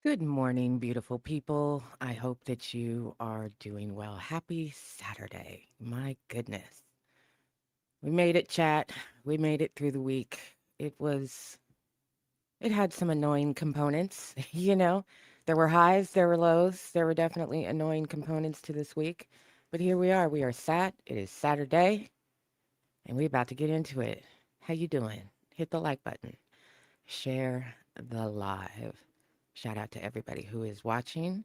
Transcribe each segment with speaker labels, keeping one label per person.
Speaker 1: Good morning, beautiful people. I hope that you are doing well. Happy Saturday. My goodness. We made it, chat. We made it through the week. It had some annoying components, you know. There were highs, there were lows. There were definitely annoying components to this week. But here we are. We are sat. It is Saturday, and we're about to get into it. How you doing? Hit the like button. Share the live. Shout out to everybody who is watching,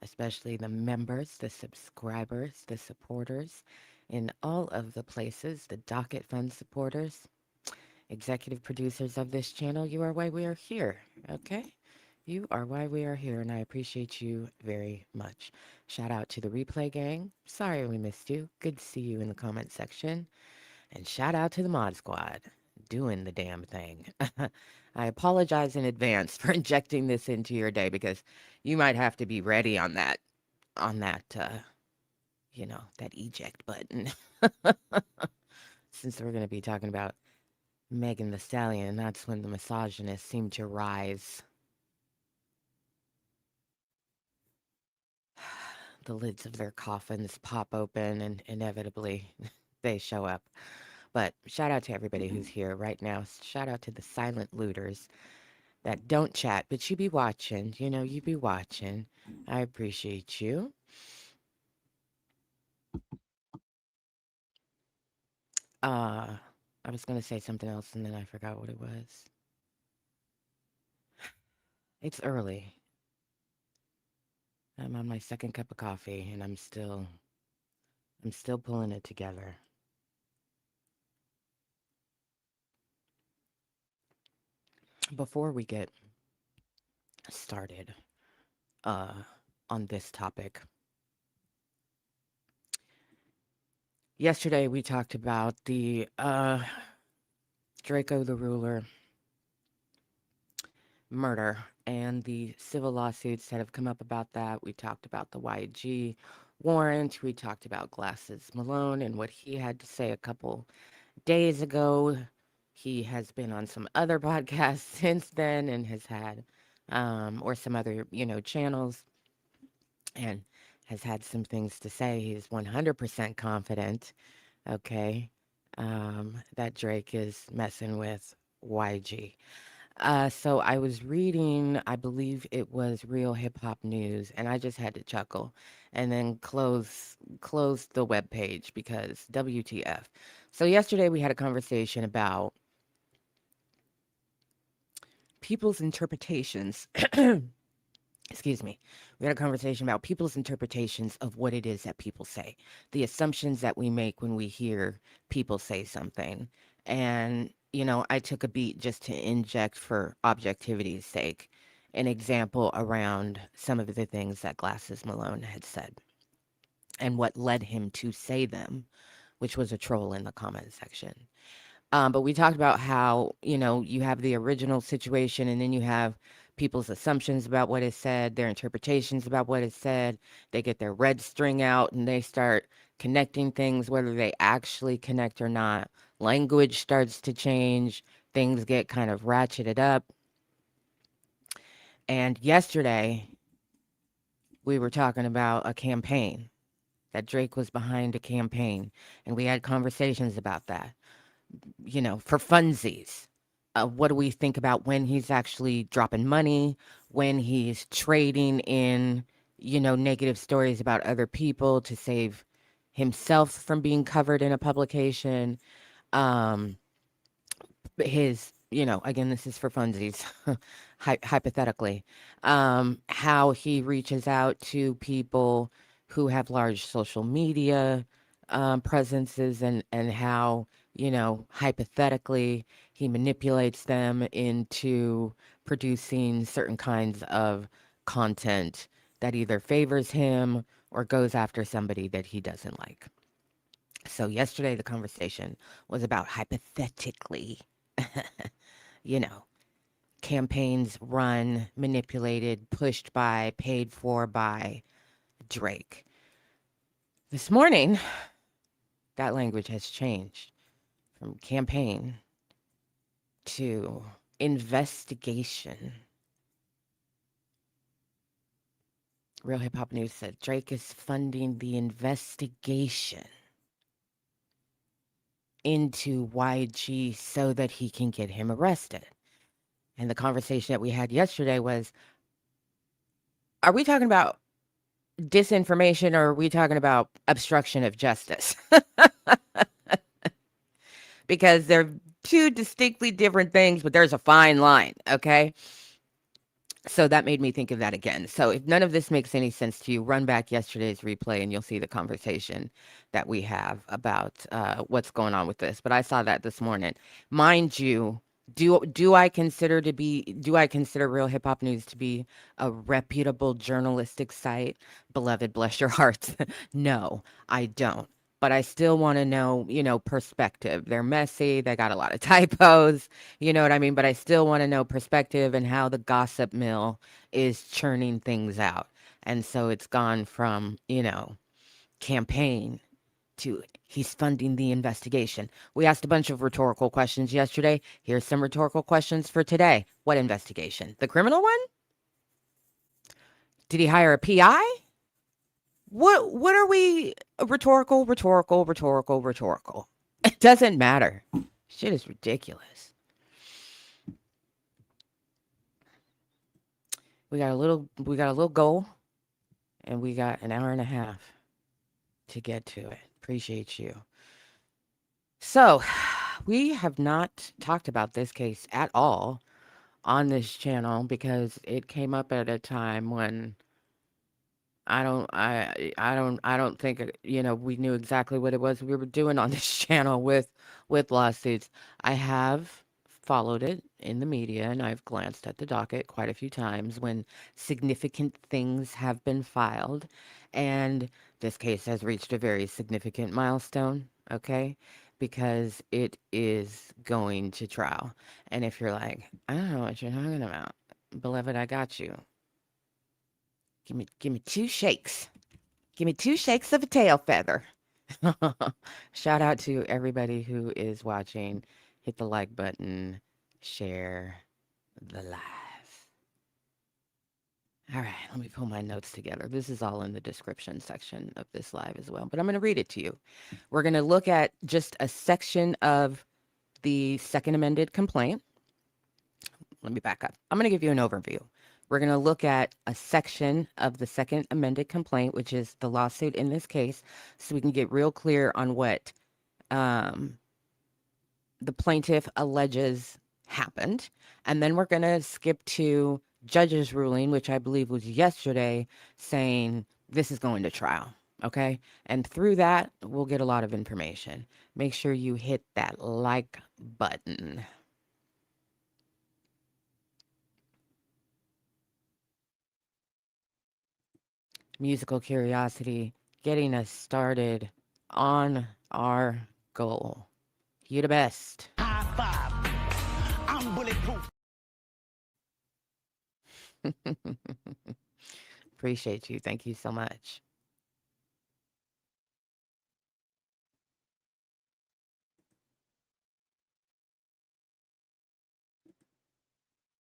Speaker 1: especially the members, the subscribers, the supporters in all of the places, the Docket Fund supporters, executive producers of this channel. You are why we are here, okay? You are why we are here, and I appreciate you very much. Shout out to the replay gang. Sorry we missed you. Good to see you in the comment section. And shout out to the Mod Squad doing the damn thing. I apologize in advance for injecting this into your day because you might have to be ready on that that eject button. Since we're going to be talking about Megan Thee Stallion, that's when the misogynists seem to rise. The lids of their coffins pop open and inevitably they show up. But shout out to everybody who's here right now. Shout out to the silent looters that don't chat, but you be watching. You know, you be watching. I appreciate you. Uh, I was gonna say something else and then I forgot what it was. It's early. I'm on my second cup of coffee and I'm still pulling it together. Before we get started uh on this topic, yesterday we talked about the Draco the Ruler murder and the civil lawsuits that have come up about that. We talked about the YG warrant. We talked about Glasses Malone and what he had to say a couple days ago. He has been on some other podcasts since then and has had, or some other, channels and has had some things to say. He's 100% confident, okay, that Drake is messing with YG. So I was reading, I believe it was Real Hip Hop News, and I just had to chuckle and then close the web page because WTF. So yesterday we had a conversation about people's interpretations. Excuse me. We had a conversation about people's interpretations of what it is that people say, the assumptions that we make when we hear people say something. And, I took a beat just to inject, for objectivity's sake, an example around some of the things that Glasses Malone had said and what led him to say them, which was a troll in the comment section. But we talked about how, you have the original situation and then you have people's assumptions about what is said, their interpretations about what is said. They get their red string out and they start connecting things, whether they actually connect or not. Language starts to change, things get kind of ratcheted up. And yesterday, we were talking about a campaign, that Drake was behind a campaign, and we had conversations about that. For funsies. What do we think about when he's actually dropping money, when he's trading in, negative stories about other people to save himself from being covered in a publication? Um, again, this is for funsies, hypothetically, how he reaches out to people who have large social media presences and how, hypothetically, he manipulates them into producing certain kinds of content that either favors him or goes after somebody that he doesn't like. So yesterday, the conversation was about hypothetically, you know, campaigns run, manipulated, pushed by, paid for by Drake. This morning, that language has changed from campaign to investigation. Real Hip Hop News said Drake is funding the investigation into YG so that he can get him arrested. And the conversation that we had yesterday was, are we talking about disinformation or are we talking about obstruction of justice? Because they're two distinctly different things, but there's a fine line, okay? So that made me think of that again. So if none of this makes any sense to you, run back yesterday's replay and you'll see the conversation that we have about what's going on with this. But I saw that this morning. Mind you, do I consider Real Hip Hop News to be a reputable journalistic site? Beloved, bless your hearts. No, I don't. But I still want to know, perspective. They're messy. They got a lot of typos. You know what I mean? But I still want to know perspective and how the gossip mill is churning things out. And so it's gone from, campaign to he's funding the investigation. We asked a bunch of rhetorical questions yesterday. Here's some rhetorical questions for today. What investigation? The criminal one? Did he hire a PI? What are we rhetorical? It doesn't matter. Shit is ridiculous. We got a little goal and we got an hour and a half to get to it. Appreciate you. So, we have not talked about this case at all on this channel because it came up at a time when I don't think we knew exactly what it was we were doing on this channel with lawsuits. I have followed it in the media and I've glanced at the docket quite a few times when significant things have been filed, and this case has reached a very significant milestone, okay? Because it is going to trial. And if you're like, I don't know what you're talking about, beloved, I got you. Give me two shakes. Give me two shakes of a tail feather. Shout out to everybody who is watching. Hit the like button, share the live. All right, let me pull my notes together. This is all in the description section of this live as well, but I'm going to read it to you. We're going to look at just a section of the second amended complaint. Let me back up. I'm going to give you an overview. We're going to look at a section of the second amended complaint, which is the lawsuit in this case, so we can get real clear on what the plaintiff alleges happened. And then we're going to skip to judge's ruling, which I believe was yesterday, saying this is going to trial. Okay. And through that, we'll get a lot of information. Make sure you hit that like button. Musical curiosity, getting us started on our goal. You the best. High five. I'm bulletproof. Appreciate you. Thank you so much.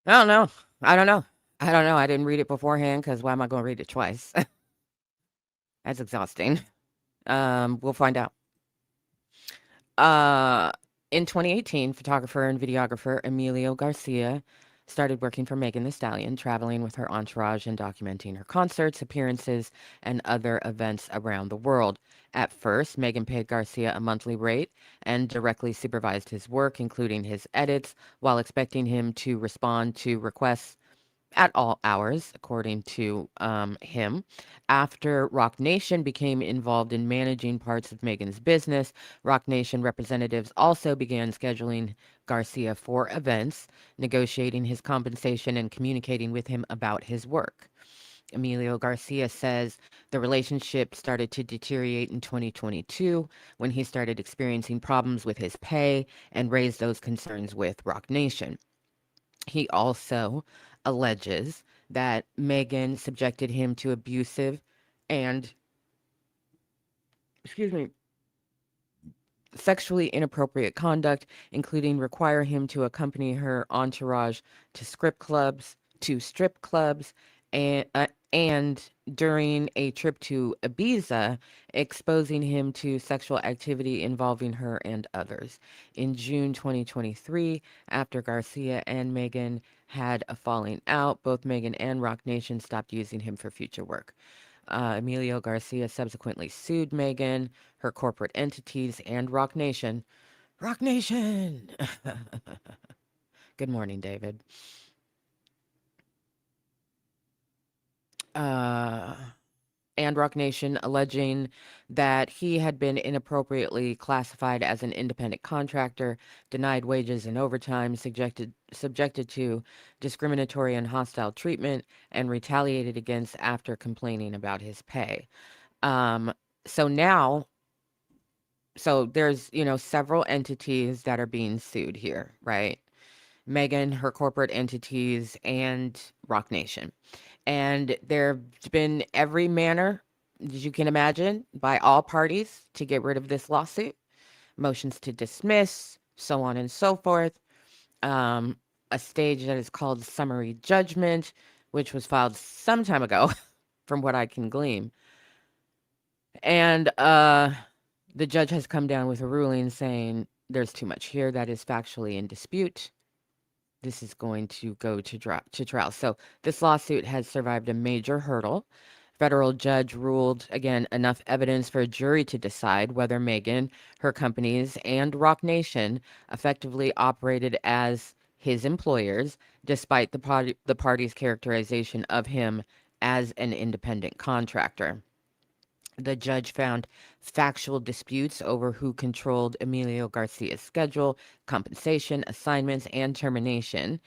Speaker 1: I don't know. I don't know. I didn't read it beforehand because why am I going to read it twice? That's exhausting. We'll find out. In 2018, photographer and videographer Emilio Garcia started working for Megan Thee Stallion, traveling with her entourage and documenting her concerts, appearances, and other events around the world. At first, Megan paid Garcia a monthly rate and directly supervised his work, including his edits, while expecting him to respond to requests at all hours, according to him. After Roc Nation became involved in managing parts of Megan's business, Roc Nation representatives also began scheduling Garcia for events, negotiating his compensation, and communicating with him about his work. Emilio Garcia says the relationship started to deteriorate in 2022 when he started experiencing problems with his pay and raised those concerns with Roc Nation. He also alleges that Megan subjected him to abusive and, excuse me, sexually inappropriate conduct, including require him to accompany her entourage to strip clubs and during a trip to Ibiza, exposing him to sexual activity involving her and others. In June 2023, after Garcia and Megan had a falling out, both Megan and Roc Nation stopped using him for future work. Emilio Garcia subsequently sued Megan, her corporate entities, and Roc Nation. Roc Nation! Good morning, David. Uh, and Roc Nation, alleging that he had been inappropriately classified as an independent contractor, denied wages and overtime, subjected to discriminatory and hostile treatment, and retaliated against after complaining about his pay. Um, so now, so there's, several entities that are being sued here, right? Megan, her corporate entities, and Roc Nation. And there's been every manner, as you can imagine, by all parties to get rid of this lawsuit, motions to dismiss, so on and so forth. Um, a stage that is called summary judgment, which was filed some time ago, from what I can glean. And the judge has come down with a ruling saying there's too much here that is factually in dispute. This is going to go to trial. So this lawsuit has survived a major hurdle. Federal judge ruled, again, enough evidence for a jury to decide whether Megan, her companies, and Roc Nation effectively operated as his employers, despite the party's characterization of him as an independent contractor. The judge found factual disputes over who controlled Emilio Garcia's schedule, compensation, assignments, and termination,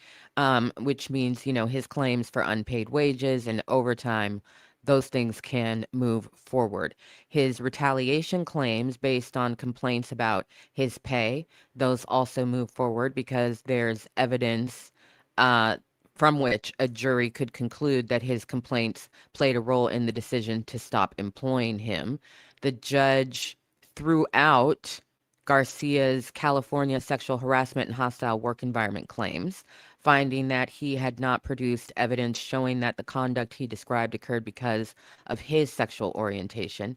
Speaker 1: which means, his claims for unpaid wages and overtime, those things can move forward. His retaliation claims based on complaints about his pay, those also move forward because there's evidence uh, from which a jury could conclude that his complaints played a role in the decision to stop employing him. The judge threw out Garcia's California sexual harassment and hostile work environment claims, finding that he had not produced evidence showing that the conduct he described occurred because of his sexual orientation,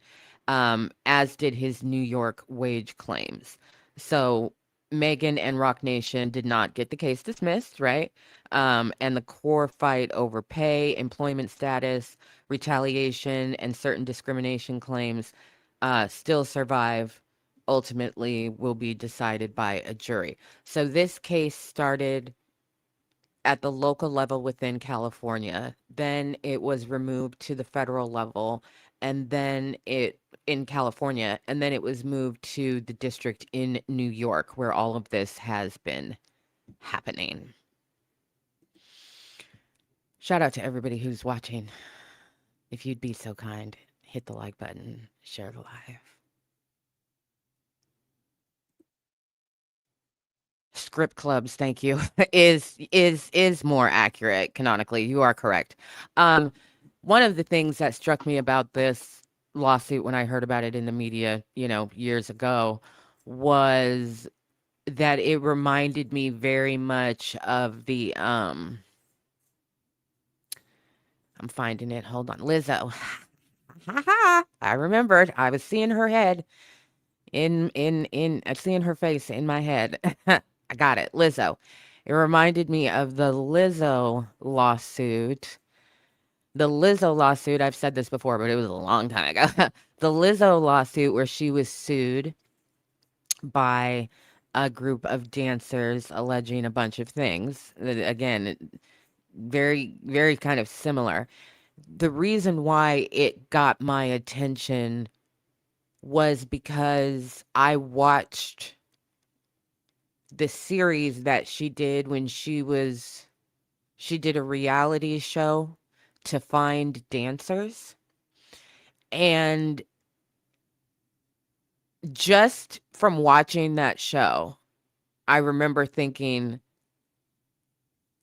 Speaker 1: as did his New York wage claims. So Megan and Roc Nation did not get the case dismissed, right? And the core fight over pay, employment status, retaliation, and certain discrimination claims still survive, ultimately will be decided by a jury. So this case started at the local level within California. Then it was removed to the federal level, and then it in California, and then it was moved to the district in New York, where all of this has been happening. Shout out to everybody who's watching. If you'd be so kind, hit the like button, share the live. Script clubs, thank you. is more accurate canonically. You are correct. Um, One of the things that struck me about this lawsuit when I heard about it in the media, years ago, was that it reminded me very much of the I'm finding it. Hold on. Lizzo. I remembered. I was seeing her head seeing her face in my head. I got it. Lizzo. It reminded me of the Lizzo lawsuit. The Lizzo lawsuit, I've said this before, but it was a long time ago. The Lizzo lawsuit where she was sued by a group of dancers alleging a bunch of things. Again, very, very kind of similar. The reason why it got my attention was because I watched the series that she did when she did a reality show to find dancers. And just from watching that show, I remember thinking,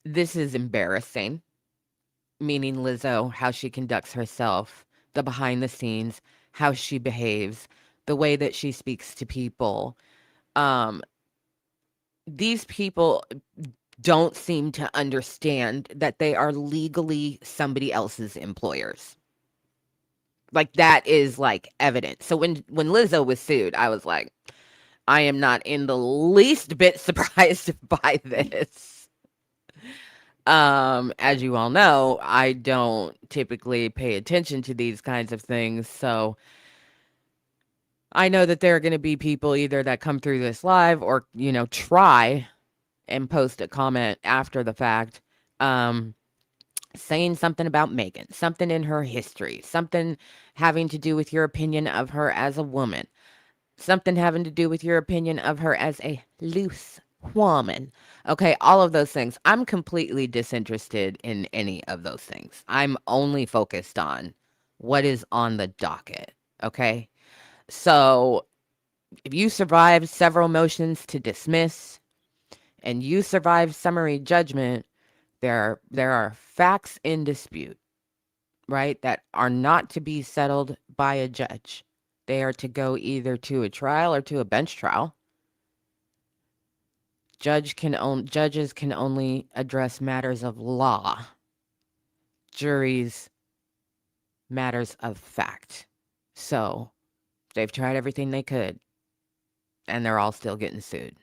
Speaker 1: this is embarrassing, meaning Lizzo, how she conducts herself, the behind the scenes, how she behaves, the way that she speaks to people. Um, these people don't seem to understand that they are legally somebody else's employers. Like that is like evident. So when Lizzo was sued, I was like, I am not in the least bit surprised by this. As you all know, I don't typically pay attention to these kinds of things, so I know that there are going to be people either that come through this live or, try and post a comment after the fact, um, saying something about Megan, something in her history, something having to do with your opinion of her as a woman, something having to do with your opinion of her as a loose woman. Okay, all of those things. I'm completely disinterested in any of those things. I'm only focused on what is on the docket. Okay. So if you survive several motions to dismiss and you survive summary judgment, there are facts in dispute, right, that are not to be settled by a judge. They are to go either to a trial or to a bench trial. Judges can only address matters of law. Juries, matters of fact. So they've tried everything they could, and they're all still getting sued.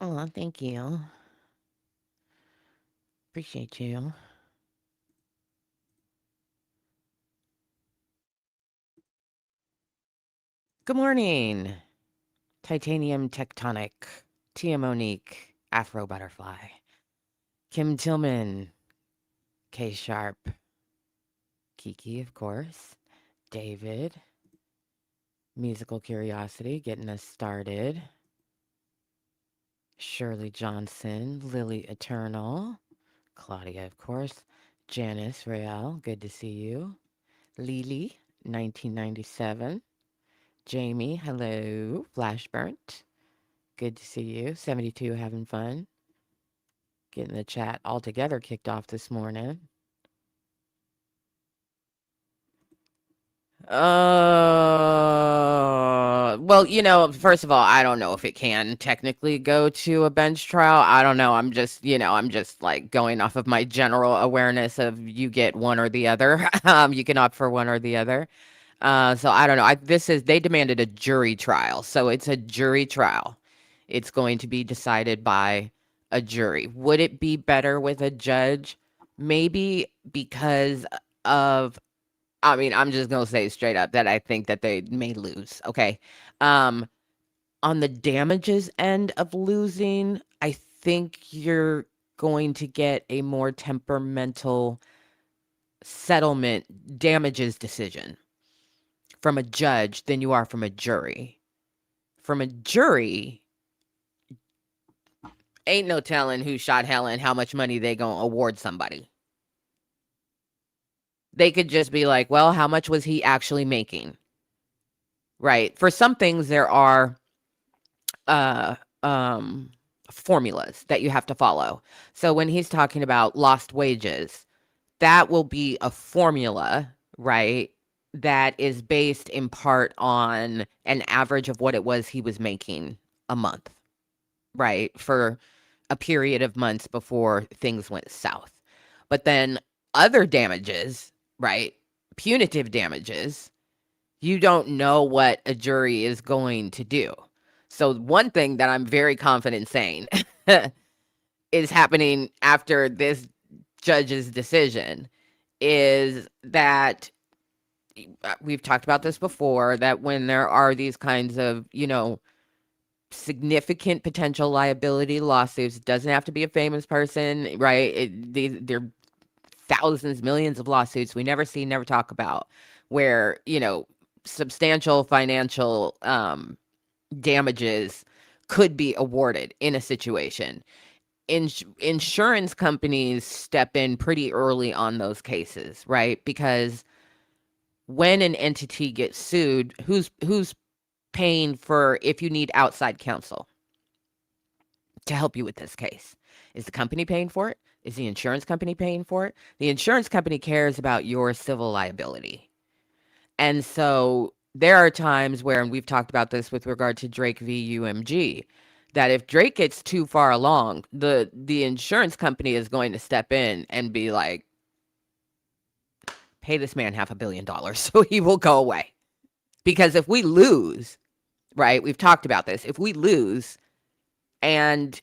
Speaker 1: Oh, thank you. Appreciate you. Good morning. Titanium Tectonic, Tia Monique, Afro Butterfly, Kim Tillman, K Sharp, Kiki, of course, David, Musical Curiosity, getting us started, Shirley Johnson, Lily Eternal, Claudia, of course, Janice Real, good to see you, Lily, 1997, Jamie, hello, Flashburnt, good to see you, 72, having fun. Getting the chat all together kicked off this morning. Well, first of all, I don't know if it can technically go to a bench trial. I don't know. I'm just like going off of my general awareness of you get one or the other. You can opt for one or the other. So I don't know. They demanded a jury trial. So it's a jury trial. It's going to be decided by a jury. Would it be better with a judge? Maybe because of, I mean, I'm just gonna say straight up that I think that they may lose. Okay. Um, on the damages end of losing, I think you're going to get a more temperamental settlement damages decision from a judge than you are from a jury. From a jury, ain't no telling who shot Helen, how much money they gonna award somebody. They could just be like, well, how much was he actually making? Right. For some things, there are uh, um, formulas that you have to follow. So when he's talking about lost wages, that will be a formula, right? That is based in part on an average of what it was he was making a month, right? For a period of months before things went south. But then other damages, right? Punitive damages, you don't know what a jury is going to do. So one thing that I'm very confident saying is happening after this judge's decision is that we've talked about this before, that when there are these kinds of, significant potential liability lawsuits, it doesn't have to be a famous person, right? They're thousands, millions of lawsuits we never see, never talk about, where, substantial financial damages could be awarded in a situation. Insurance companies step in pretty early on those cases, right? Because when an entity gets sued, who's paying for if you need outside counsel to help you with this case? Is the company paying for it? Is the insurance company paying for it? The insurance company cares about your civil liability. And so there are times where, and we've talked about this with regard to Drake v. UMG, that if Drake gets too far along, the insurance company is going to step in and be like, pay this man $500 million so he will go away. Because if we lose, right, we've talked about this, if we lose and,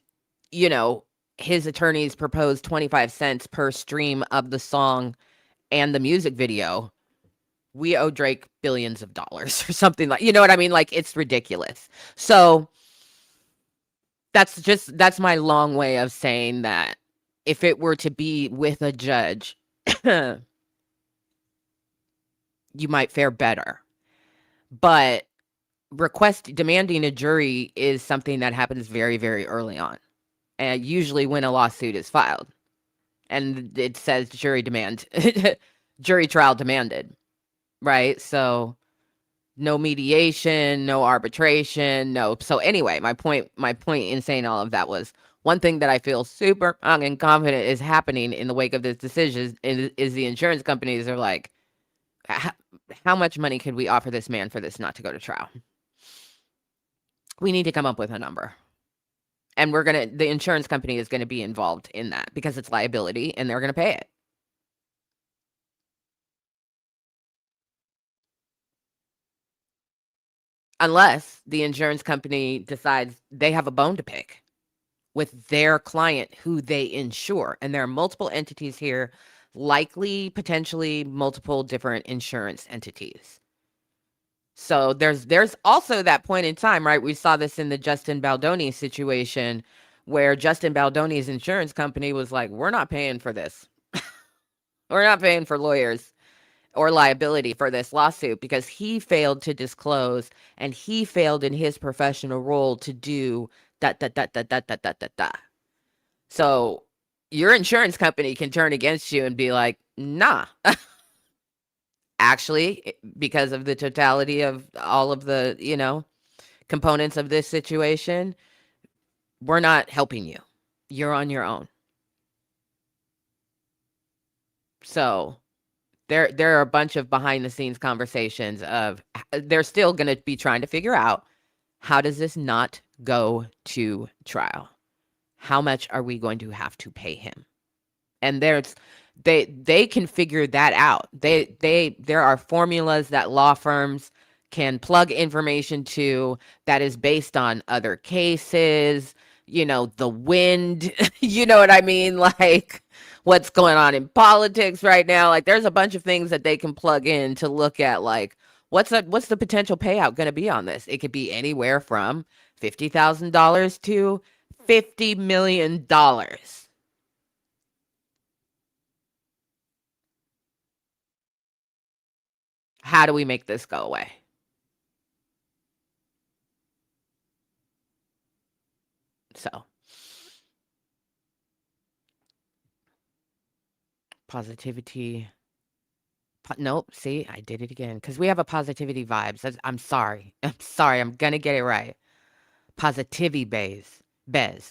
Speaker 1: you know, his attorneys propose 25 cents per stream of the song and the music video, we owe Drake billions of dollars or something like, you know what I mean? Like, it's ridiculous. So that's my long way of saying that if it were to be with a judge, you might fare better. But demanding a jury is something that happens very, very early on. And usually when a lawsuit is filed and it says jury trial demanded, right? So no mediation, no arbitration, no. So anyway, my point in saying all of that was, one thing that I feel super and confident is happening in the wake of this decision is the insurance companies are like, how much money could we offer this man for this not to go to trial? We need to come up with a number. And the insurance company is going to be involved in that because it's liability and they're going to pay it. Unless the insurance company decides they have a bone to pick with their client who they insure. And there are multiple entities here, likely, potentially multiple different insurance entities. So there's also that point in time, right? We saw this in the Justin Baldoni situation where Justin Baldoni's insurance company was like, we're not paying for this. We're not paying for lawyers or liability for this lawsuit because he failed to disclose and he failed in his professional role to do da da da da da da da da da. So your insurance company can turn against you and be like, nah. Actually, because of the totality of all of the, components of this situation, we're not helping you. You're on your own. So there are a bunch of behind the scenes conversations of they're still going to be trying to figure out, how does this not go to trial? How much are we going to have to pay him? And they can figure that out. There are formulas that law firms can plug information to that is based on other cases, the wind, you know what I mean? Like what's going on in politics right now. Like there's a bunch of things that they can plug in to look at, like what's the potential payout going to be on this? It could be anywhere from $50,000 to $50 million. How do we make this go away? So, positivity. Nope. See, I did it again because we have a positivity vibes. I'm sorry. I'm sorry. I'm going to get it right. Positivity Bez.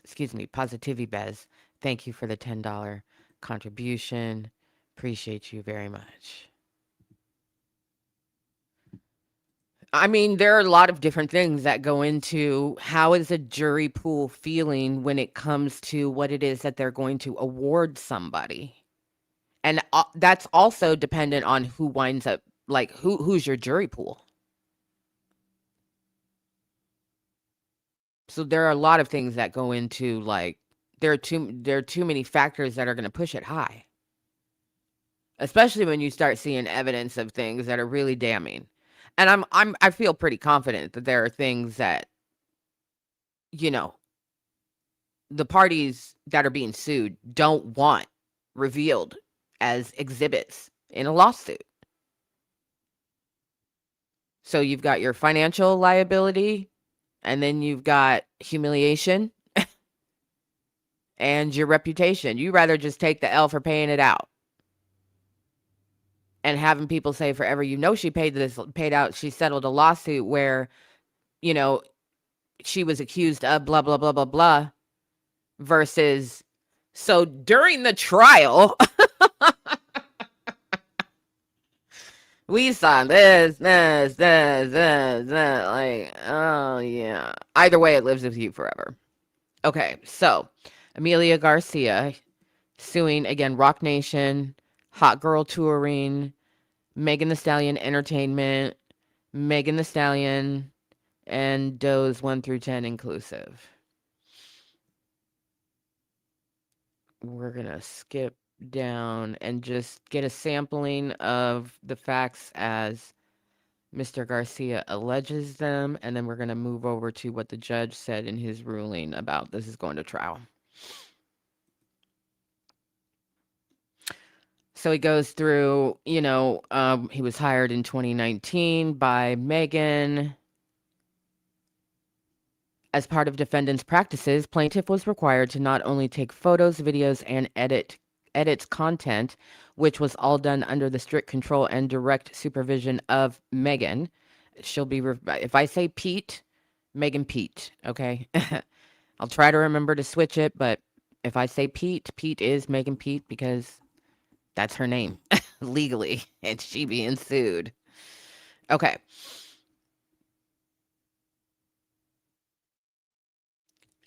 Speaker 1: Excuse me. Positivity Bez. Thank you for the $10 contribution. Appreciate you very much. I mean, there are a lot of different things that go into how is a jury pool feeling when it comes to what it is that they're going to award somebody. And that's also dependent on who winds up, like who's your jury pool. So there are a lot of things that go into, like, there are too many factors that are going to push it high. Especially when you start seeing evidence of things that are really damning. And I feel pretty confident that there are things that, the parties that are being sued don't want revealed as exhibits in a lawsuit. So you've got your financial liability, and then you've got humiliation and your reputation. You rather just take the L for paying it out. And having people say forever, she paid out, she settled a lawsuit where, she was accused of blah, blah, blah, blah, blah, versus, so during the trial, we saw this, like, oh yeah. Either way, it lives with you forever. Okay, so Amelia Garcia suing again Roc Nation, Hot Girl Touring, Megan Thee Stallion Entertainment, Megan Thee Stallion, and Doe's 1 through 10 inclusive. We're going to skip down and just get a sampling of the facts as Mr. Garcia alleges them, and then we're going to move over to what the judge said in his ruling about this is going to trial. So he goes through, he was hired in 2019 by Megan. As part of defendant's practices, plaintiff was required to not only take photos, videos, and edits content, which was all done under the strict control and direct supervision of Megan. She'll be, if I say Pete, Megan Pete, okay? I'll try to remember to switch it, but if I say Pete, Pete is Megan Pete because that's her name legally, and she being sued. Okay.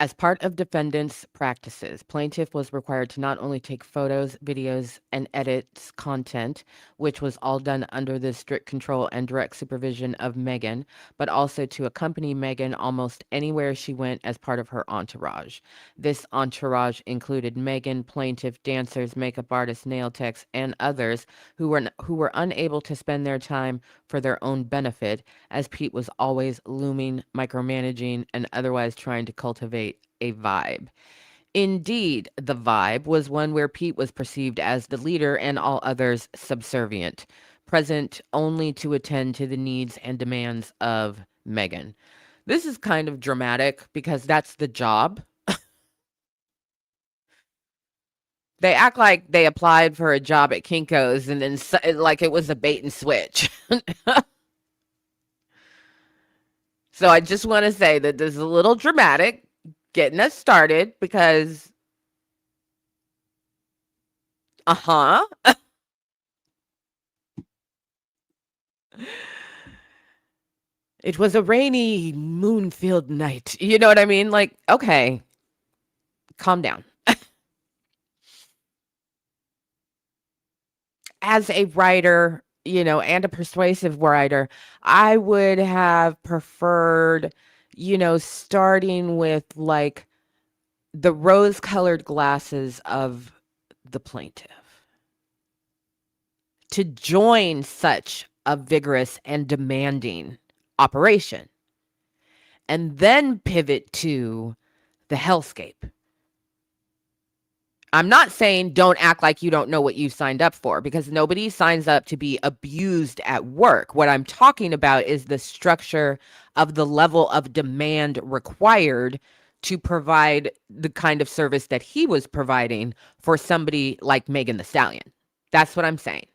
Speaker 1: As part of defendant's practices, plaintiff was required to not only take photos, videos, and edits content, which was all done under the strict control and direct supervision of Megan, but also to accompany Megan almost anywhere she went as part of her entourage. This entourage included Megan, plaintiff, dancers, makeup artists, nail techs, and others who were unable to spend their time for their own benefit, as Pete was always looming, micromanaging, and otherwise trying to cultivate a vibe. Indeed, the vibe was one where Pete was perceived as the leader and all others subservient, present only to attend to the needs and demands of Megan. This is kind of dramatic because that's the job. They act like they applied for a job at Kinko's and then like it was a bait and switch. So I just want to say that this is a little dramatic getting us started because it was a rainy moon-filled night. You know what I mean? Like, okay, calm down. As a writer, and a persuasive writer, I would have preferred, starting with like the rose-colored glasses of the plaintiff to join such a vigorous and demanding operation, and then pivot to the hellscape. I'm not saying don't act like you don't know what you signed up for, because nobody signs up to be abused at work. What I'm talking about is the structure of the level of demand required to provide the kind of service that he was providing for somebody like Megan Thee Stallion. That's what I'm saying.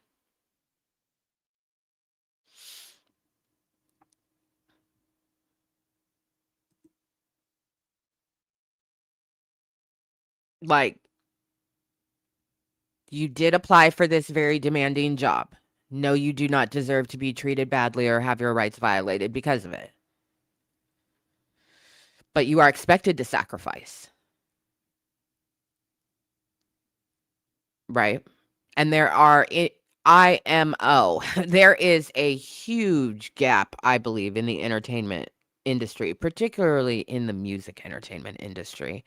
Speaker 1: Like, you did apply for this very demanding job. No, you do not deserve to be treated badly or have your rights violated because of it. But you are expected to sacrifice. Right? And there are IMO. There is a huge gap, I believe, in the entertainment industry, particularly in the music entertainment industry.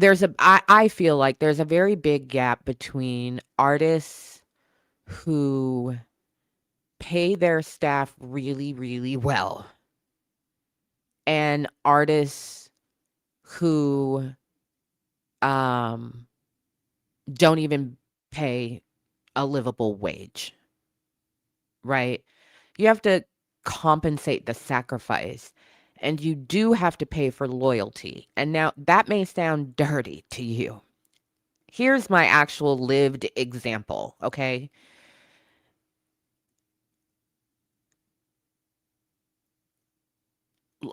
Speaker 1: I feel like there's a very big gap between artists who pay their staff really, really well and artists who don't even pay a livable wage, right? You have to compensate the sacrifice, and you do have to pay for loyalty. And now that may sound dirty to you. Here's my actual lived example, okay?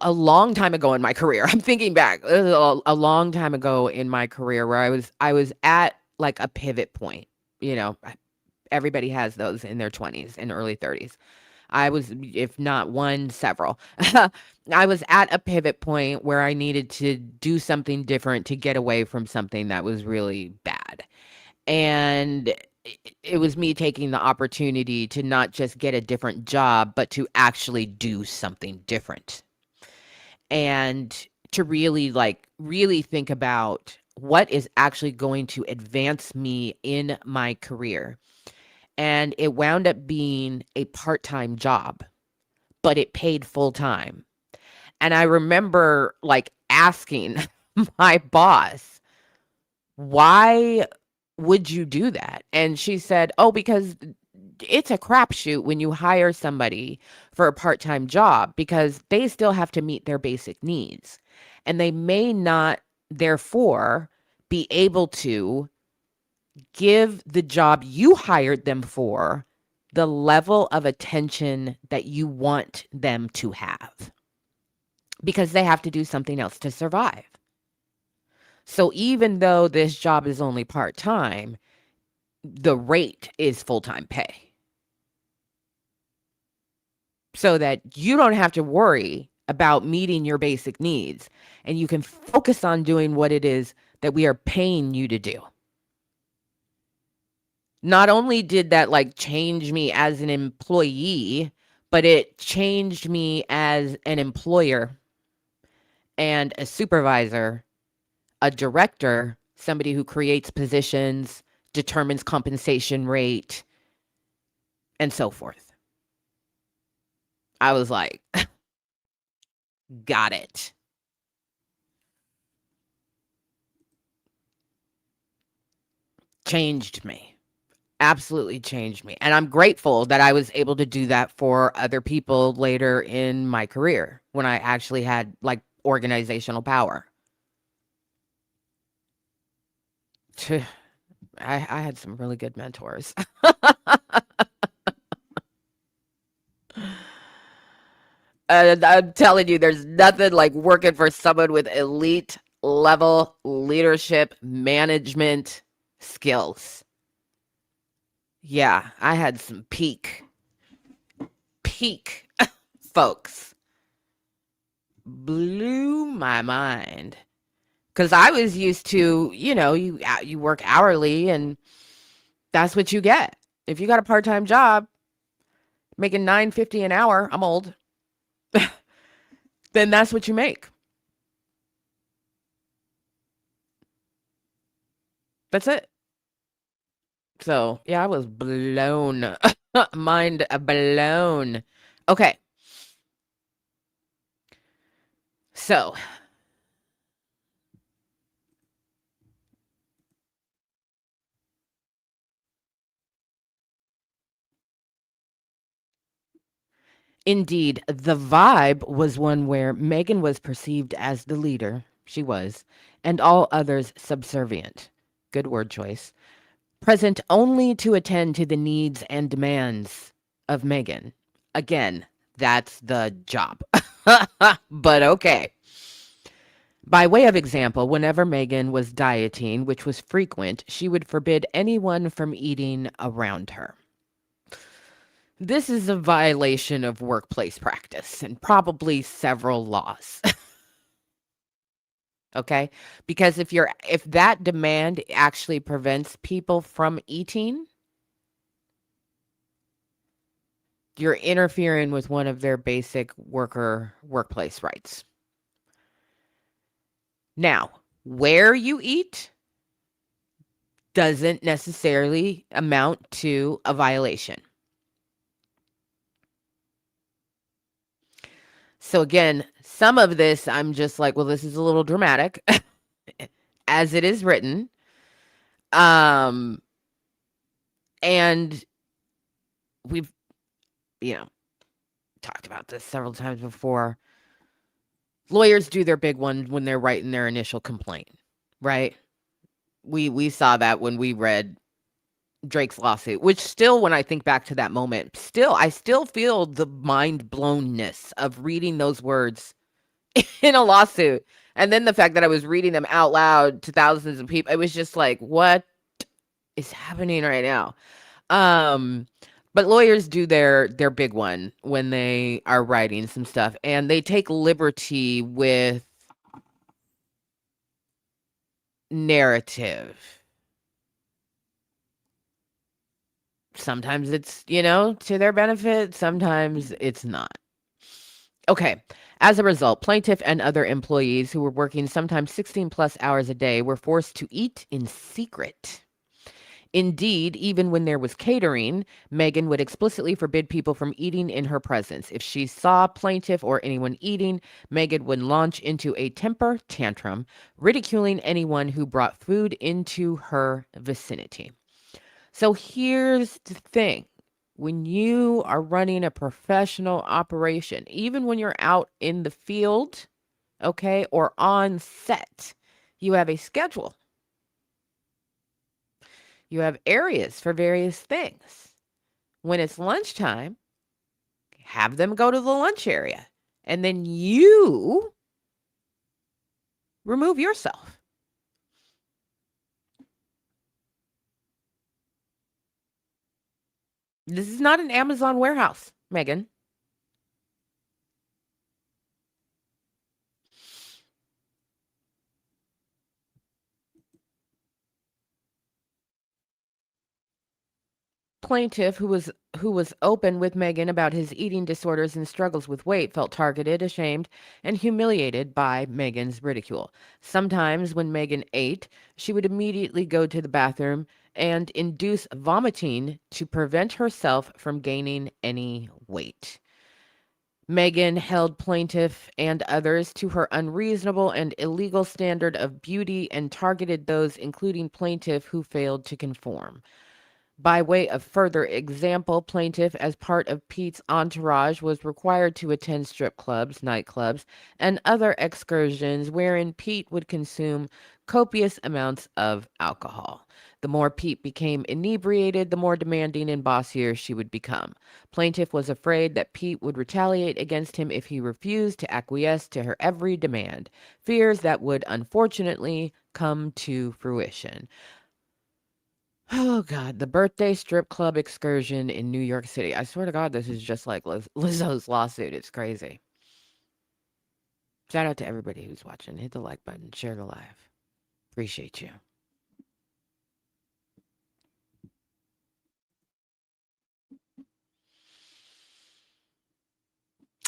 Speaker 1: A long time ago in my career, I'm thinking back, a long time ago in my career where I was at like a pivot point, you know. Everybody has those in their 20s and early 30s. I was, if not one, several. I was at a pivot point where I needed to do something different to get away from something that was really bad. And it was me taking the opportunity to not just get a different job, but to actually do something different. And to really really think about what is actually going to advance me in my career. And it wound up being a part-time job, but it paid full time. And I remember asking my boss, why would you do that? And she said, oh, because it's a crapshoot when you hire somebody for a part-time job because they still have to meet their basic needs. And they may not, therefore, be able to give the job you hired them for the level of attention that you want them to have because they have to do something else to survive. So even though this job is only part-time, the rate is full-time pay. So that you don't have to worry about meeting your basic needs and you can focus on doing what it is that we are paying you to do. Not only did that change me as an employee, but it changed me as an employer and a supervisor, a director, somebody who creates positions, determines compensation rate, and so forth. I was like, got it. Changed me. Absolutely changed me. And I'm grateful that I was able to do that for other people later in my career when I actually had organizational power. I had some really good mentors. I'm telling you, there's nothing like working for someone with elite level leadership management skills. Yeah, I had some peak folks. Blew my mind. Because I was used to, you work hourly and that's what you get. If you got a part-time job making $9.50 an hour, I'm old, then that's what you make. That's it. So yeah, I was blown. Mind blown. Okay. So indeed, the vibe was one where Megan was perceived as the leader. She was, and all others subservient. Good word choice. Present only to attend to the needs and demands of Megan. Again, that's the job. But okay. By way of example, whenever Megan was dieting, which was frequent, she would forbid anyone from eating around her. This is a violation of workplace practice and probably several laws. Okay? Because if that demand actually prevents people from eating, you're interfering with one of their basic workplace rights. Now, where you eat doesn't necessarily amount to a violation. So again, some of this I'm just like, well, this is a little dramatic as it is written. And we've, talked about this several times before. Lawyers do their big one when they're writing their initial complaint, right? We saw that when we read Drake's lawsuit, which still, when I think back to that moment, I still feel the mind blownness of reading those words in a lawsuit. And then the fact that I was reading them out loud to thousands of people, it was just like, what is happening right now? But lawyers do their big one when they are writing some stuff, and they take liberty with narrative. Sometimes it's, to their benefit, sometimes it's not. Okay. As a result, plaintiff and other employees who were working sometimes 16 plus hours a day were forced to eat in secret. Indeed, even when there was catering, Megan would explicitly forbid people from eating in her presence. If she saw plaintiff or anyone eating, Megan would launch into a temper tantrum, ridiculing anyone who brought food into her vicinity. So here's the thing. When you are running a professional operation, even when you're out in the field, okay, or on set, you have a schedule. You have areas for various things. When it's lunchtime, have them go to the lunch area. And then you remove yourself. This is not an Amazon warehouse, Megan. Plaintiff, who was open with Megan about his eating disorders and struggles with weight, felt targeted, ashamed, and humiliated by Megan's ridicule. Sometimes when Megan ate, she would immediately go to the bathroom and induce vomiting to prevent herself from gaining any weight. Megan held plaintiff and others to her unreasonable and illegal standard of beauty and targeted those, including plaintiff, who failed to conform. By way of further example, plaintiff, as part of Pete's entourage, was required to attend strip clubs, nightclubs, and other excursions wherein Pete would consume copious amounts of alcohol. The more Pete became inebriated, the more demanding and bossier she would become. Plaintiff was afraid that Pete would retaliate against him if he refused to acquiesce to her every demand, fears that would unfortunately come to fruition. Oh God, the birthday strip club excursion in New York City. I swear to God, this is just like Lizzo's lawsuit. It's crazy. Shout out to everybody who's watching. Hit the like button, share the live. Appreciate you.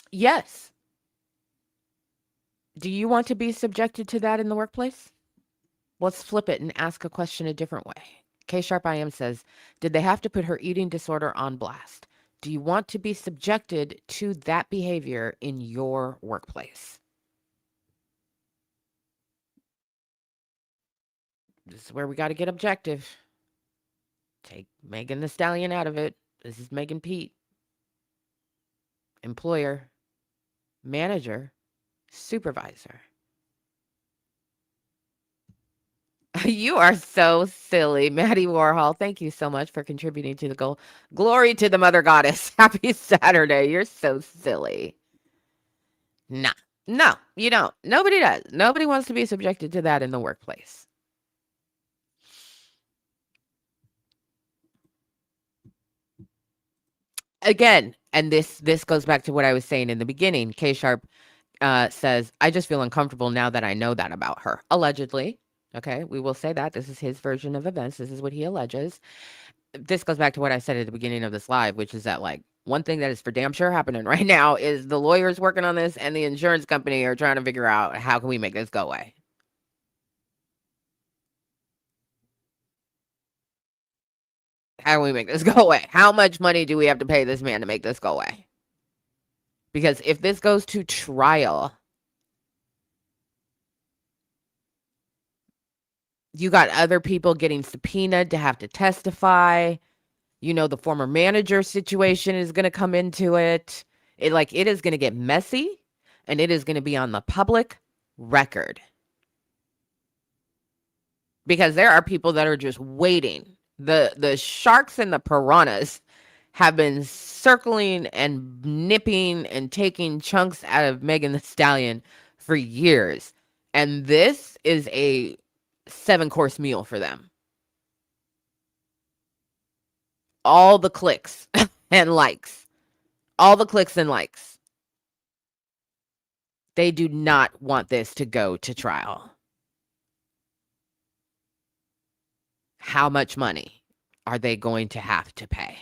Speaker 1: Yes. Do you want to be subjected to that in the workplace? Let's flip it and ask a question a different way. K Sharp IM says, did they have to put her eating disorder on blast? Do you want to be subjected to that behavior in your workplace? This is where we got to get objective. Take Megan Thee Stallion out of it. This is Megan Pete. Employer, manager, supervisor. You are so silly, Maddie Warhol. Thank you so much for contributing to the goal. Glory to the Mother Goddess. Happy Saturday. You're so silly. Nah, no, you don't. Nobody does. Nobody wants to be subjected to that in the workplace. Again, and this goes back to what I was saying in the beginning. K Sharp says, I just feel uncomfortable now that I know that about her. Allegedly. Okay, we will say that. This is his version of events. This is what he alleges. This goes back to what I said at the beginning of this live, which is that, like, one thing that is for damn sure happening right now is the lawyers working on this and the insurance company are trying to figure out how can we make this go away. How do we make this go away? How much money do we have to pay this man to make this go away? Because if this goes to trial, you got other people getting subpoenaed to have to testify. The former manager situation is going to come into it. It is going to get messy and it is going to be on the public record. Because there are people that are just waiting. The sharks and the piranhas have been circling and nipping and taking chunks out of Megan Thee Stallion for years. And this is a 7-course meal for them. All the clicks. and likes. All the clicks and likes. They do not want this to go to trial. How much money are they going to have to pay?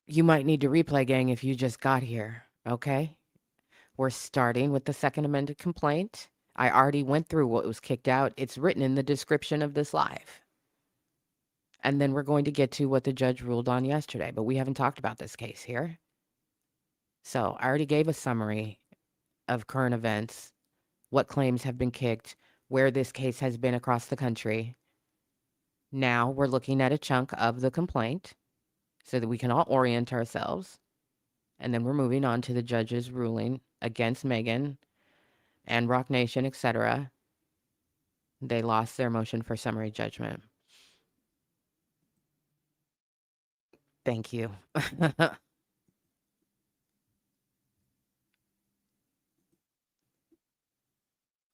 Speaker 1: You might need to replay, gang, if you just got here, okay? We're starting with the second amended complaint. I already went through what was kicked out. It's written in the description of this live. And then we're going to get to what the judge ruled on yesterday, but we haven't talked about this case here. So I already gave a summary of current events, what claims have been kicked, where this case has been across the country. Now we're looking at a chunk of the complaint so that we can all orient ourselves. And then we're moving on to the judge's ruling against Megan and Roc Nation, etc. They lost their motion for summary judgment. Thank you.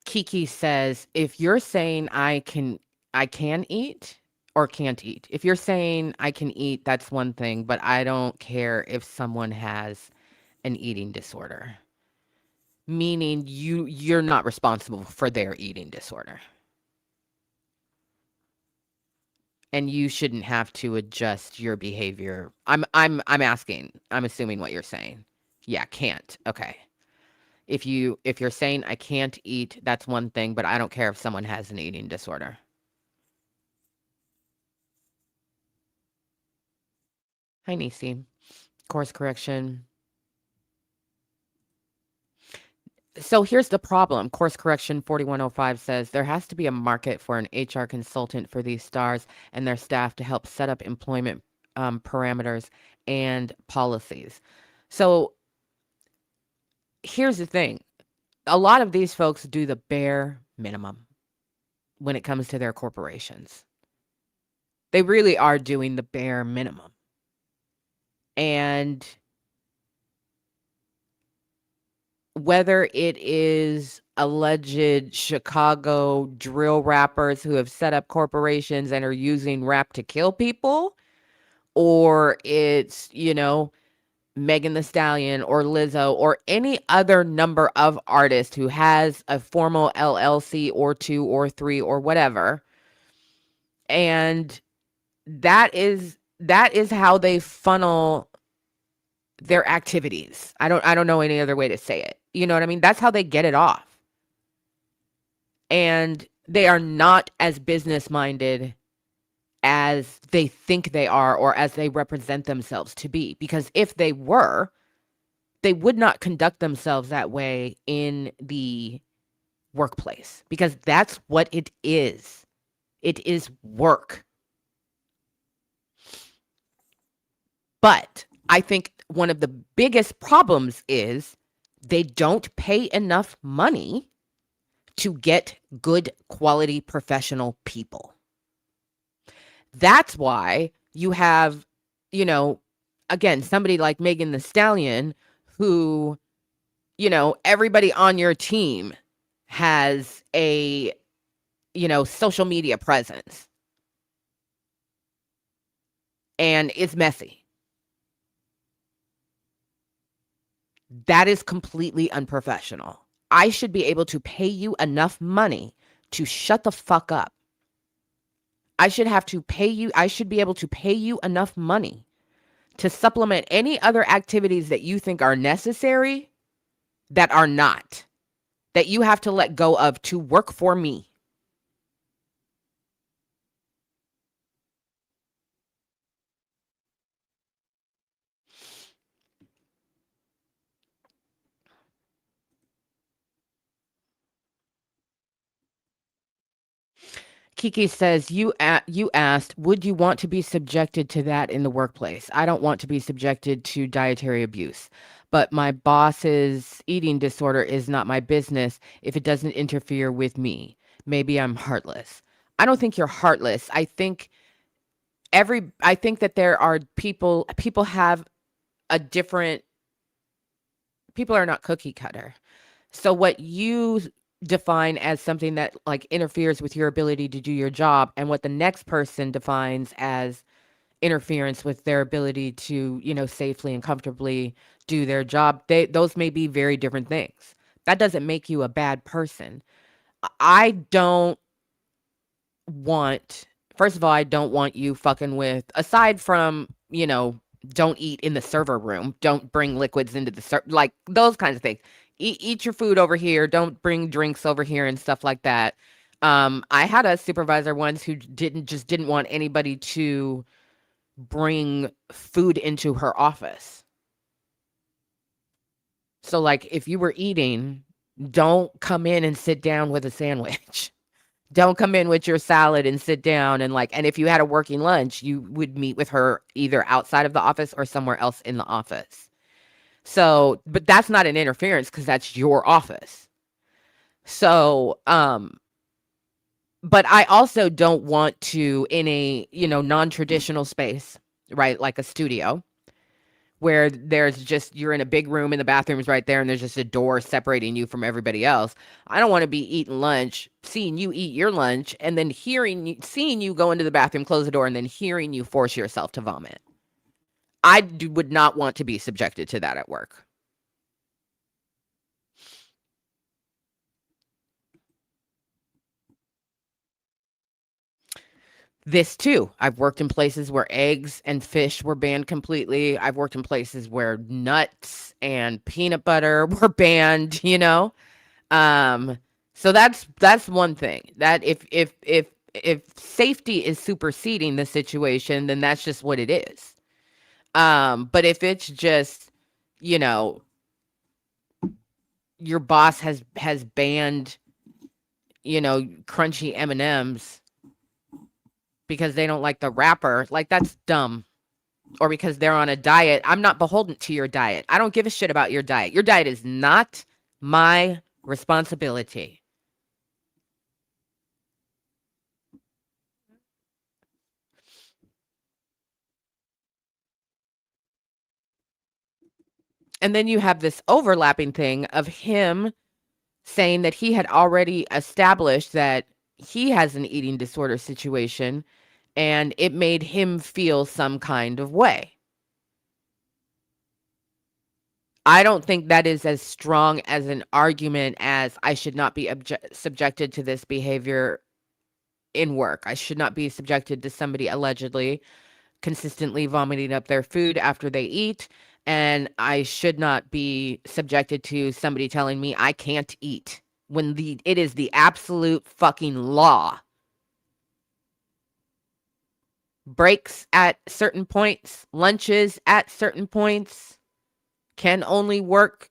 Speaker 1: Kiki says, if you're saying I can eat or can't eat. If you're saying I can eat, that's one thing, but I don't care if someone has an eating disorder. Meaning you're not responsible for their eating disorder. And you shouldn't have to adjust your behavior. I'm asking. I'm assuming what you're saying. Yeah, can't. Okay. If you're saying I can't eat, that's one thing, but I don't care if someone has an eating disorder. Hi, Nisi. Course correction. So here's the problem. Course correction 4105 says there has to be a market for an HR consultant for these stars and their staff to help set up employment parameters and policies. So here's the thing. A lot of these folks do the bare minimum when it comes to their corporations. They really are doing the bare minimum. And whether it is alleged Chicago drill rappers who have set up corporations and are using rap to kill people, or it's, Megan Thee Stallion or Lizzo or any other number of artists who has a formal LLC or two or three or whatever. And that is how they funnel their activities. I don't know any other way to say it. You know what I mean? That's how they get it off. And they are not as business minded as they think they are or as they represent themselves to be. Because if they were, they would not conduct themselves that way in the workplace, because that's what it is. It is work. But I think one of the biggest problems is they don't pay enough money to get good quality professional people. That's why you have, again, somebody like Megan Thee Stallion who, everybody on your team has a, social media presence and it's messy. That is completely unprofessional. I should be able to pay you enough money to shut the fuck up. I should be able to pay you enough money to supplement any other activities that you think are necessary that are not, that you have to let go of to work for me. Kiki says, you asked, would you want to be subjected to that in the workplace? I don't want to be subjected to dietary abuse, but my boss's eating disorder is not my business if it doesn't interfere with me. Maybe I'm heartless. I don't think you're heartless. I think that there are people have a different, people are not cookie cutter. So what you define as something that like interferes with your ability to do your job, and what the next person defines as interference with their ability to, safely and comfortably do their job, those may be very different things. That doesn't make you a bad person. I don't want First of all, I don't want you fucking with, aside from, don't eat in the server room, don't bring liquids into the like those kinds of things. Eat your food over here, don't bring drinks over here and stuff like that. I had a supervisor once who didn't want anybody to bring food into her office. So like if you were eating, don't come in and sit down with a sandwich. Don't come in with your salad and sit down and if you had a working lunch, you would meet with her either outside of the office or somewhere else in the office. So, but that's not an interference because that's your office. So, but I also don't want to, in a, non-traditional space, right? Like a studio, where there's just, you're in a big room and the bathroom's right there and there's just a door separating you from everybody else. I don't want to be eating lunch, seeing you eat your lunch, and then seeing you go into the bathroom, close the door, and then hearing you force yourself to vomit. Would not want to be subjected to that at work. This too. I've worked in places where eggs and fish were banned completely. I've worked in places where nuts and peanut butter were banned, So that's one thing. That if safety is superseding the situation, then that's just what it is. But if it's just, your boss has banned, crunchy M&Ms because they don't like the wrapper, like that's dumb. Or because they're on a diet. I'm not beholden to your diet. I don't give a shit about your diet. Your diet is not my responsibility. And then you have this overlapping thing of him saying that he had already established that he has an eating disorder situation and it made him feel some kind of way. I don't think that is as strong as an argument as I should not be subjected to this behavior in work. I should not be subjected to somebody allegedly consistently vomiting up their food after they eat. And I should not be subjected to somebody telling me I can't eat when it is the absolute fucking law. Breaks at certain points, lunches at certain points, can only work,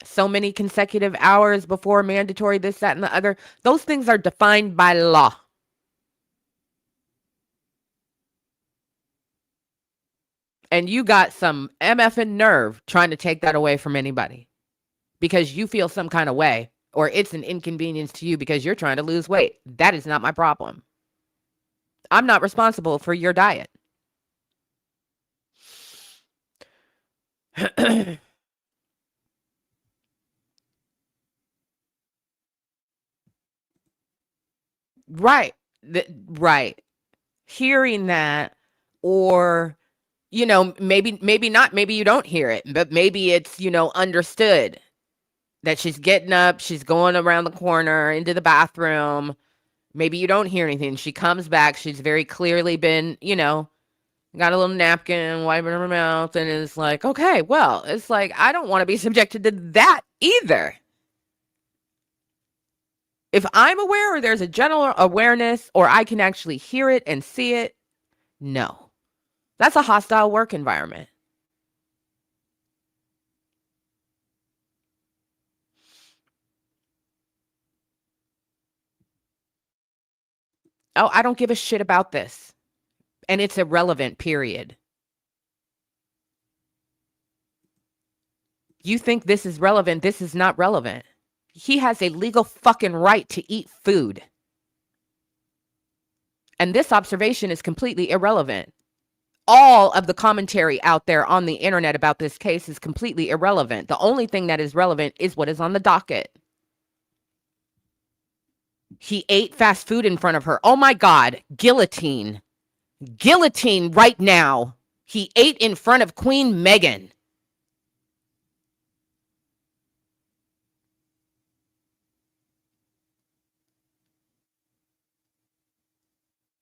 Speaker 1: so many consecutive hours before mandatory this, that, and the other. Those things are defined by law. And you got some MFing nerve trying to take that away from anybody because you feel some kind of way or it's an inconvenience to you because you're trying to lose weight. That is not my problem. I'm not responsible for your diet. Right. Right. Hearing that, or, maybe not, maybe you don't hear it, but maybe it's, understood that she's getting up, she's going around the corner into the bathroom. Maybe you don't hear anything. She comes back. She's very clearly been, got a little napkin, wiping her mouth, and is like, okay, well, it's like, I don't want to be subjected to that either. If I'm aware or there's a general awareness or I can actually hear it and see it, no. That's a hostile work environment. Oh, I don't give a shit about this. And it's irrelevant, period. You think this is relevant, this is not relevant. He has a legal fucking right to eat food. And this observation is completely irrelevant. all of the commentary out there on the internet about this case is completely irrelevant. The only thing that is relevant is what is on the docket. He ate fast food in front of her. Oh my God, guillotine. Guillotine right now. He ate in front of Queen Megan.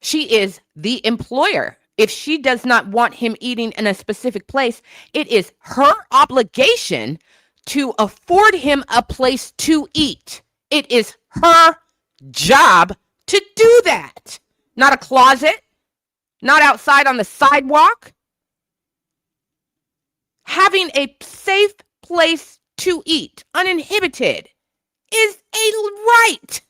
Speaker 1: She is the employer. If she does not want him eating in a specific place, it is her obligation to afford him a place to eat. It is her job to do that. Not a closet, not outside on the sidewalk. Having a safe place to eat, uninhibited, is a right.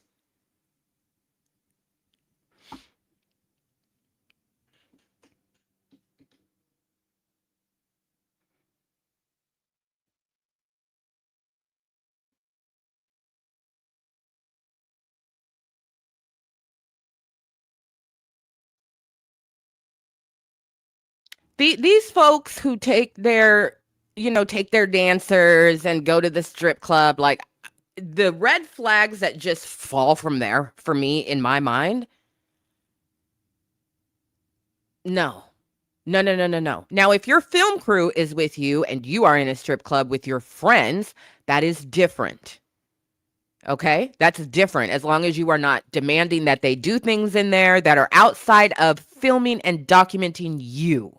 Speaker 1: These folks who take their, take their dancers and go to the strip club, like the red flags that just fall from there for me in my mind. No. No, no, no, no, no. Now, if your film crew is with you and you are in a strip club with your friends, that is different. Okay? That's different as long as you are not demanding that they do things in there that are outside of filming and documenting you.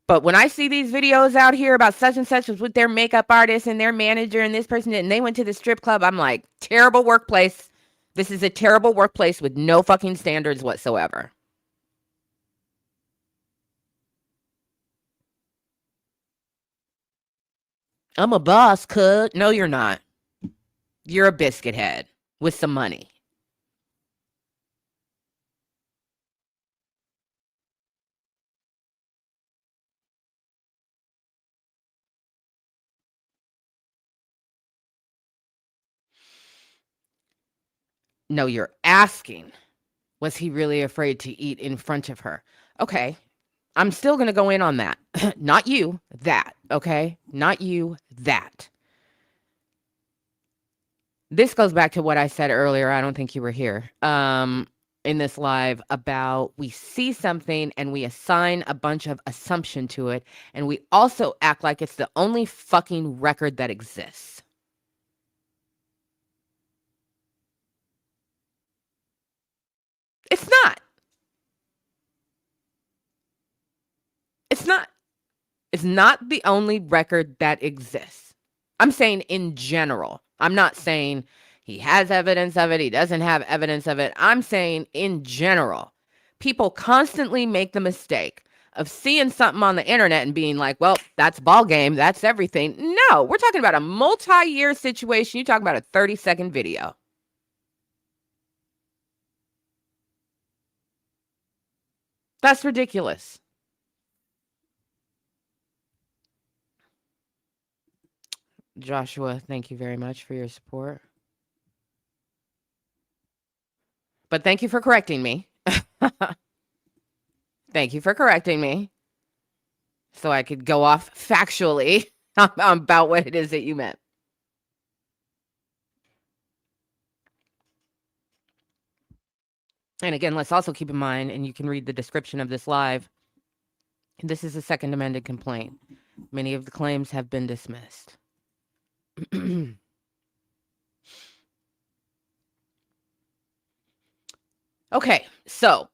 Speaker 1: But when I see these videos out here about such and such was with their makeup artist and their manager and this person, and they went to the strip club, I'm like, terrible workplace. This is a terrible workplace with no fucking standards whatsoever. I'm a boss, cuz. No, you're not. You're a biscuit head with some money. No, you're asking, was he really afraid to eat in front of her? Okay, I'm still going to go in on that. Not you, that. Okay? Not you, that. This goes back to what I said earlier. I don't think you were here. In this live about we see something and we assign a bunch of assumption to it, and we also act like it's the only fucking record that exists. It's not. It's not. It's not the only record that exists. I'm saying in general. I'm not saying he has evidence of it, he doesn't have evidence of it. I'm saying in general. People constantly make the mistake of seeing something on the internet and being like, well, that's ball game, that's everything. No, we're talking about a multi-year situation. You talk about a 30-second video. That's ridiculous. Joshua, thank you very much for your support. But thank you for correcting me. Thank you for correcting me so I could go off factually about what it is that you meant. And again, let's also keep in mind, and you can read the description of this live, this is a second amended complaint. Many of the claims have been dismissed. Okay, so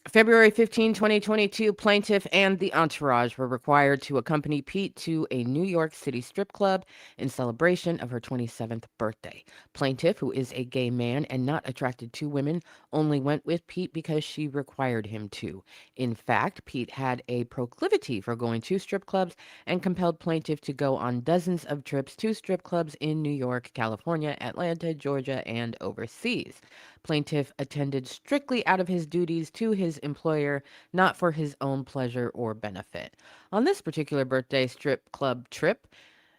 Speaker 1: February 15, 2022, plaintiff and the entourage were required to accompany Pete to a New York City strip club in celebration of her 27th birthday. Plaintiff, who is a gay man and not attracted to women, only went with Pete because she required him to. In fact, Pete had a proclivity for going to strip clubs and compelled plaintiff to go on dozens of trips to strip clubs in New York, California, Atlanta, Georgia, and overseas. Plaintiff attended strictly out of his duties to his employer, not for his own pleasure or benefit. On this particular birthday strip club trip,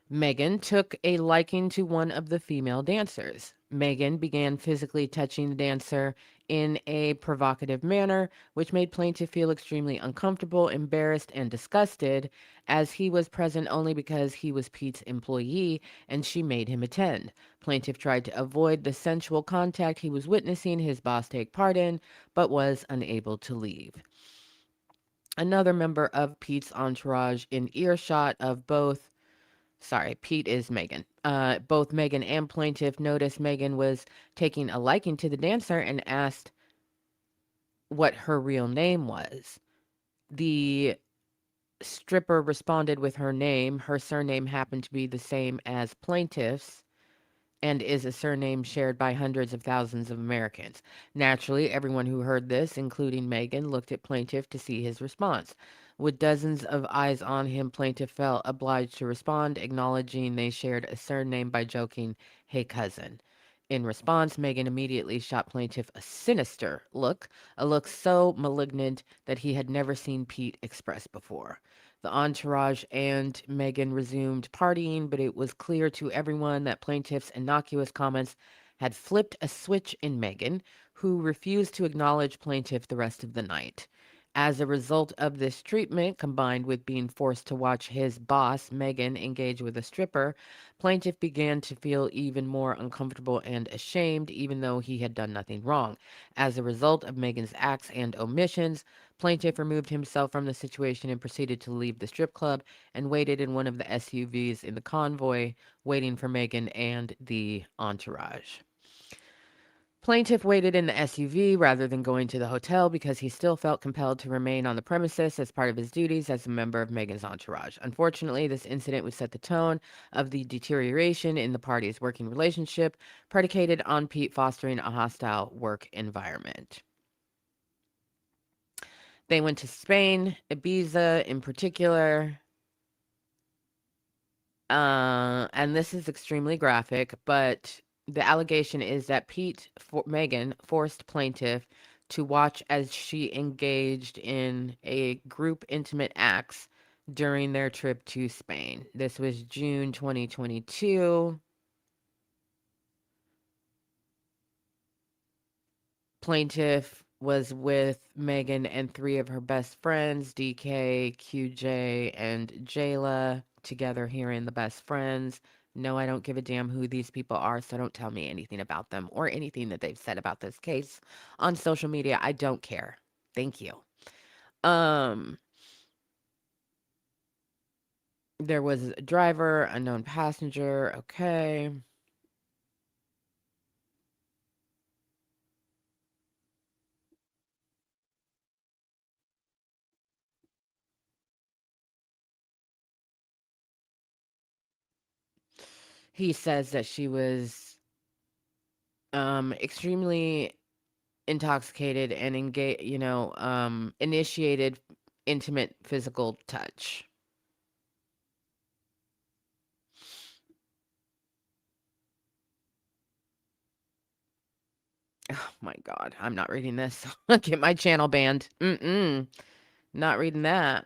Speaker 1: Megan took a liking to one of the female dancers. Megan began physically touching the dancer in a provocative manner, which made plaintiff feel extremely uncomfortable, embarrassed, and disgusted, as he was present only because he was Pete's employee and she made him attend. Plaintiff tried to avoid the sensual contact he was witnessing his boss take part in, but was unable to leave. Another member of Pete's entourage in earshot of both, sorry, Pete is Megan. Both Megan and plaintiff noticed Megan was taking a liking to the dancer and asked what her real name was. The stripper responded with her name. Her surname happened to be the same as plaintiff's and is a surname shared by hundreds of thousands of Americans. Naturally, everyone who heard this, including Megan, looked at plaintiff to see his response. With dozens of eyes on him, plaintiff felt obliged to respond, acknowledging they shared a surname by joking, "Hey, cousin." In response, Megan immediately shot plaintiff a sinister look, a look so malignant that he had never seen Pete express before. The entourage and Megan resumed partying, but it was clear to everyone that plaintiff's innocuous comments had flipped a switch in Megan, who refused to acknowledge plaintiff the rest of the night. As a result of this treatment, combined with being forced to watch his boss, Megan, engage with a stripper, plaintiff began to feel even more uncomfortable and ashamed, even though he had done nothing wrong. As a result of Megan's acts and omissions, plaintiff removed himself from the situation and proceeded to leave the strip club and waited in one of the SUVs in the convoy, waiting for Megan and the entourage. Plaintiff waited in the SUV rather than going to the hotel because he still felt compelled to remain on the premises as part of his duties as a member of Megan's entourage. Unfortunately, this incident would set the tone of the deterioration in the party's working relationship, predicated on Pete fostering a hostile work environment. They went to Spain, Ibiza in particular. And this is extremely graphic, but the allegation is that Megan forced plaintiff to watch as she engaged in a group intimate acts during their trip to Spain. This was June 2022. Plaintiff was with Megan and three of her best friends, DK, QJ, and Jayla, together here in The Best Friends. No, I don't give a damn who these people are, so don't tell me anything about them or anything that they've said about this case on social media. I don't care. Thank you. Um, there was a driver, unknown passenger. Okay. He says that she was extremely intoxicated and initiated intimate physical touch. Oh my god, I'm not reading this. Get my channel banned. Not reading that.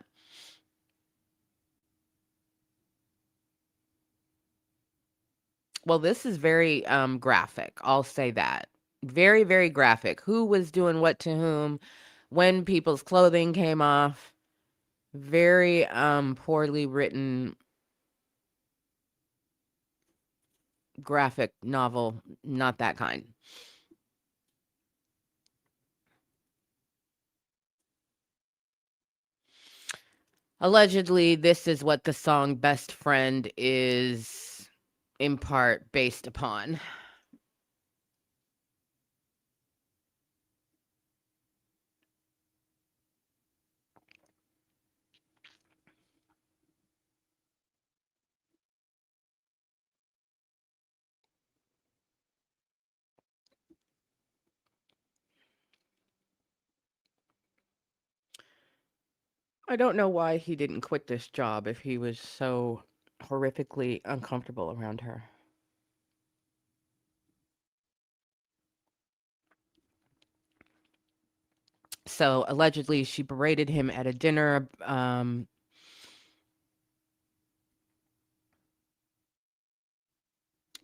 Speaker 1: Well, this is very graphic. I'll say that. Very, very graphic. Who was doing what to whom, when people's clothing came off. Very poorly written graphic novel, not that kind. Allegedly, this is what the song Best Friend is in part based upon. I don't know why he didn't quit this job if he was so horrifically uncomfortable around her. So allegedly, she berated him at a dinner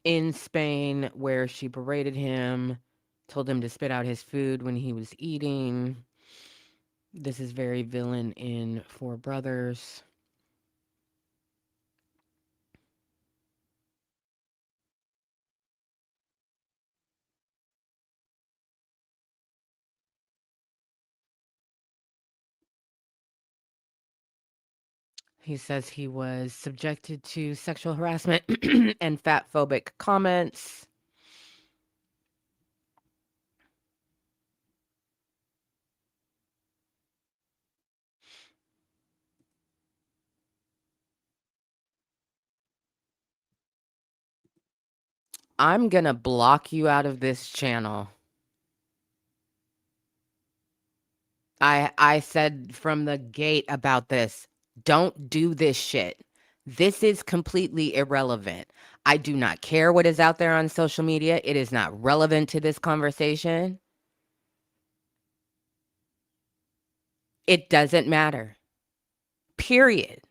Speaker 1: in Spain where she berated him, told him to spit out his food when he was eating. This is very villain in Four Brothers. He says he was subjected to sexual harassment and fat phobic comments. I'm gonna block you out of this channel. I said from the gate about this. Don't do this shit. This is completely irrelevant. I do not care what is out there on social media. It is not relevant to this conversation. It doesn't matter. Period.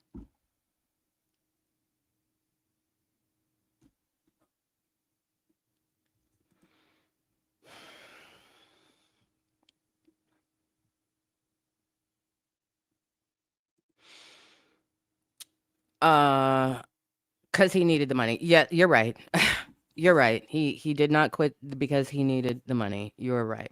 Speaker 1: Because he needed the money. Yeah, you're right. You're right. He did not quit because he needed the money. You're right.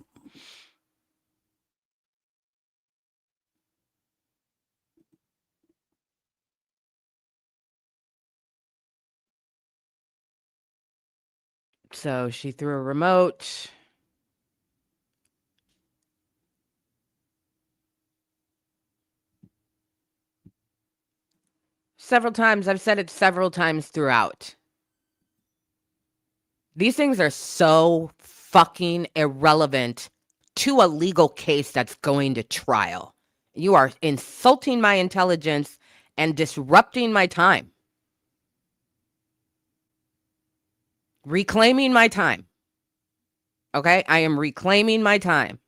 Speaker 1: So she threw a remote. Several times. I've said it several times throughout. These things are so fucking irrelevant to a legal case that's going to trial. You are insulting my intelligence and disrupting my time. Reclaiming my time. Okay? I am reclaiming my time.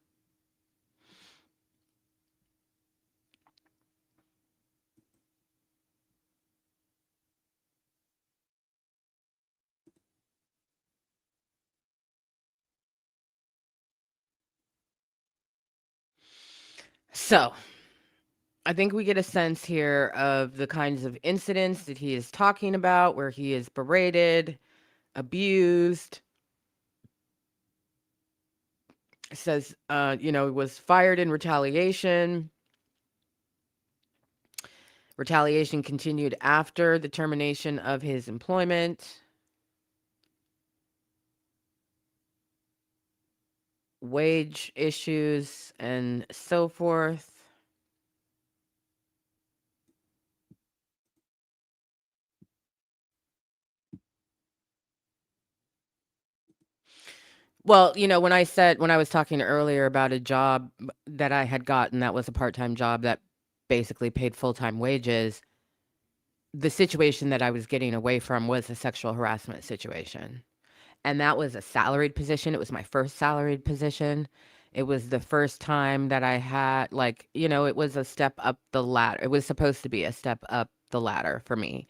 Speaker 1: So, I think we get a sense here of the kinds of incidents that he is talking about where he is berated, abused. It says, was fired in retaliation. Retaliation continued after the termination of his employment. Wage issues and so forth. Well, when I was talking earlier about a job that I had gotten that was a part-time job that basically paid full-time wages, the situation that I was getting away from was a sexual harassment situation. And that was a salaried position. It was my first salaried position. It was the first time that I had, it was a step up the ladder. It was supposed to be a step up the ladder for me.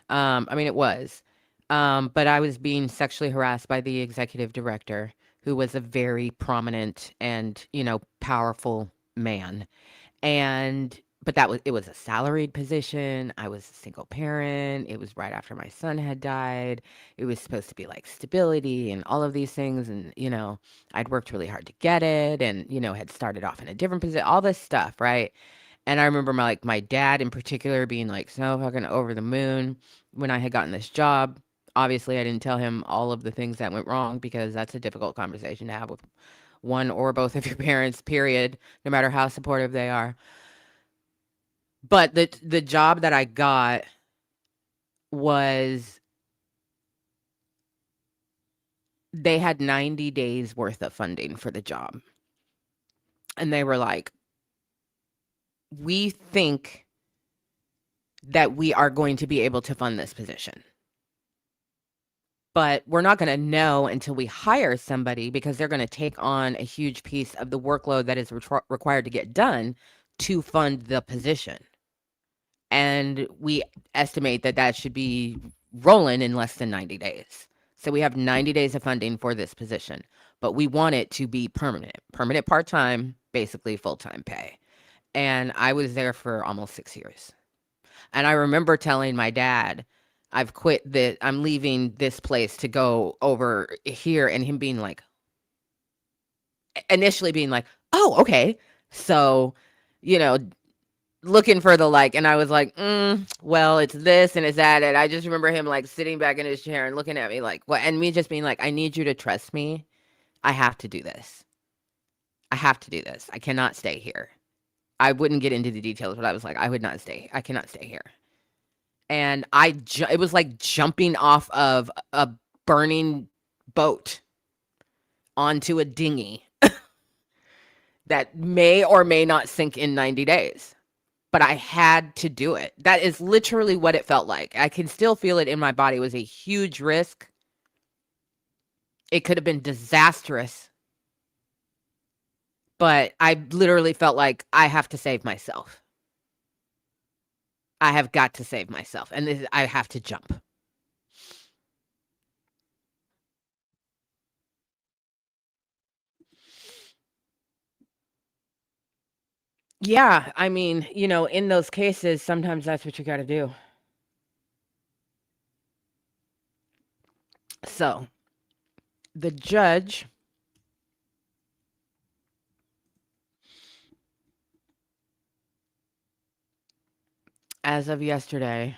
Speaker 1: I mean, it was. But I was being sexually harassed by the executive director, who was a very prominent and, powerful man. But it was a salaried position. I was a single parent. It was right after my son had died. It was supposed to be like stability and all of these things. And, I'd worked really hard to get it and, had started off in a different position, all this stuff. Right. And I remember my dad in particular being like so fucking over the moon when I had gotten this job. Obviously, I didn't tell him all of the things that went wrong because that's a difficult conversation to have with one or both of your parents, period, no matter how supportive they are. But the job that I got was they had 90 days worth of funding for the job. And they were like, we think that we are going to be able to fund this position. But we're not going to know until we hire somebody because they're going to take on a huge piece of the workload that is required to get done to fund the position. And we estimate that should be rolling in less than 90 days. So we have 90 days of funding for this position, but we want it to be permanent part-time, basically full-time pay. And I was there for almost 6 years. And I remember telling my dad, I'm leaving this place to go over here. And him being like, initially being like, oh, okay. So, you know, looking for the like, and I was like, well, it's this and it's that. And I just remember him like sitting back in his chair and looking at me like, what? And me just being like, I need you to trust me. I have to do this. I have to do this. I cannot stay here. I wouldn't get into the details, but I was like, I would not stay. I cannot stay here. And it was like jumping off of a burning boat onto a dinghy that may or may not sink in 90 days. But I had to do it. That is literally what it felt like. I can still feel it in my body. It was a huge risk. It could have been disastrous. But I literally felt like I have to save myself. I have got to save myself. And I have to jump. Yeah, I mean, in those cases, sometimes that's what you got to do. So, the judge as of yesterday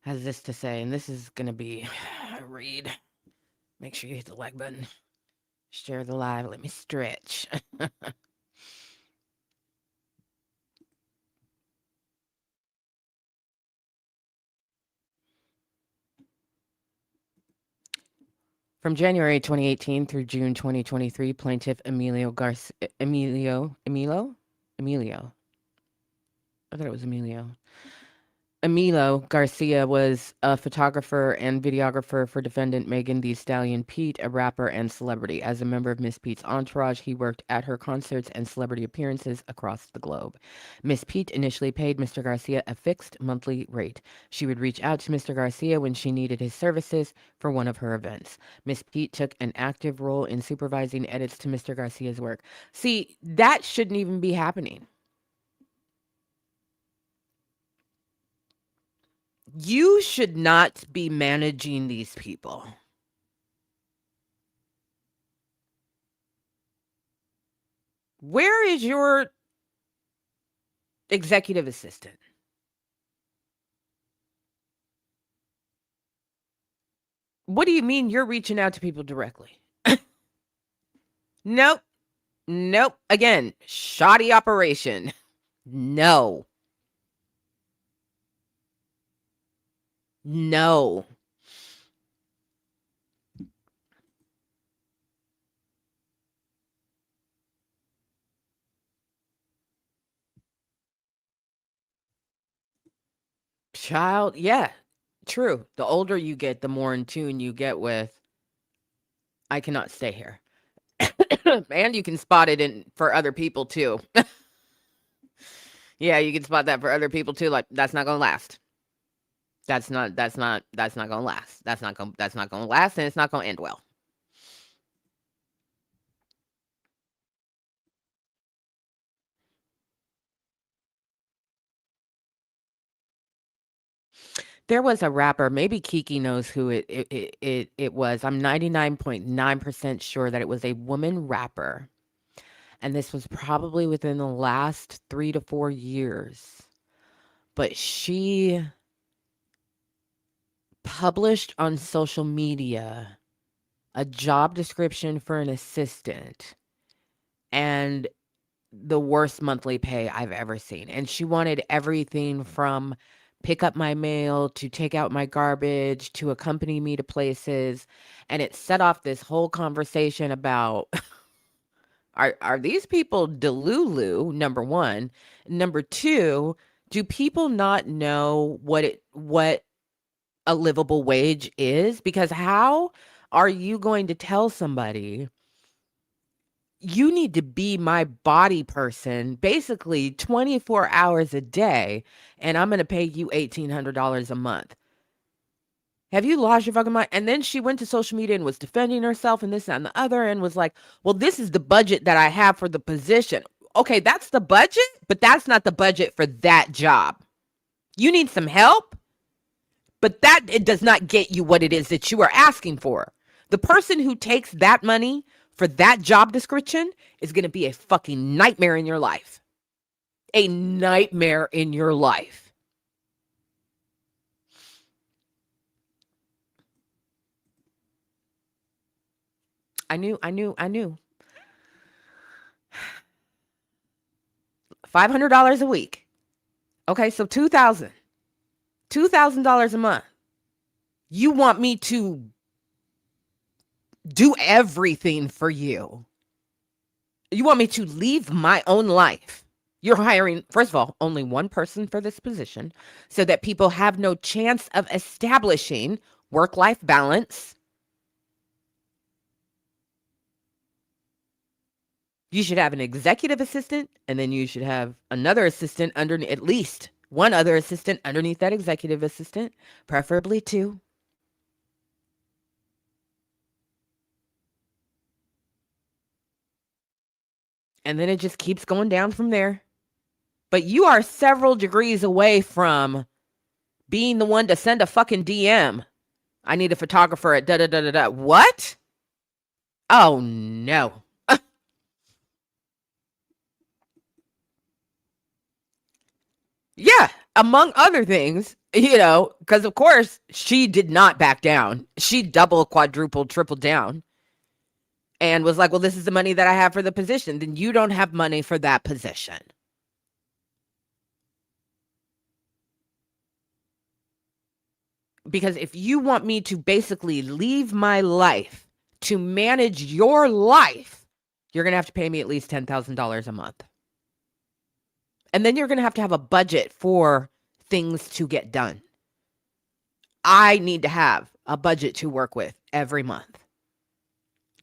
Speaker 1: has this to say, and this is going to be a read. Make sure you hit the like button. Share the live. Let me stretch. From January 2018 through June 2023, plaintiff Emilio Garcia, Emilio. I thought it was Emilio. Emilio Garcia was a photographer and videographer for defendant Megan Thee Stallion Pete, a rapper and celebrity. As a member of Miss Pete's entourage, he worked at her concerts and celebrity appearances across the globe. Miss Pete initially paid Mr. Garcia a fixed monthly rate. She would reach out to Mr. Garcia when she needed his services for one of her events. Miss Pete took an active role in supervising edits to Mr. Garcia's work. See, that shouldn't even be happening. You should not be managing these people. Where is your executive assistant? What do you mean you're reaching out to people directly? Nope. Nope. Again, shoddy operation. No. No. Child, yeah. True. The older you get, the more in tune you get with, I cannot stay here. And you can spot it in for other people too. Yeah, you can spot that for other people too. Like, that's not gonna last. That's not gonna last. That's not gonna last, and it's not gonna end well. There was a rapper, maybe Kiki knows who it was. I'm 99.9% sure that it was a woman rapper. And this was probably within the last 3 to 4 years. But she published on social media a job description for an assistant and the worst monthly pay I've ever seen. And she wanted everything from pick up my mail to take out my garbage to accompany me to places. And it set off this whole conversation about are these people delulu, number one. Number two, do people not know what a livable wage is? Because how are you going to tell somebody you need to be my body person basically 24 hours a day, and I'm going to pay you $1,800 a month. Have you lost your fucking mind? And then she went to social media and was defending herself and this that, and the other, and was like, well, this is the budget that I have for the position. Okay, that's the budget, but that's not the budget for that job. You need some help, but that it does not get you what it is that you are asking for. The person who takes that money for that job description is going to be a fucking nightmare in your life. A nightmare in your life. I knew. $500 a week. Okay, so $2,000 a month. You want me to do everything for you. You want me to leave my own life. You're hiring, first of all, only one person for this position so that people have no chance of establishing work-life balance. You should have an executive assistant, and then you should have another assistant under, at least one other assistant underneath that executive assistant, preferably two. And then it just keeps going down from there. But you are several degrees away from being the one to send a fucking DM. I need a photographer at da-da-da-da-da. What? Oh, no. Yeah, among other things, because of course she did not back down. She double, quadrupled, tripled down and was like, well, this is the money that I have for the position. Then you don't have money for that position. Because if you want me to basically leave my life to manage your life, you're going to have to pay me at least $10,000 a month. And then you're going to have a budget for things to get done. I need to have a budget to work with every month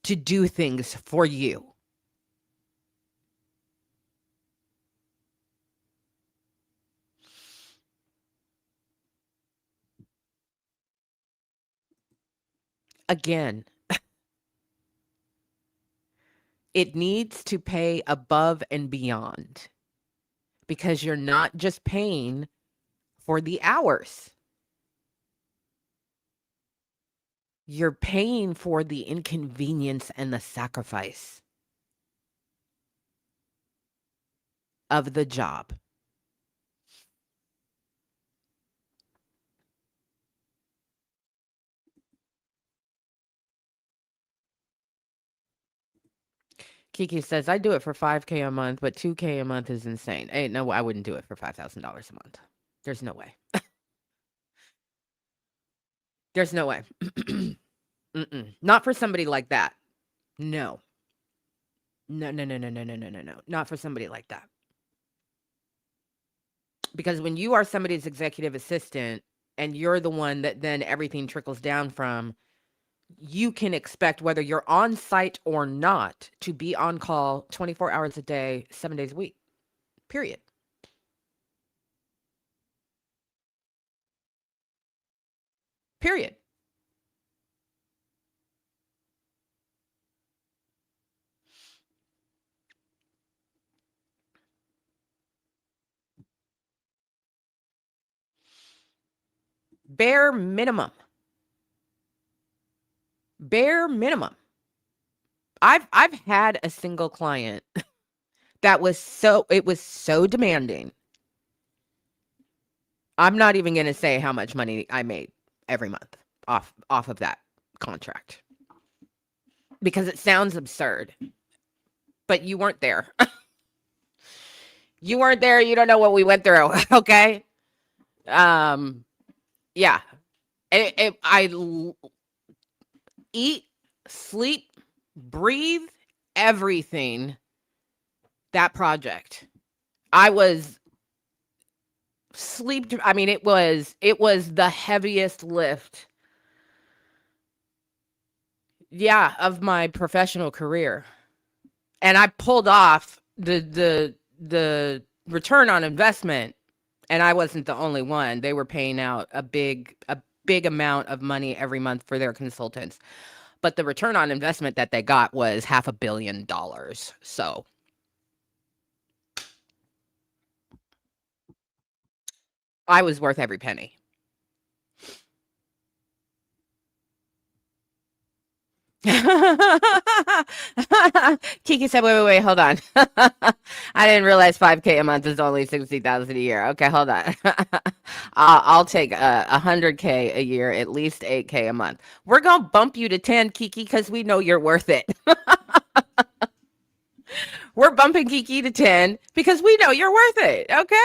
Speaker 1: to do things for you. Again, it needs to pay above and beyond, because you're not just paying for the hours. You're paying for the inconvenience and the sacrifice of the job. Kiki says, I do it for $5,000 a month, but $2,000 a month is insane. Hey, no, I wouldn't do it for $5,000 a month. There's no way. There's no way. Not for somebody like that. No. No. Not for somebody like that. Because when you are somebody's executive assistant and you're the one that then everything trickles down from, you can expect, whether you're on site or not, to be on call 24 hours a day, 7 days a week. Period. Period. Bare minimum. Bare minimum. I've had a single client that was so demanding. I'm not even going to say how much money I made every month off of that contract, because it sounds absurd. But you weren't there. You weren't there. You don't know what we went through. Okay. Yeah. I eat, sleep, breathe, everything. That project. I was sleep. I mean, it was the heaviest lift. Yeah, of my professional career. And I pulled off the return on investment, and I wasn't the only one. They were paying out a big amount of money every month for their consultants. But the return on investment that they got was $500 million. So I was worth every penny. Kiki said, wait, hold on. I didn't realize 5K a month is only 60,000 a year. Okay, hold on. I'll take 100K a year, at least 8K a month. We're going to bump you to 10, Kiki, because we know you're worth it. We're bumping Kiki to 10 because we know you're worth it. Okay.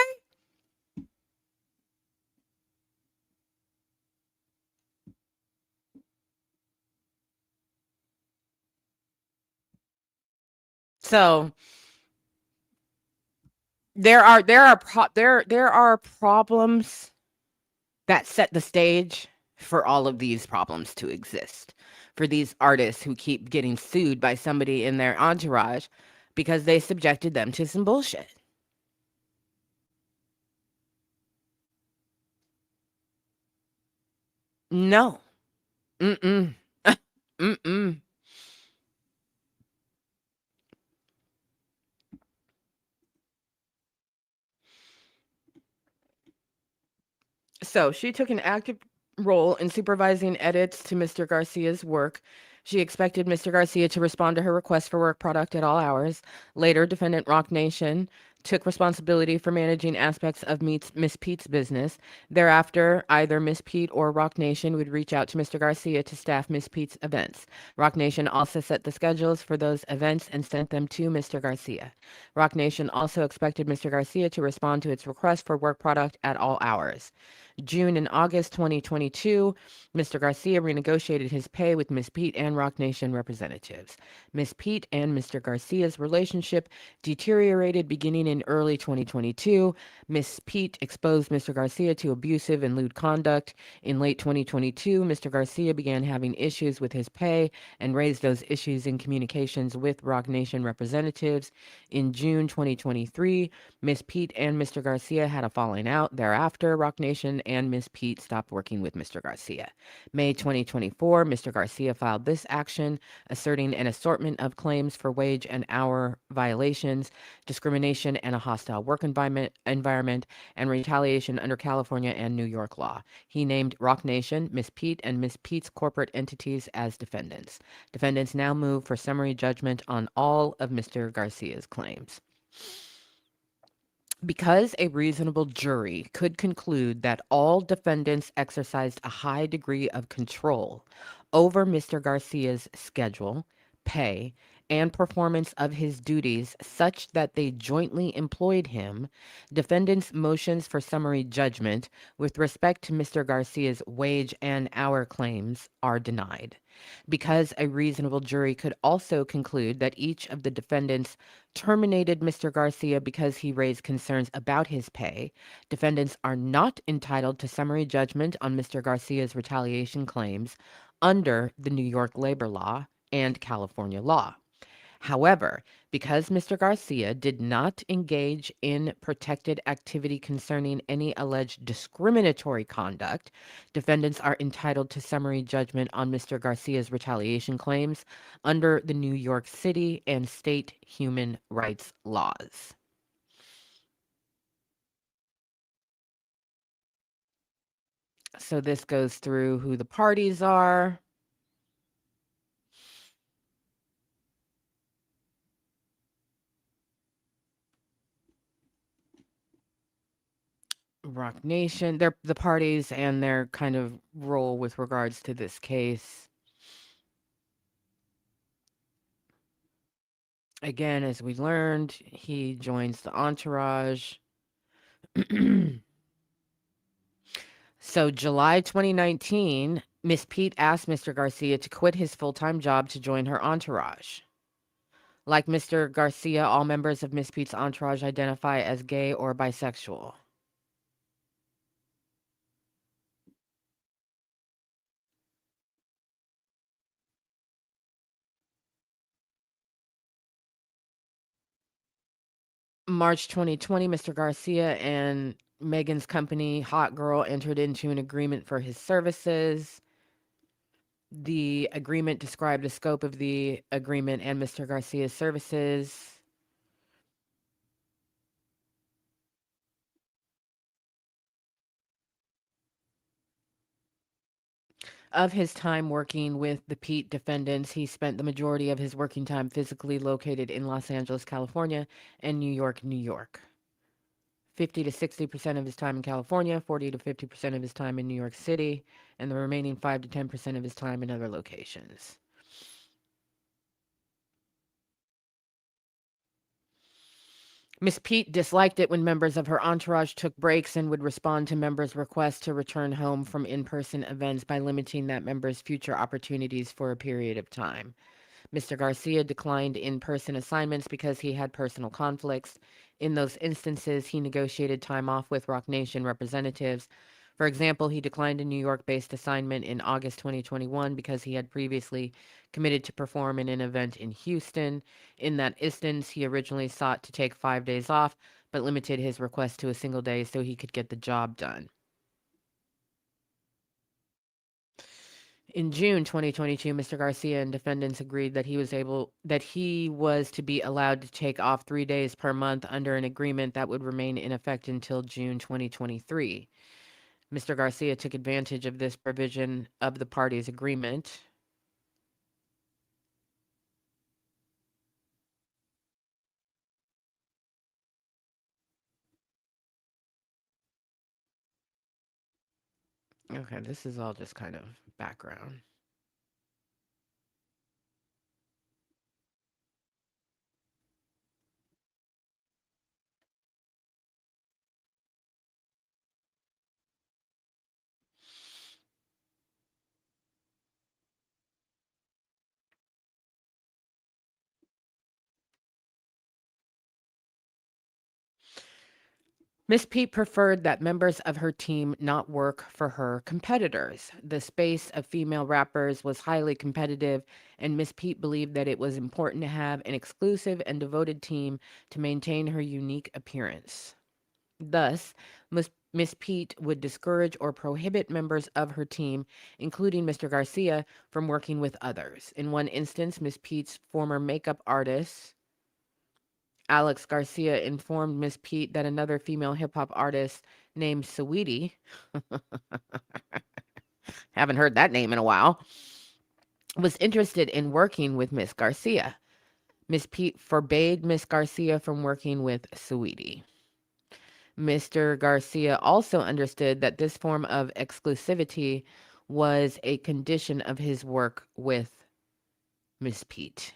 Speaker 1: So there are problems that set the stage for all of these problems to exist. For these artists who keep getting sued by somebody in their entourage because they subjected them to some bullshit. No. Mm-mm. Mm-mm. So she took an active role in supervising edits to Mr. Garcia's work. She expected Mr. Garcia to respond to her request for work product at all hours. Later, defendant Roc Nation took responsibility for managing aspects of Miss Pete's business. Thereafter, either Miss Pete or Roc Nation would reach out to Mr. Garcia to staff Miss Pete's events. Roc Nation also set the schedules for those events and sent them to Mr. Garcia. Roc Nation also expected Mr. Garcia to respond to its request for work product at all hours. June and August 2022, Mr. Garcia renegotiated his pay with Miss Pete and Roc Nation representatives. Miss Pete and Mr. Garcia's relationship deteriorated beginning in early 2022. Miss Pete exposed Mr. Garcia to abusive and lewd conduct. In late 2022, Mr. Garcia began having issues with his pay and raised those issues in communications with Roc Nation representatives. In June 2023, Miss Pete and Mr. Garcia had a falling out. Thereafter, Roc Nation and Miss Pete stopped working with Mr. Garcia. May 2024, Mr. Garcia filed this action, asserting an assortment of claims for wage and hour violations, discrimination and a hostile work environment, and retaliation under California and New York law. He named Roc Nation, Miss Pete, and Miss Pete's corporate entities as defendants. Defendants now move for summary judgment on all of Mr. Garcia's claims. Because a reasonable jury could conclude that all defendants exercised a high degree of control over Mr. Garcia's schedule, pay, and performance of his duties such that they jointly employed him, defendants' motions for summary judgment with respect to Mr. Garcia's wage and hour claims are denied. Because a reasonable jury could also conclude that each of the defendants terminated Mr. Garcia because he raised concerns about his pay, defendants are not entitled to summary judgment on Mr. Garcia's retaliation claims under the New York labor law and California law. However, because Mr. Garcia did not engage in protected activity concerning any alleged discriminatory conduct, defendants are entitled to summary judgment on Mr. Garcia's retaliation claims under the New York City and state human rights laws. So this goes through who the parties are. Roc Nation, they're the parties and their kind of role with regards to this case. Again, as we learned, he joins the entourage. So, July 2019, Miss Pete asked Mr. Garcia to quit his full time job to join her entourage. Like Mr. Garcia, all members of Miss Pete's entourage identify as gay or bisexual. March 2020, Mr. Garcia and Megan's company, Hot Girl, entered into an agreement for his services. The agreement described the scope of the agreement and Mr. Garcia's services. Of his time working with the Pete defendants, he spent the majority of his working time physically located in Los Angeles, California, and New York, New York. 50 to 60% of his time in California, 40 to 50% of his time in New York City, and the remaining 5 to 10% of his time in other locations. Miss Pete disliked it when members of her entourage took breaks and would respond to members' requests to return home from in-person events by limiting that member's future opportunities for a period of time. Mr. Garcia declined in-person assignments because he had personal conflicts. In those instances, he negotiated time off with Roc Nation representatives. For example, he declined a New York-based assignment in August 2021 because he had previously committed to perform in an event in Houston. In that instance, he originally sought to take 5 days off, but limited his request to a single day so he could get the job done. In June 2022, Mr. Garcia and defendants agreed that he was to be allowed to take off 3 days per month under an agreement that would remain in effect until June 2023. Mr. Garcia took advantage of this provision of the parties' agreement. Okay, this is all just kind of background. Miss Pete preferred that members of her team not work for her competitors. The space of female rappers was highly competitive, and Miss Pete believed that it was important to have an exclusive and devoted team to maintain her unique appearance. Thus, Miss Pete would discourage or prohibit members of her team, including Mr. Garcia, from working with others. In one instance, Miss Pete's former makeup artist, Alex Garcia, informed Miss Pete that another female hip hop artist named Saweetie, haven't heard that name in a while, was interested in working with Miss Garcia. Miss Pete forbade Miss Garcia from working with Saweetie. Mr. Garcia also understood that this form of exclusivity was a condition of his work with Miss Pete.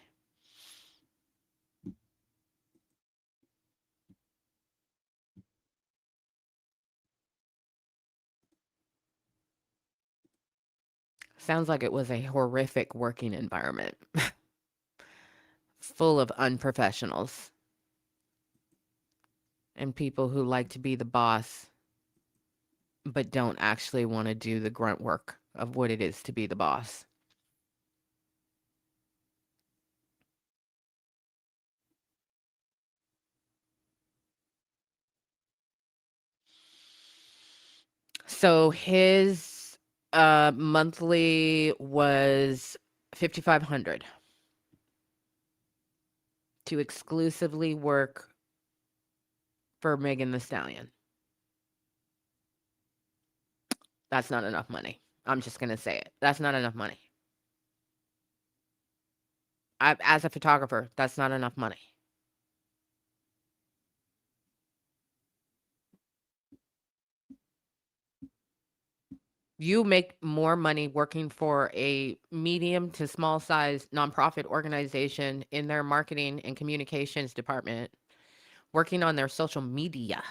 Speaker 1: Sounds like it was a horrific working environment, full of unprofessionals and people who like to be the boss but don't actually want to do the grunt work of what it is to be the boss. So his monthly was 5,500 to exclusively work for Megan Thee Stallion. That's not enough money. I'm just gonna say it. That's not enough money. As a photographer, that's not enough money. You make more money working for a medium to small size nonprofit organization in their marketing and communications department, working on their social media.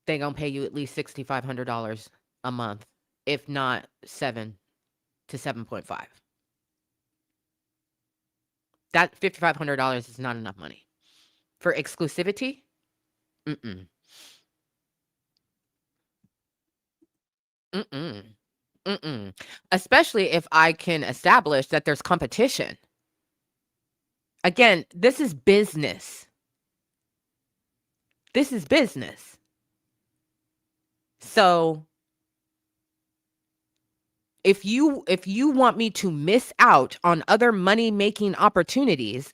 Speaker 1: They gonna pay you at least $6,500 a month, if not 7 to 7.5. That $5,500 is not enough money for exclusivity. Mm-mm. Mm-mm. Mm-mm. Especially if I can establish that there's competition. Again, this is business. This is business. So if you want me to miss out on other money-making opportunities,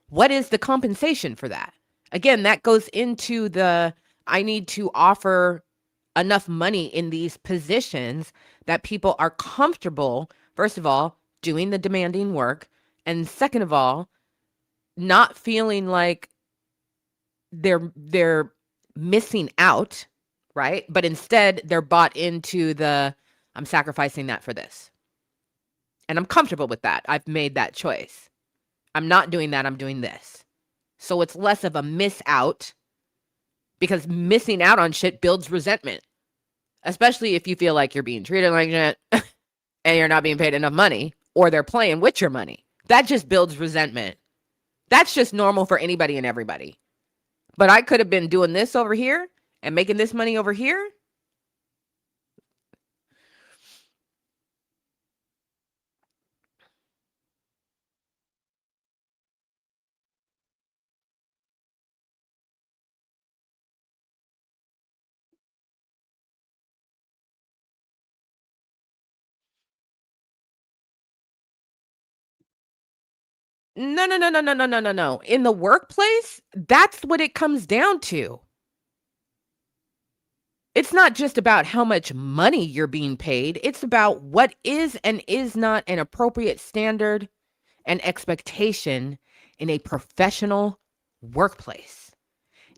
Speaker 1: what is the compensation for that? Again, that goes into the I need to offer enough money in these positions that people are comfortable, first of all, doing the demanding work, and second of all, not feeling like they're missing out, right? But instead they're bought into the I'm sacrificing that for this. And I'm comfortable with that. I've made that choice. I'm not doing that. I'm doing this. So it's less of a miss out because missing out on shit builds resentment, especially if you feel like you're being treated like shit and you're not being paid enough money or they're playing with your money. That just builds resentment. That's just normal for anybody and everybody. But I could have been doing this over here and making this money over here. No, no, no, no, no, no, no, no, no. In the workplace, that's what it comes down to. It's not just about how much money you're being paid. It's about what is and is not an appropriate standard and expectation in a professional workplace,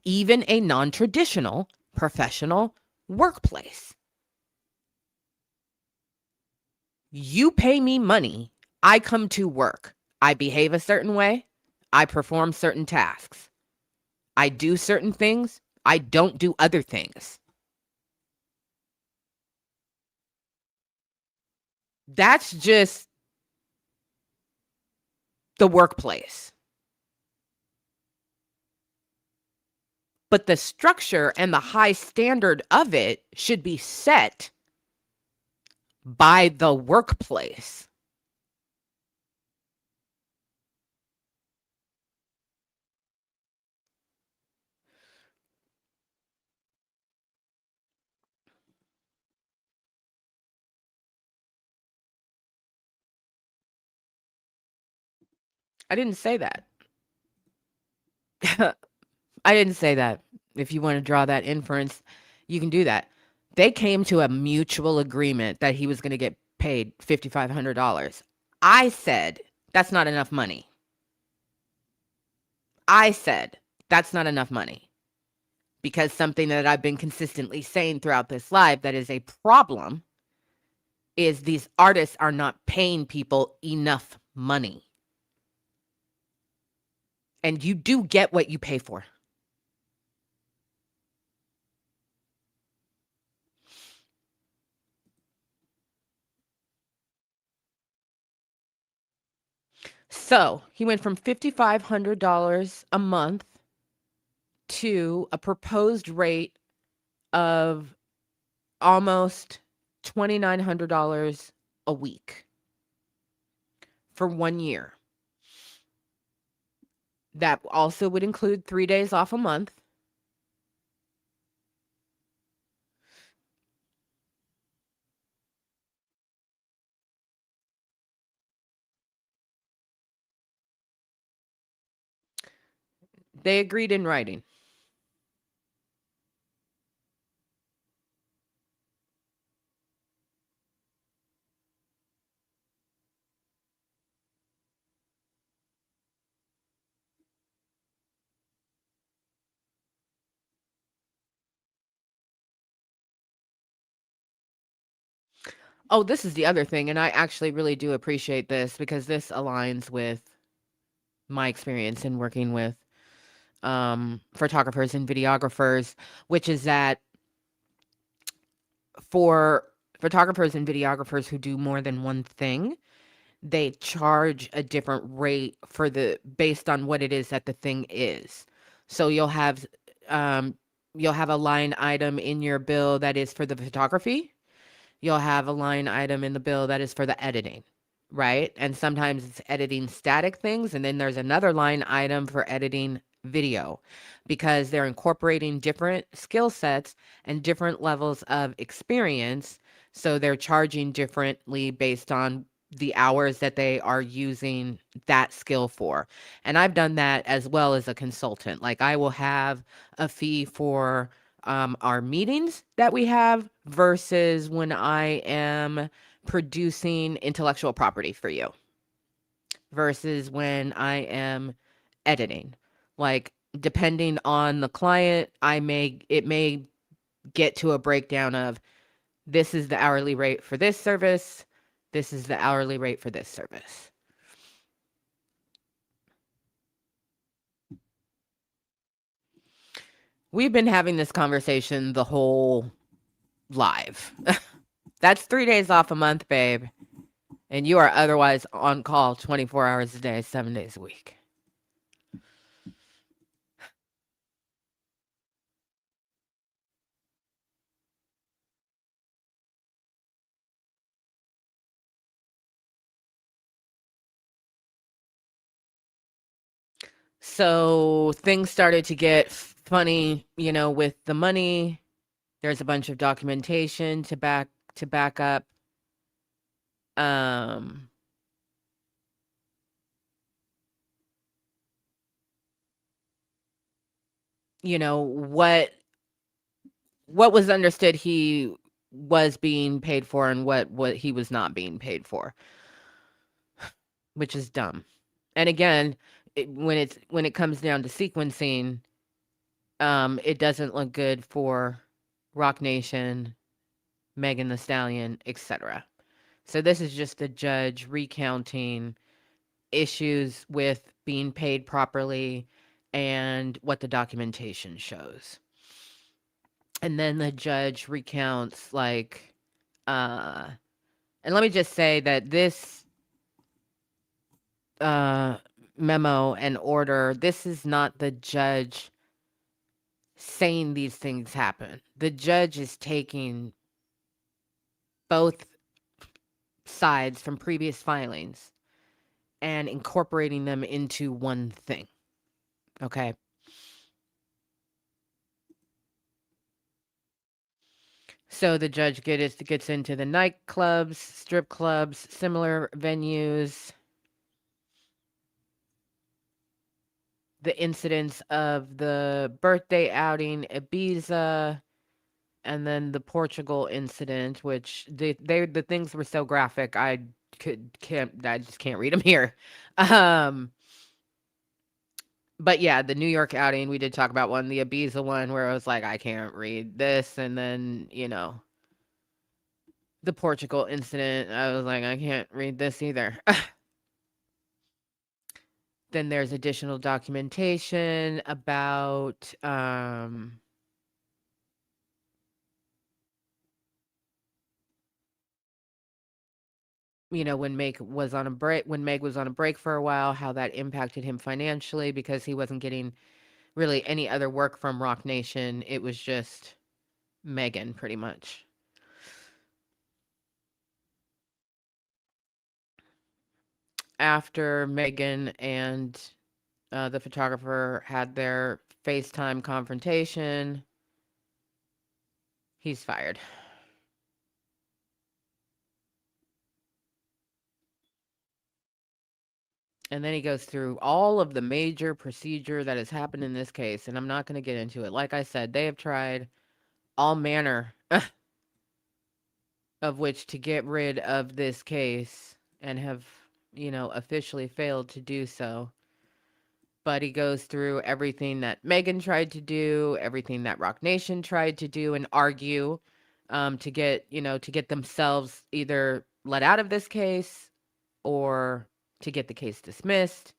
Speaker 1: even a non-traditional professional workplace. You pay me money. I come to work. I behave a certain way. I perform certain tasks. I do certain things. I don't do other things. That's just the workplace. But the structure and the high standard of it should be set by the workplace. I didn't say that. I didn't say that. If you want to draw that inference, you can do that. They came to a mutual agreement that he was going to get paid $5,500. I said, that's not enough money. I said, that's not enough money. Because something that I've been consistently saying throughout this live that is a problem is these artists are not paying people enough money. And you do get what you pay for. So he went from $5,500 a month to a proposed rate of almost $2,900 a week for 1 year. That also would include 3 days off a month. They agreed in writing. Oh, this is the other thing, and I actually really do appreciate this because this aligns with my experience in working with photographers and videographers, which is that for photographers and videographers who do more than one thing, they charge a different rate for the based on what it is that the thing is. So um you'll have a line item in your bill that is for the photography. You'll have a line item in the bill that is for the editing. right? And sometimes it's editing static things. And then there's another line item for editing video because they're incorporating different skill sets and different levels of experience. So they're charging differently based on the hours that they are using that skill for. And I've done that as well as a consultant. Like I will have a fee for our meetings that we have versus when I am producing intellectual property for you versus when I am editing. Like depending on the client, it may get to a breakdown of this is the hourly rate for this service, this is the hourly rate for this service. We've been having this conversation the whole live. That's 3 days off a month, babe. And you are otherwise on call 24 hours a day, 7 days a week. So things started to get funny, with the money. There's a bunch of documentation to back up um what was understood he was being paid for and what he was not being paid for, which is dumb. And again, when it comes down to sequencing, it doesn't look good for Roc Nation, Megan Thee Stallion, etc. So this is just a judge recounting issues with being paid properly and what the documentation shows. And then the judge recounts uh and let me just say that this uh memo and order, this is not the judge saying these things happen. The judge is taking both sides from previous filings and incorporating them into one thing. Okay. So the judge gets into the nightclubs, strip clubs, similar venues, the incidents of the birthday outing, Ibiza, and then the Portugal incident, which the things were so graphic I just can't read them here. Um, but yeah, the New York outing we did talk about one, the Ibiza one where I was like I can't read this, and then the Portugal incident I was like I can't read this either. Then there's additional documentation about when Meg was on a break for a while, how that impacted him financially because he wasn't getting really any other work from Roc Nation. It was just Megan pretty much. After Megan and the photographer had their FaceTime confrontation, he's fired. And then he goes through all of the major procedure that has happened in this case, and I'm not going to get into it. Like I said, they have tried all manner of which to get rid of this case and have, officially failed to do so. But he goes through everything that Megan tried to do, everything that Roc Nation tried to do and argue to get themselves either let out of this case or to get the case dismissed.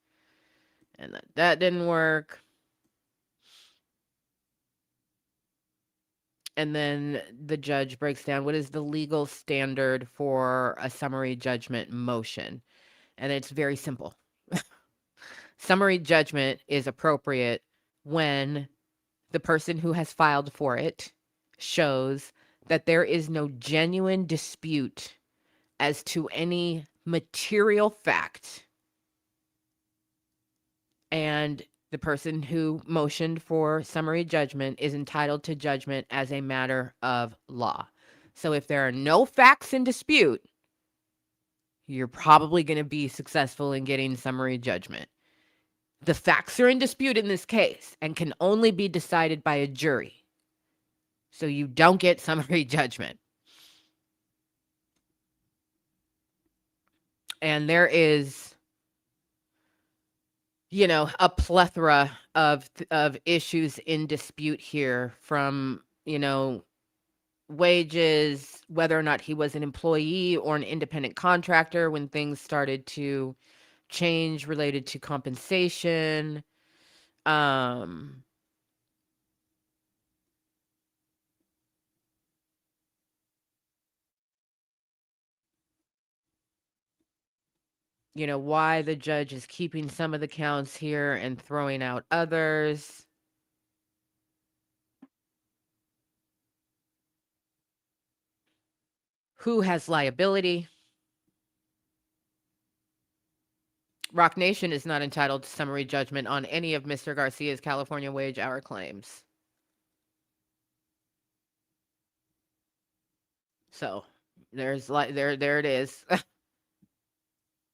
Speaker 1: And that didn't work. And then the judge breaks down what is the legal standard for a summary judgment motion. And it's very simple. Summary judgment is appropriate when the person who has filed for it shows that there is no genuine dispute as to any material fact. And the person who motioned for summary judgment is entitled to judgment as a matter of law. So if there are no facts in dispute, you're probably going to be successful in getting summary judgment. The facts are in dispute in this case and can only be decided by a jury. So you don't get summary judgment. And there is, a plethora of issues in dispute here, from, wages, whether or not he was an employee or an independent contractor when things started to change related to compensation. Why the judge is keeping some of the counts here and throwing out others. Who has liability? Roc Nation is not entitled to summary judgment on any of Mr. Garcia's California wage hour claims. So there's there it is.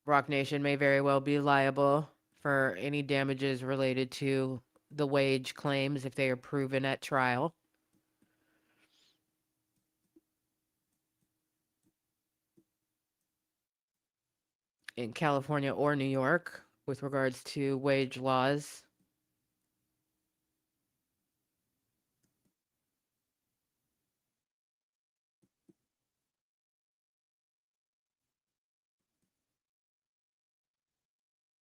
Speaker 1: Roc Nation may very well be liable for any damages related to the wage claims if they are proven at trial. In California or New York with regards to wage laws.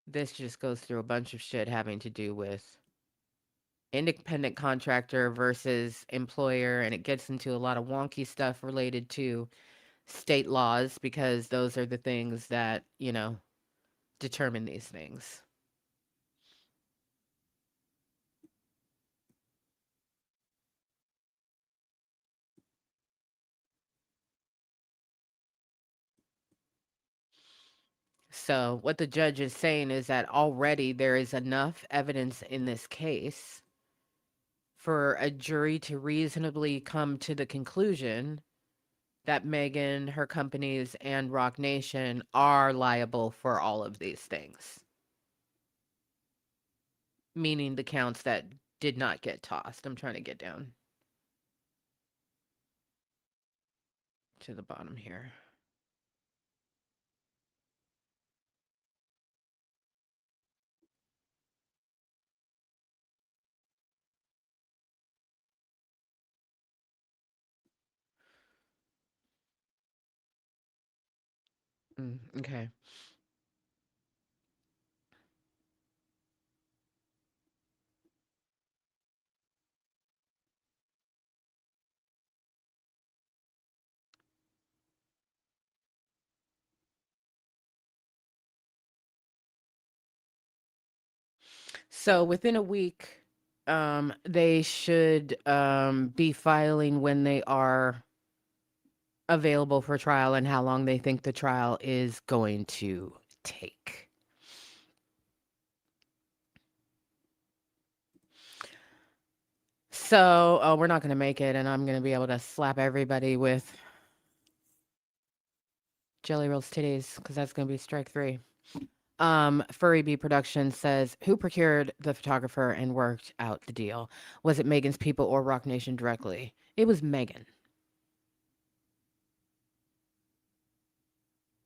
Speaker 1: This just goes through a bunch of shit having to do with independent contractor versus employer, and it gets into a lot of wonky stuff related to state laws, because those are the things that, determine these things. So what the judge is saying is that already there is enough evidence in this case for a jury to reasonably come to the conclusion that Megan, her companies, and Roc Nation are liable for all of these things. Meaning the counts that did not get tossed. I'm trying to get down to the bottom here. Okay. So within a week, they should be filing when they are available for trial and how long they think the trial is going to take. So, we're not going to make it, and I'm going to be able to slap everybody with Jelly Rolls titties, because that's going to be strike 3. Furry Bee Productions says, who procured the photographer and worked out the deal? Was it Megan's people or Roc Nation directly? It was Megan.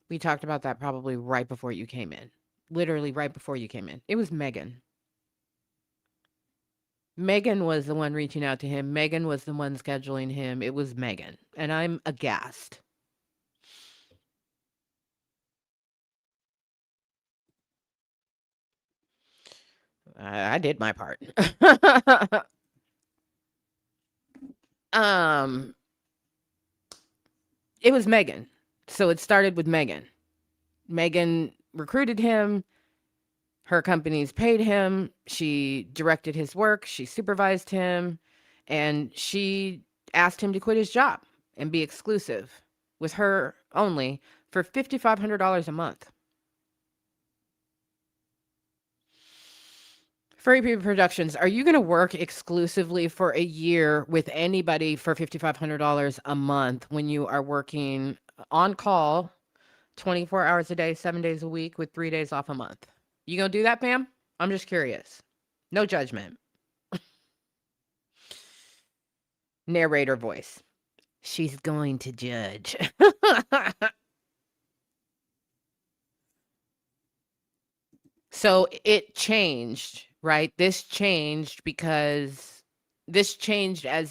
Speaker 1: We talked about that probably right before you came in. Literally right before you came in. It was Megan. Megan was the one reaching out to him. Megan was the one scheduling him. It was Megan. And I'm aghast. I did my part. It was Megan. So it started with Megan. Megan recruited him. Her companies paid him. She directed his work. She supervised him. And she asked him to quit his job and be exclusive with her only for $5,500 a month. Furry People Productions, are you going to work exclusively for a year with anybody for $5,500 a month when you are working on call 24 hours a day, 7 days a week with 3 days off a month? You going to do that, fam? I'm just curious. No judgment. Narrator voice. She's going to judge. So it changed, right? This changed as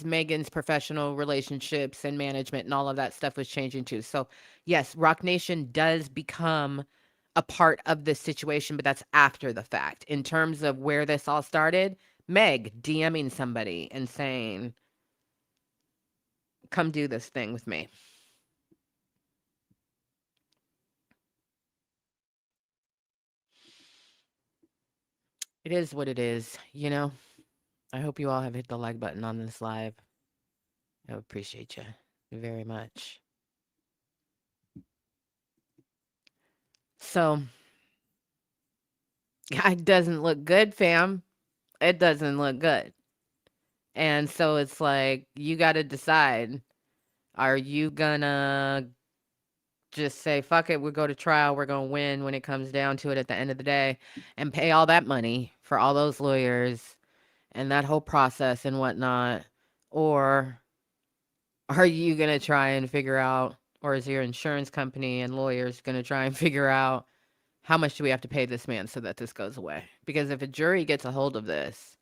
Speaker 1: Megan's professional relationships and management and all of that stuff was changing too. So yes, Roc Nation does become a part of this situation, but that's after the fact. In terms of where this all started, Meg DMing somebody and saying, come do this thing with me. It is what it is, you know? I hope you all have hit the like button on this live. I appreciate you very much. So, it doesn't look good, fam. It doesn't look good. And so it's like, you got to decide, are you gonna just say, fuck it, we'll go to trial, we're gonna win when it comes down to it at the end of the day, and pay all that money for all those lawyers and that whole process and whatnot? Or are you gonna try and figure out, or is your insurance company and lawyers gonna try and figure out, how much do we have to pay this man so that this goes away? Because if a jury gets a hold of this,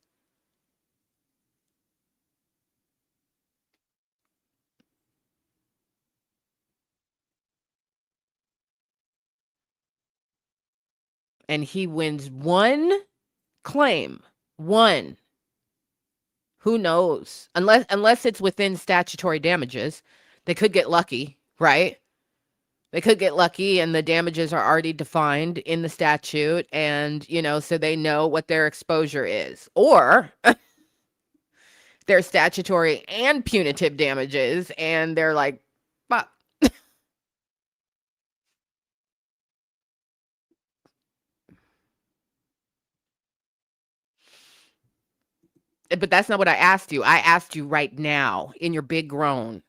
Speaker 1: and he wins one claim, one, who knows? Unless it's within statutory damages, they could get lucky, right? They could get lucky and the damages are already defined in the statute, and, so they know what their exposure is. Or they're statutory and punitive damages, and they're like, fuck. But that's not what I asked you. I asked you right now in your big grown.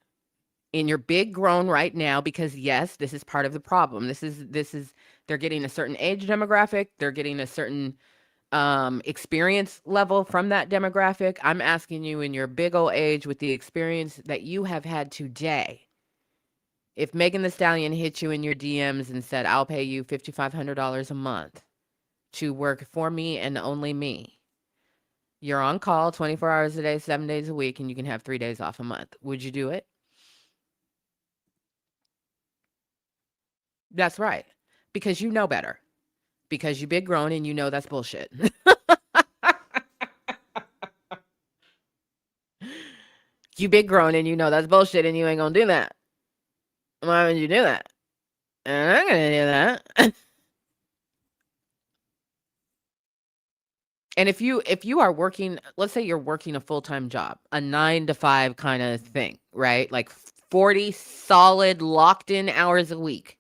Speaker 1: In your big grown right now, because yes, this is part of the problem. This is they're getting a certain age demographic. They're getting a certain experience level from that demographic. I'm asking you in your big old age with the experience that you have had today. If Megan Thee Stallion hit you in your DMs and said, I'll pay you $5,500 a month to work for me and only me. You're on call 24 hours a day, 7 days a week, and you can have 3 days off a month. Would you do it? That's right. Because you know better. Because you big grown and you know that's bullshit. You big grown and you know that's bullshit and you ain't gonna do that. Why would you do that? I'm not gonna do that. And if you are working, let's say you're working a full-time job, a 9 to 5 kind of thing, right? Like 40 solid locked in hours a week.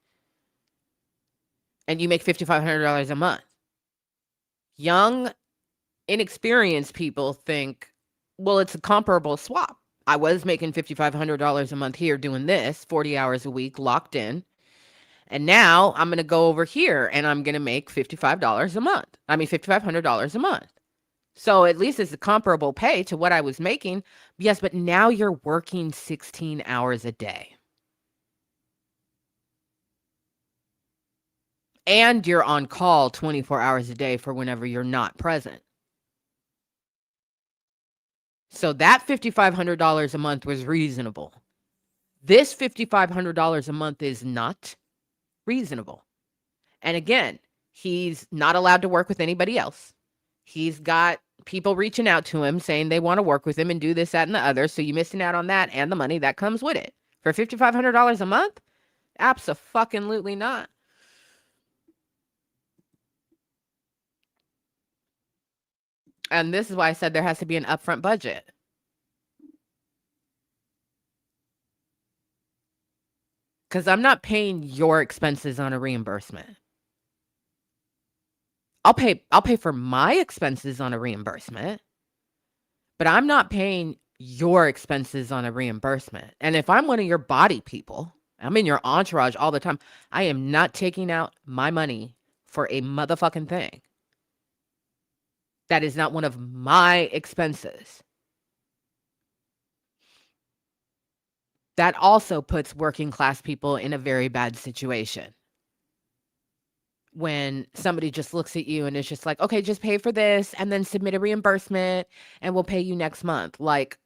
Speaker 1: And you make $5,500 a month. Young, inexperienced people think, well, it's a comparable swap. I was making $5,500 a month here doing this, 40 hours a week locked in. And now I'm going to go over here and I'm going to make $55 a month. I mean, $5,500 a month. So at least it's a comparable pay to what I was making. Yes, but now you're working 16 hours a day. And you're on call 24 hours a day for whenever you're not present. So that $5,500 a month was reasonable. This $5,500 a month is not reasonable. And again, he's not allowed to work with anybody else. He's got people reaching out to him saying they want to work with him and do this, that, and the other. So you're missing out on that and the money that comes with it. For $5,500 a month? Abso-fucking-lutely not. And this is why I said there has to be an upfront budget. Because I'm not paying your expenses on a reimbursement. I'll pay for my expenses on a reimbursement, but I'm not paying your expenses on a reimbursement. And if I'm one of your body people, I'm in your entourage all the time, I am not taking out my money for a motherfucking thing. That is not one of my expenses. That also puts working class people in a very bad situation. When somebody just looks at you and is just like, okay, just pay for this and then submit a reimbursement and we'll pay you next month. Like,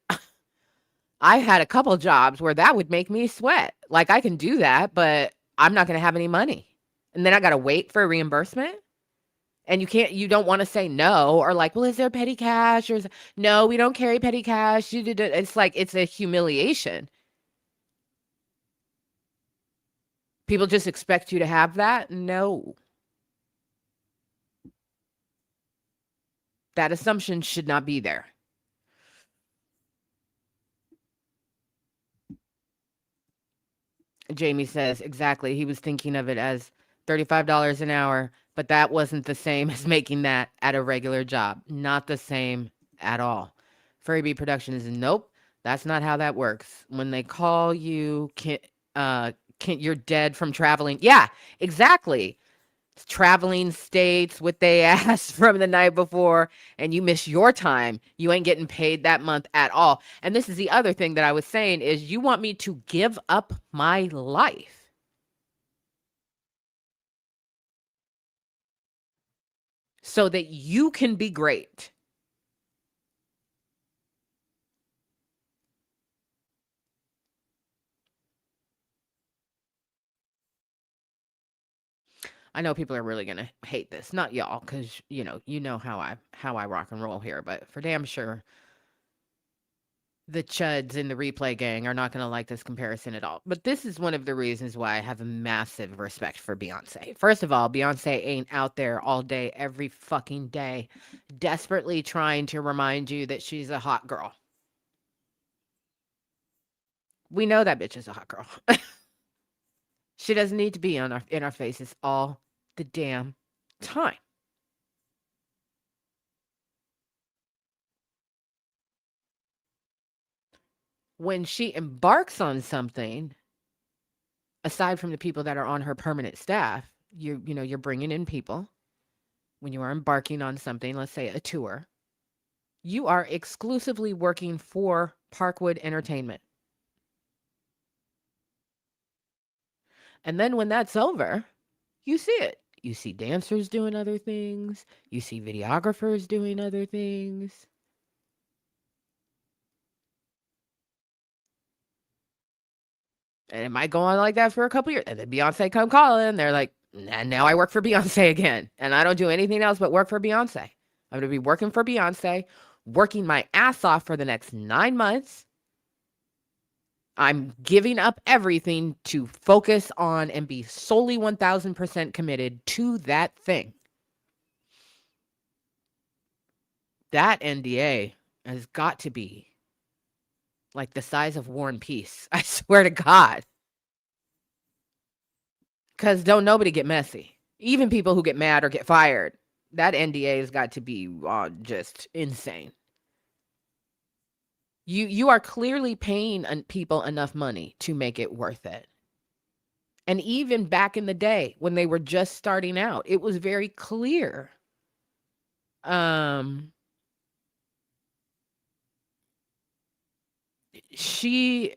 Speaker 1: I had a couple jobs where that would make me sweat. Like, I can do that, but I'm not going to have any money. And then I got to wait for a reimbursement. And you don't want to say no, or like, well, is there petty cash? Or no, we don't carry petty cash. It's like, it's a humiliation. People just expect you to have that. No. That assumption should not be there. Jamie says, exactly. He was thinking of it as $35 an hour, but that wasn't the same as making that at a regular job. Not the same at all. Furry Bee Productions, nope, that's not how that works. When they call you, you're dead from traveling. Yeah, exactly. Traveling states what they asked from the night before, and you miss your time, you ain't getting paid that month at all. And this is the other thing that I was saying is, you want me to give up my life so that you can be great. I know people are really gonna hate this, not y'all, because you know how I rock and roll here, but for damn sure the chuds in the replay gang are not going to like this comparison at all. But this is one of the reasons why I have a massive respect for Beyonce. First of all, Beyonce ain't out there all day, every fucking day, desperately trying to remind you that she's a hot girl. We know that bitch is a hot girl. She doesn't need to be in our faces all the damn time. When she embarks on something, aside from the people that are on her permanent staff, you're bringing in people. When you are embarking on something, let's say a tour, you are exclusively working for Parkwood Entertainment. And then when that's over, you see it. You see dancers doing other things. You see videographers doing other things. And it might go on like that for a couple years. And then Beyonce come calling. They're like, and now I work for Beyonce again. And I don't do anything else but work for Beyonce. I'm going to be working for Beyonce, working my ass off for the next 9 months. I'm giving up everything to focus on and be solely 1000% committed to that thing. That NDA has got to be like the size of War and Peace. I swear to God. Because don't nobody get messy. Even people who get mad or get fired. That NDA has got to be just insane. You are clearly paying people enough money to make it worth it. And even back in the day when they were just starting out, it was very clear. She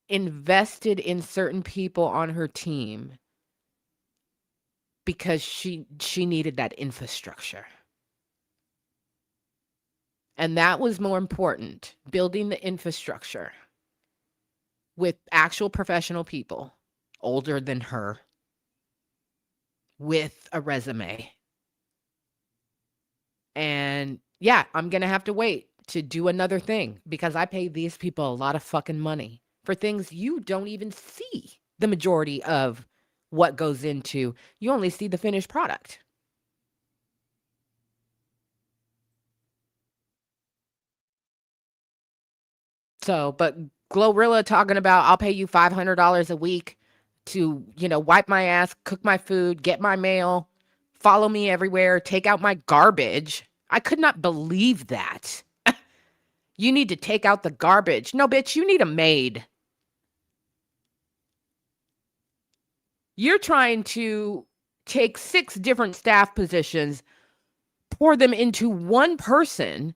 Speaker 1: invested in certain people on her team because she needed that infrastructure. And that was more important, building the infrastructure with actual professional people older than her with a resume. And yeah, I'm going to have to wait to do another thing because I pay these people a lot of fucking money for things you don't even see the majority of what goes into. You only see the finished product. So, but Glorilla talking about, I'll pay you $500 a week to, wipe my ass, cook my food, get my mail, follow me everywhere, take out my garbage. I could not believe that. You need to take out the garbage. No, bitch, you need a maid. You're trying to take 6 different staff positions, pour them into one person,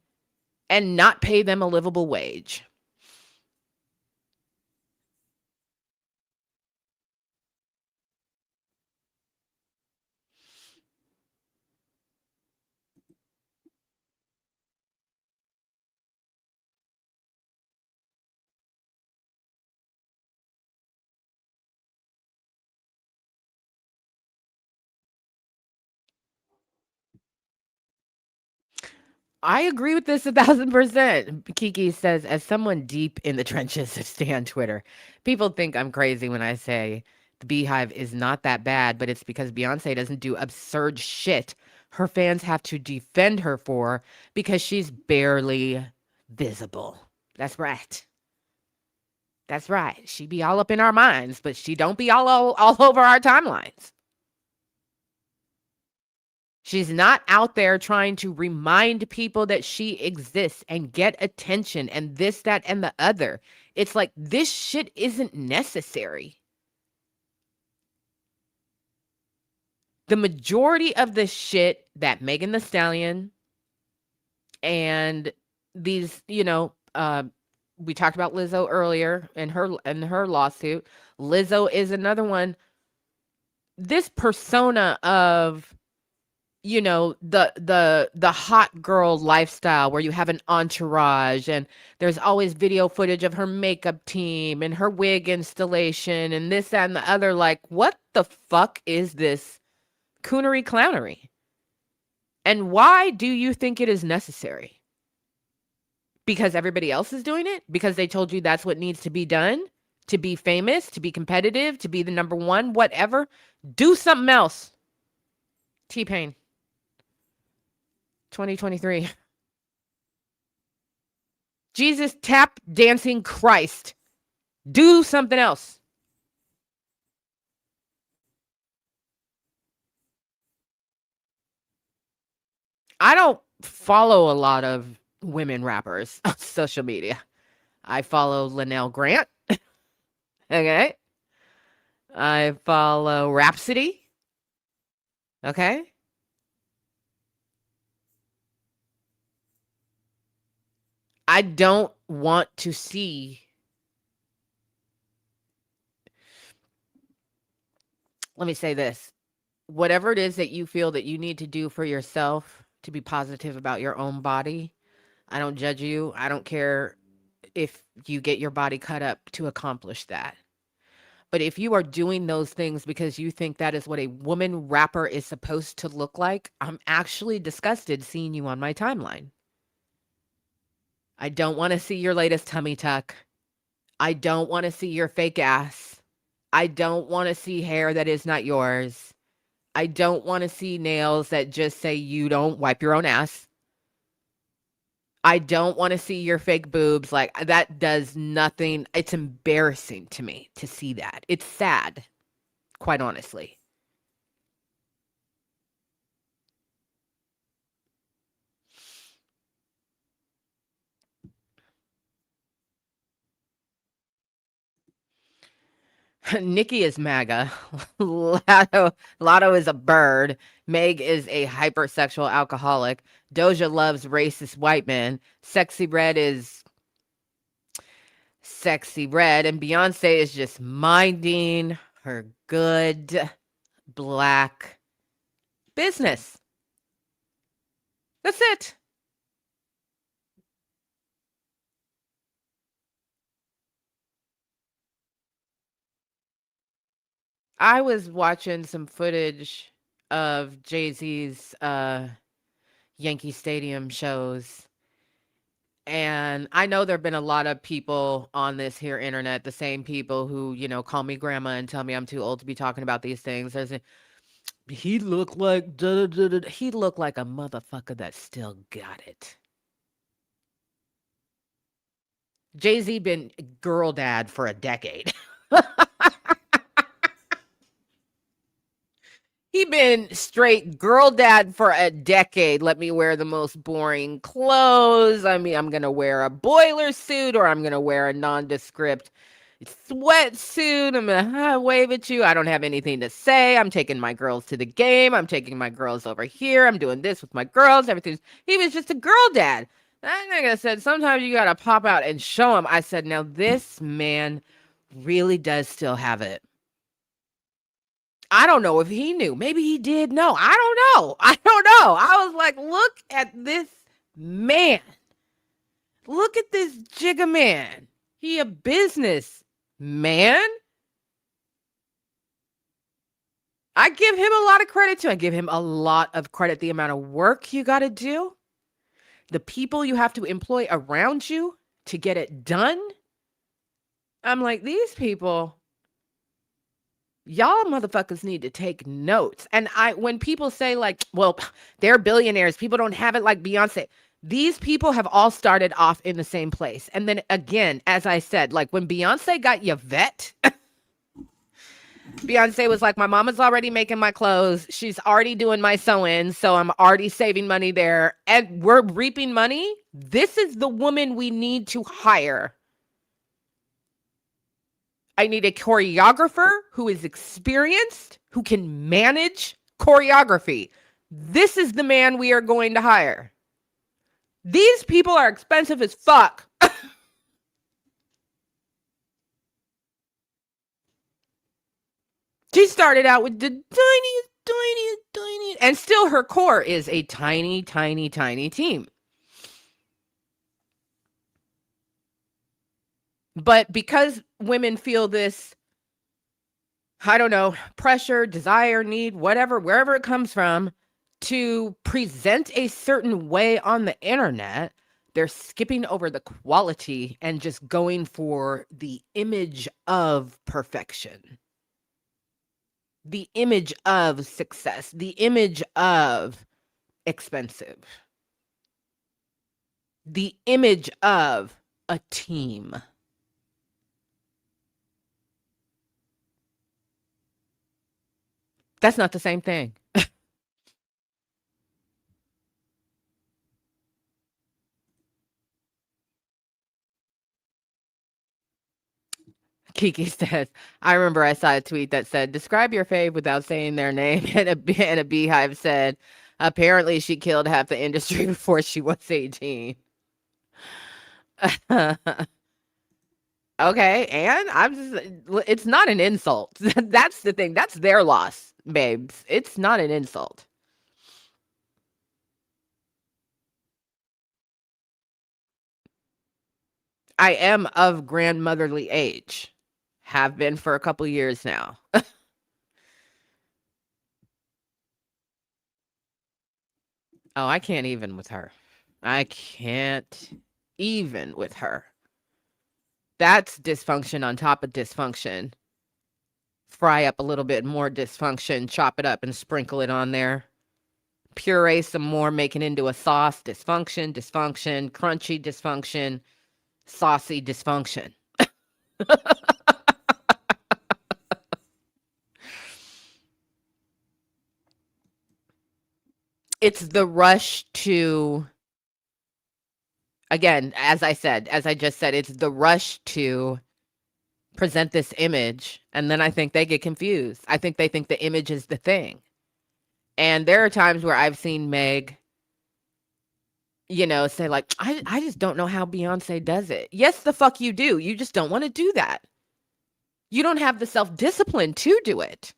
Speaker 1: and not pay them a livable wage. I agree with this 1,000%. Kiki says, as someone deep in the trenches of Stan Twitter, people think I'm crazy when I say the Beehive is not that bad, but it's because Beyonce doesn't do absurd shit her fans have to defend her for because she's barely visible. That's right. That's right. She be all up in our minds, but she don't be all over our timelines. She's not out there trying to remind people that she exists and get attention and this, that, and the other. It's like, this shit isn't necessary. The majority of the shit that Megan Thee Stallion and these, we talked about Lizzo earlier and her lawsuit. Lizzo is another one. This persona of the hot girl lifestyle where you have an entourage and there's always video footage of her makeup team and her wig installation and this, that, and the other. Like, what the fuck is this coonery clownery? And why do you think it is necessary? Because everybody else is doing it? Because they told you that's what needs to be done? To be famous, to be competitive, to be the number one, whatever? Do something else. T-Pain. 2023. Jesus, tap dancing Christ. Do something else. I don't follow a lot of women rappers on social media. I follow Linnell Grant. Okay. I follow Rhapsody. Okay. I don't want to see. Let me say this. Whatever it is that you feel that you need to do for yourself to be positive about your own body, I don't judge you. I don't care if you get your body cut up to accomplish that. But if you are doing those things because you think that is what a woman rapper is supposed to look like, I'm actually disgusted seeing you on my timeline. I don't want to see your latest tummy tuck. I don't want to see your fake ass. I don't want to see hair that is not yours. I don't want to see nails that just say you don't wipe your own ass. I don't want to see your fake boobs. Like, that does nothing. It's embarrassing to me to see that. It's sad, quite honestly. Nikki is MAGA. Lotto is a bird. Meg is a hypersexual alcoholic. Doja loves racist white men. Sexy Red is sexy red. And Beyonce is just minding her good black business. That's it. I was watching some footage of Jay-Z's Yankee Stadium shows. And I know there've been a lot of people on this here internet, the same people who, call me grandma and tell me I'm too old to be talking about these things. He looked like he looked like a motherfucker that still got it. Jay-Z been girl dad for a decade. He been straight girl dad for a decade. Let me wear the most boring clothes. I mean, I'm going to wear a boiler suit or I'm going to wear a nondescript sweatsuit. I'm going to wave at you. I don't have anything to say. I'm taking my girls to the game. I'm taking my girls over here. I'm doing this with my girls. Everything's. He was just a girl dad. That nigga said, sometimes you got to pop out and show him. I said, now this man really does still have it. I don't know if he knew. Maybe he did know. I don't know. I don't know. I was like, look at this man. Look at this jigga man. He a business man. I give him a lot of credit too. I give him a lot of credit. The amount of work you got to do, the people you have to employ around you to get it done. I'm like, these people, y'all motherfuckers need to take notes. And when people say like, well, they're billionaires, people don't have it like Beyonce. These people have all started off in the same place. And then again, as I said, like when Beyonce got Yvette, Beyonce was like, my mama's already making my clothes. She's already doing my sewing. So I'm already saving money there. And we're reaping money. This is the woman we need to hire. I need a choreographer who is experienced, who can manage choreography. This is the man we are going to hire. These people are expensive as fuck. She started out with the tiniest, and still her core is a tiny, tiny, tiny team. But because women feel this, I don't know, pressure, desire, need, whatever, wherever it comes from, to present a certain way on the internet, they're skipping over the quality and just going for the image of perfection, the image of success, the image of expensive, the image of a team. That's not the same thing. Kiki says, I remember I saw a tweet that said, describe your fave without saying their name. And a beehive said, apparently she killed half the industry before she was 18. Okay, and I'm just, it's not an insult. That's the thing. That's their loss, babes. It's not an insult. I am of grandmotherly age. Have been for a couple years now. Oh, I can't even with her. I can't even with her. That's dysfunction on top of dysfunction. Fry up a little bit more dysfunction, chop it up and sprinkle it on there. Puree some more, make it into a sauce. Dysfunction, dysfunction, crunchy dysfunction, saucy dysfunction. It's the rush to, again, as I just said, it's the rush to present this image. And then I think they get confused. I think they think the image is the thing. And there are times where I've seen Meg, say like, I just don't know how Beyonce does it. Yes, the fuck you do. You just don't want to do that. You don't have the self-discipline to do it.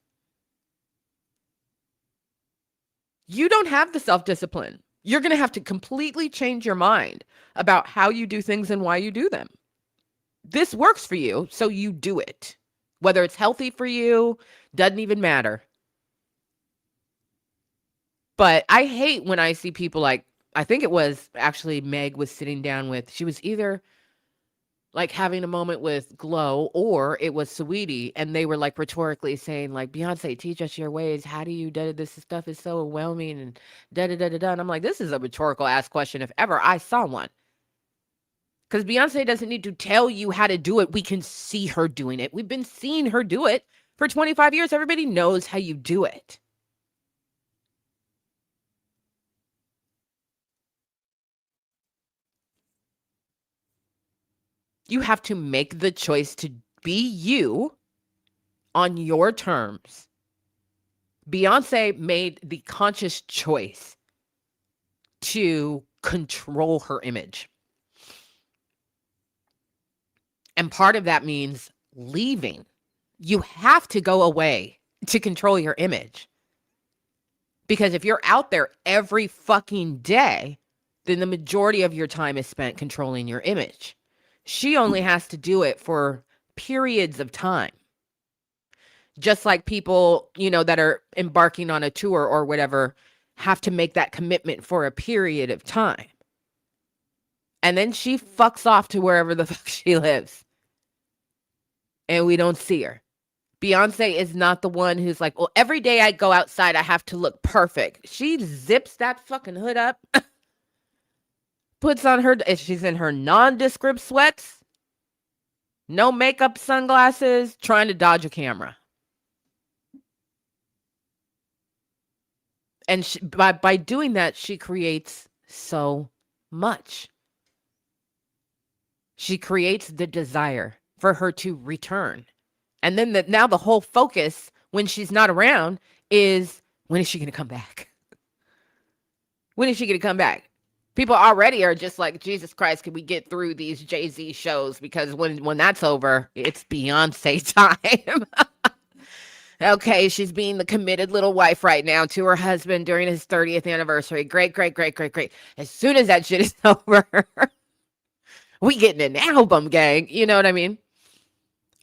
Speaker 1: You don't have the self-discipline. You're going to have to completely change your mind about how you do things and why you do them. This works for you, so you do it. Whether it's healthy for you, doesn't even matter. But I hate when I see people like, I think it was actually Meg was sitting down with, she was either like having a moment with Glow or it was Saweetie, and they were like rhetorically saying like, Beyonce, teach us your ways. How do you do this? Stuff is so overwhelming and da-da-da-da-da. And I'm like, this is a rhetorical ass question if ever I saw one. Because Beyonce doesn't need to tell you how to do it. We can see her doing it. We've been seeing her do it for 25 years. Everybody knows how you do it. You have to make the choice to be you on your terms. Beyonce made the conscious choice to control her image. And part of that means leaving. You have to go away to control your image. Because if you're out there every fucking day, then the majority of your time is spent controlling your image. She only has to do it for periods of time. Just like people, that are embarking on a tour or whatever, have to make that commitment for a period of time. And then she fucks off to wherever the fuck she lives. And we don't see her. Beyonce is not the one who's like, well, every day I go outside, I have to look perfect. She zips that fucking hood up, puts on her, she's in her nondescript sweats, no makeup, sunglasses, trying to dodge a camera. And by doing that, she creates so much. She creates the desire for her to return. And then now the whole focus when she's not around is, when is she going to come back? When is she going to come back? People already are just like, Jesus Christ, can we get through these Jay-Z shows? Because when that's over, it's Beyonce time. Okay, she's being the committed little wife right now to her husband during his 30th anniversary. Great, great, great, great, great. As soon as that shit is over, we getting an album, gang. You know what I mean?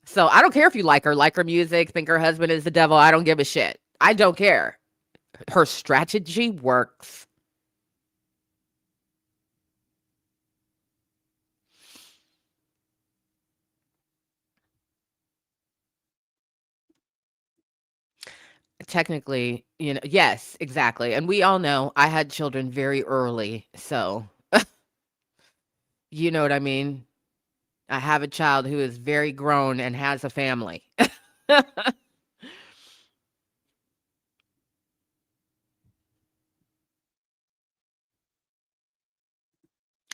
Speaker 1: So I don't care if you like her music, think her husband is the devil. I don't give a shit. I don't care. Her strategy works. Technically, yes, exactly. And we all know I had children very early. So, you know what I mean? I have a child who is very grown and has a family.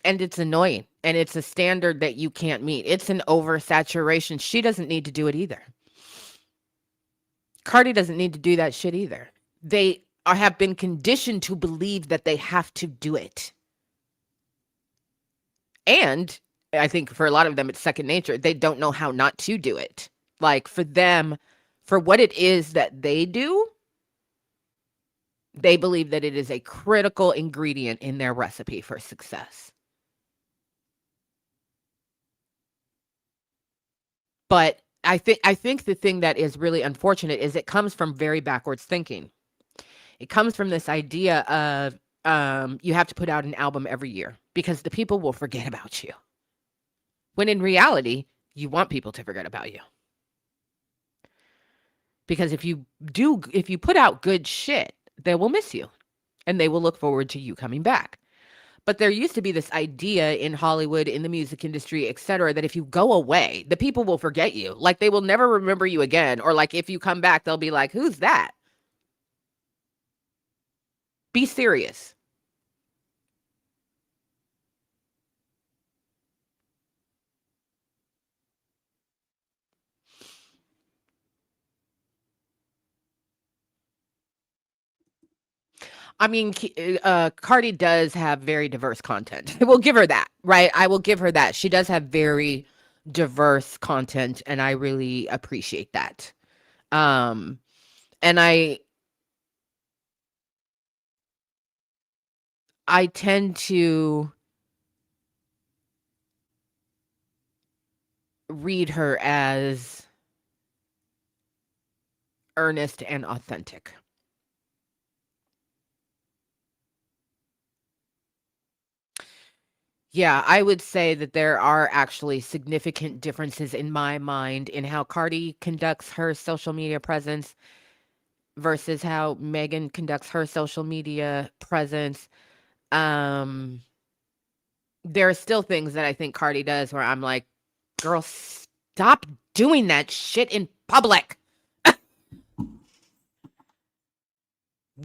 Speaker 1: And it's annoying. And it's a standard that you can't meet. It's an oversaturation. She doesn't need to do it either. Cardi doesn't need to do that shit either. They have been conditioned to believe that they have to do it. And I think for a lot of them, it's second nature. They don't know how not to do it. Like for them, for what it is that they do, they believe that it is a critical ingredient in their recipe for success. But I think the thing that is really unfortunate is it comes from very backwards thinking. It comes from this idea of you have to put out an album every year because the people will forget about you. When in reality, you want people to forget about you. Because if you put out good shit, they will miss you and they will look forward to you coming back. But there used to be this idea in Hollywood, in the music industry, etc., that if you go away, the people will forget you. Like they will never remember you again. Or like if you come back, they'll be like, who's that? Be serious. I mean, Cardi does have very diverse content. I will give her that, right? I will give her that. She does have very diverse content, and I really appreciate that. Um, and I tend to read her as earnest and authentic. Yeah, I would say that there are actually significant differences in my mind in how Cardi conducts her social media presence versus how Megan conducts her social media presence. Um, there are still things that I think Cardi does where I'm like, girl, stop doing that shit in public.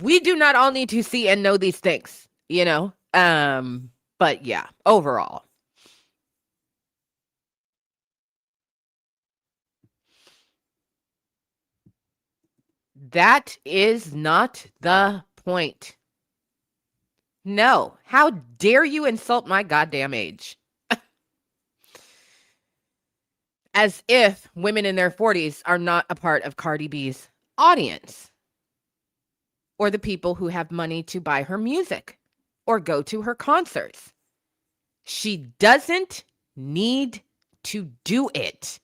Speaker 1: We do not all need to see and know these things, you know? But yeah, overall. That is not the point. No. How dare you insult my goddamn age? As if women in their 40s are not a part of Cardi B's audience, or the people who have money to buy her music or go to her concerts. She doesn't need to do it.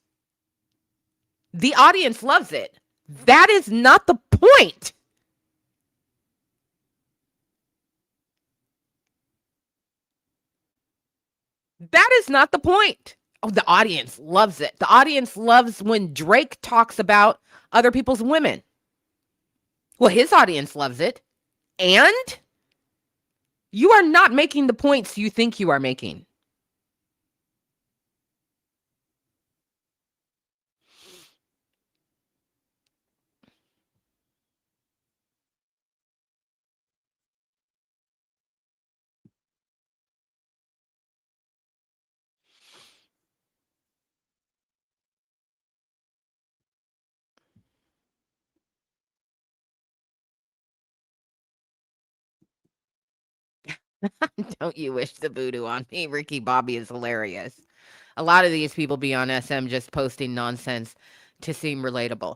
Speaker 1: The audience loves it. That is not the point. That is not the point. Oh, the audience loves it. The audience loves when Drake talks about other people's women. Well, his audience loves it. And you are not making the points you think you are making. Don't you wish the voodoo on me? Ricky Bobby is hilarious. A lot of these people be on SM just posting nonsense to seem relatable.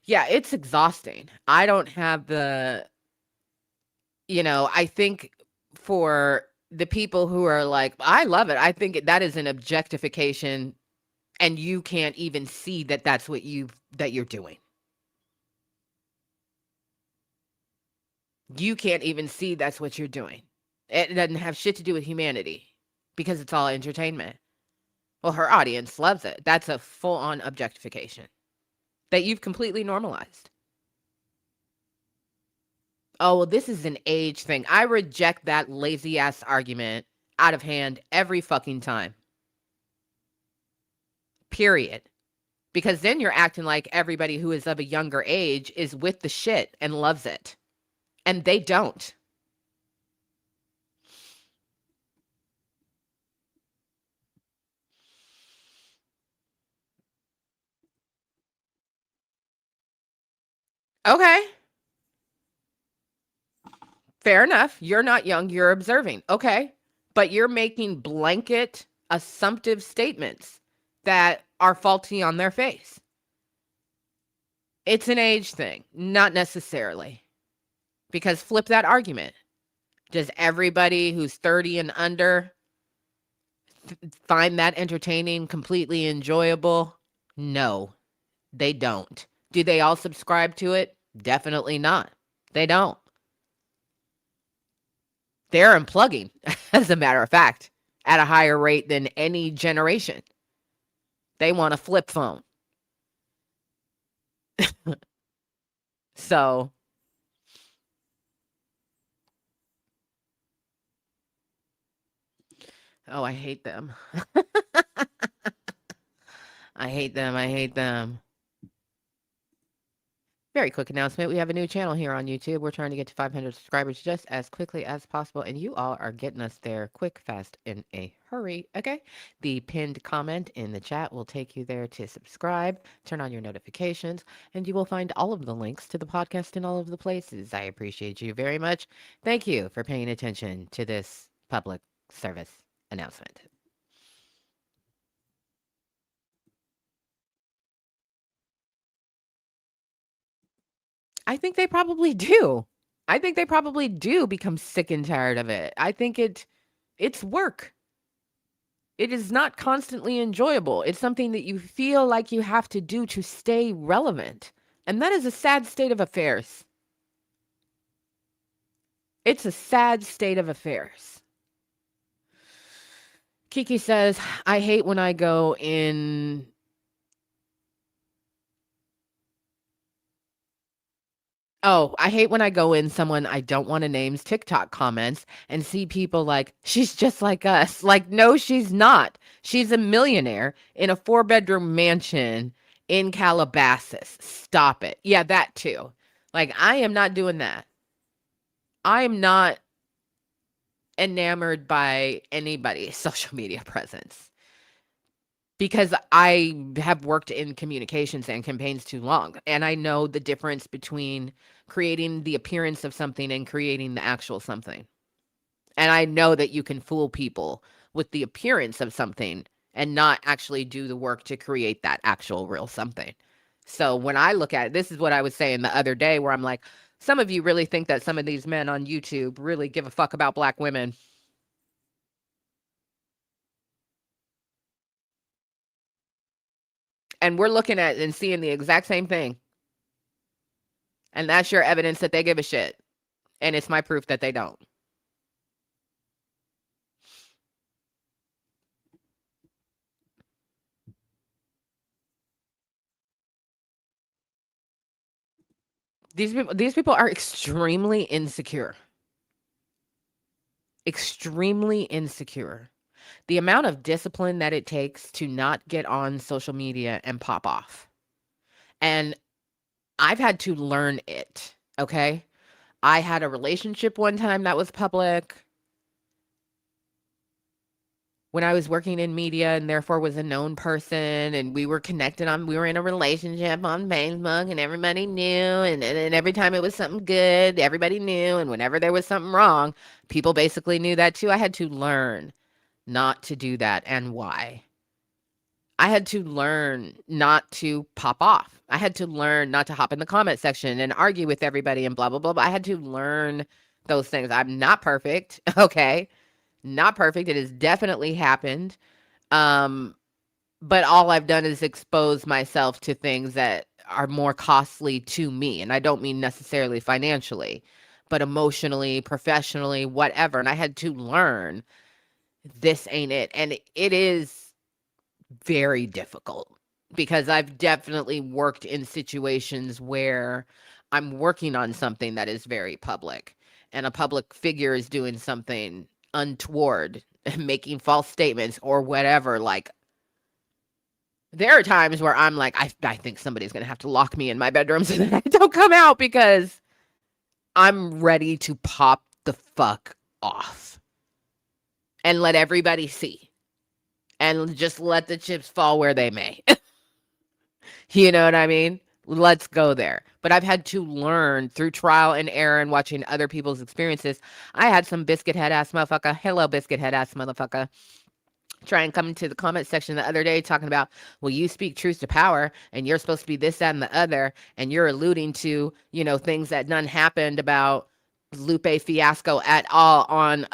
Speaker 1: Yeah, it's exhausting. I don't have the, I think for the people who are like, I love it. I think that is an objectification, and you can't even see that that's what you're doing. You can't even see that's what you're doing. It doesn't have shit to do with humanity because it's all entertainment. Well, her audience loves it. That's a full-on objectification that you've completely normalized. Oh, well, this is an age thing. I reject that lazy ass argument out of hand every fucking time. Period. Because then you're acting like everybody who is of a younger age is with the shit and loves it. And they don't. Okay. Fair enough. You're not young, you're observing. Okay. But you're making blanket assumptive statements that are faulty on their face. It's an age thing, not necessarily. Because flip that argument. Does everybody who's 30 and under find that entertaining, completely enjoyable? No, they don't. Do they all subscribe to it? Definitely not. They don't. They're unplugging, as a matter of fact, at a higher rate than any generation. They want a flip phone. So, oh, I hate them. I hate them. I hate them. Very quick announcement. We have a new channel here on YouTube. We're trying to get to 500 subscribers just as quickly as possible, and you all are getting us there quick, fast, in a hurry. Okay? The pinned comment in the chat will take you there to subscribe, turn on your notifications, and you will find all of the links to the podcast in all of the places. I appreciate you very much. Thank you for paying attention to this public service announcement. I think they probably do. I think they probably do become sick and tired of it. I think it's work. It is not constantly enjoyable. It's something that you feel like you have to do to stay relevant. And that is a sad state of affairs. It's a sad state of affairs. Kiki says, I hate when I go in. Oh, I hate when I go in someone I don't want to name's TikTok comments and see people like, she's just like us. Like, no, she's not. She's a millionaire in a 4-bedroom mansion in Calabasas. Stop it. Yeah, that too. Like, I am not doing that. I am not enamored by anybody's social media presence. because I have worked in communications and campaigns too long, and I know the difference between creating the appearance of something and creating the actual something. And I know that you can fool people with the appearance of something and not actually do the work to create that actual real something. So when I look at it, this is what I was saying the other day, where I'm like, some of you really think that some of these men on YouTube really give a fuck about Black women. And we're looking at and seeing the exact same thing. And that's your evidence that they give a shit. And it's my proof that they don't. These people are extremely insecure. Extremely insecure. The amount of discipline that it takes to not get on social media and pop off. And I've had to learn it, okay? I had a relationship one time that was public when I was working in media and therefore was a known person, and we were we were in a relationship on Facebook, and everybody knew, and every time it was something good, everybody knew, and whenever there was something wrong, people basically knew that too. I had to learn not to do that, and why. I had to learn not to pop off. I had to learn not to hop in the comment section and argue with everybody and blah, blah, blah, blah. I had to learn those things. I'm not perfect, okay? Not perfect. It has definitely happened. Um, but all I've done is expose myself to things that are more costly to me. And I don't mean necessarily financially, but emotionally, professionally, whatever. And I had to learn this ain't it. And it is very difficult because I've definitely worked in situations where I'm working on something that is very public, and a public figure is doing something untoward, making false statements or whatever. Like, there are times where I'm like, I think somebody's going to have to lock me in my bedroom so that I don't come out, because I'm ready to pop the fuck off and let everybody see and just let the chips fall where they may. You know what I mean? Let's go there. But I've had to learn through trial and error and watching other people's experiences. I had some biscuit head ass motherfucker, hello biscuit head ass motherfucker, try and come into the comment section the other day talking about, well, you speak truth to power and you're supposed to be this, that, and the other. And you're alluding to, things that none happened about Lupe Fiasco at all on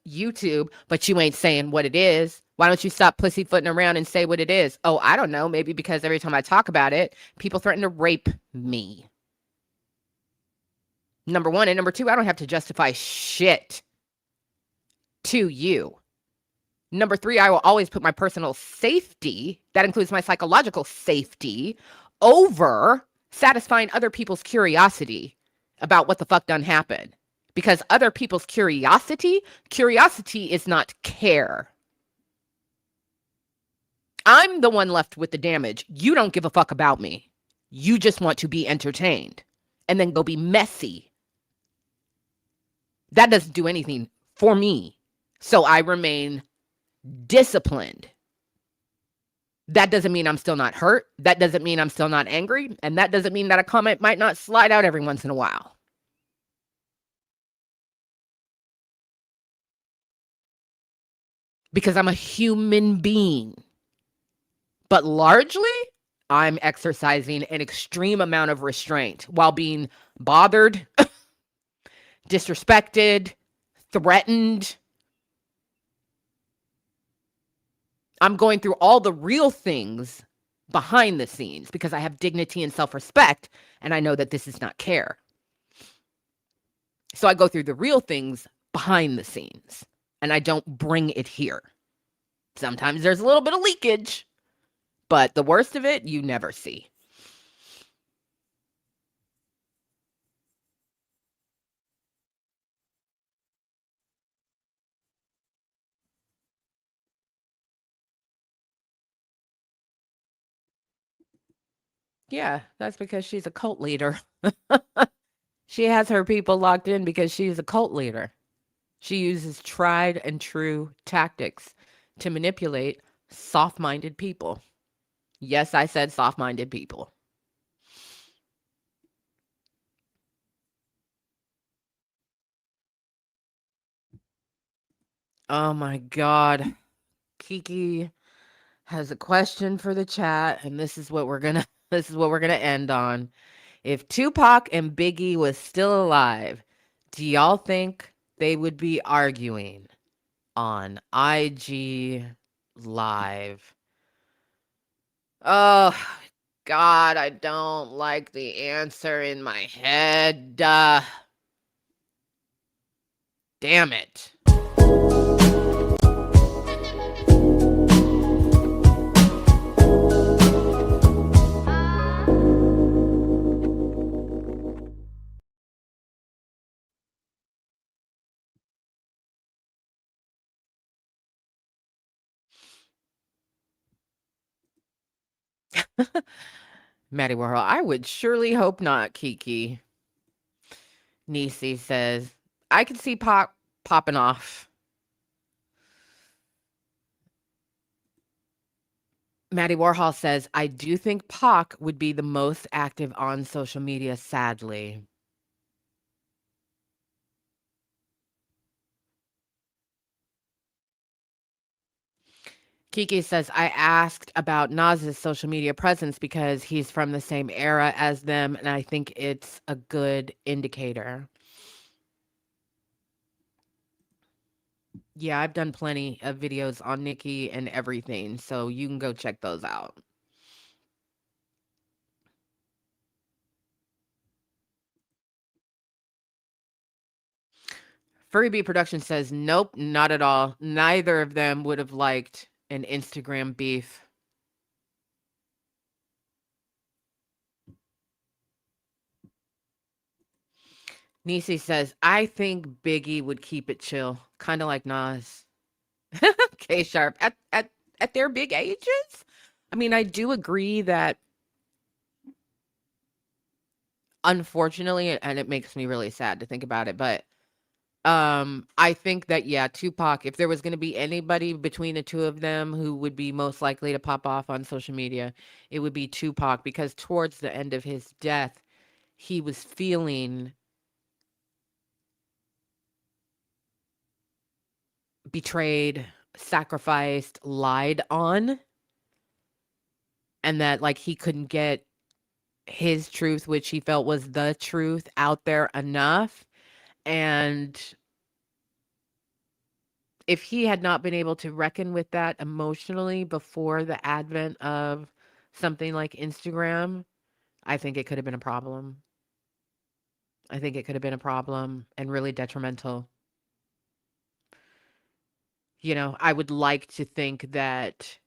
Speaker 1: YouTube, but you ain't saying what it is. Why don't you stop pussyfooting around and say what it is? Oh, I don't know. Maybe because every time I talk about it, people threaten to rape me. Number one. And number two, I don't have to justify shit to you. Number three, I will always put my personal safety, that includes my psychological safety, over satisfying other people's curiosity about what the fuck done happened. Because other people's curiosity is not care. I'm the one left with the damage. You don't give a fuck about me. You just want to be entertained and then go be messy. That doesn't do anything for me. So I remain disciplined. That doesn't mean I'm still not hurt. That doesn't mean I'm still not angry. And that doesn't mean that a comment might not slide out every once in a while. Because I'm a human being. But largely, I'm exercising an extreme amount of restraint while being bothered, disrespected, threatened. I'm going through all the real things behind the scenes because I have dignity and self-respect, and I know that this is not care. So I go through the real things behind the scenes, and I don't bring it here. Sometimes there's a little bit of leakage, but the worst of it, you never see. Yeah, that's because she's a cult leader. She has her people locked in because she's a cult leader. She uses tried and true tactics to manipulate soft-minded people. Yes, I said soft-minded people. Oh my God. Kiki has a question for the chat, and this is what we're gonna end on. If Tupac and Biggie was still alive, do y'all think they would be arguing on IG Live? Oh God, I don't like the answer in my head. Damn it. Maddie Warhol, I would surely hope not, Kiki. Nisi says, I could see Pop popping off. Maddie Warhol says, I do think Pac would be the most active on social media, sadly. Kiki says, I asked about Nas's social media presence because he's from the same era as them, and I think it's a good indicator. Yeah, I've done plenty of videos on Nicki and everything, so you can go check those out. Furry Bee Production says, nope, not at all. Neither of them would have liked an Instagram beef. Nisi says, I think Biggie would keep it chill, kind of like Nas. K Sharp, at their big ages? I mean, I do agree that, unfortunately, and it makes me really sad to think about it, but I think that, yeah, Tupac, if there was going to be anybody between the two of them who would be most likely to pop off on social media, it would be Tupac, because towards the end of his death, he was feeling betrayed, sacrificed, lied on, and that, like, he couldn't get his truth, which he felt was the truth, out there enough. And if he had not been able to reckon with that emotionally before the advent of something like Instagram, I think it could have been a problem. I think it could have been a problem and really detrimental. You know, I would like to think that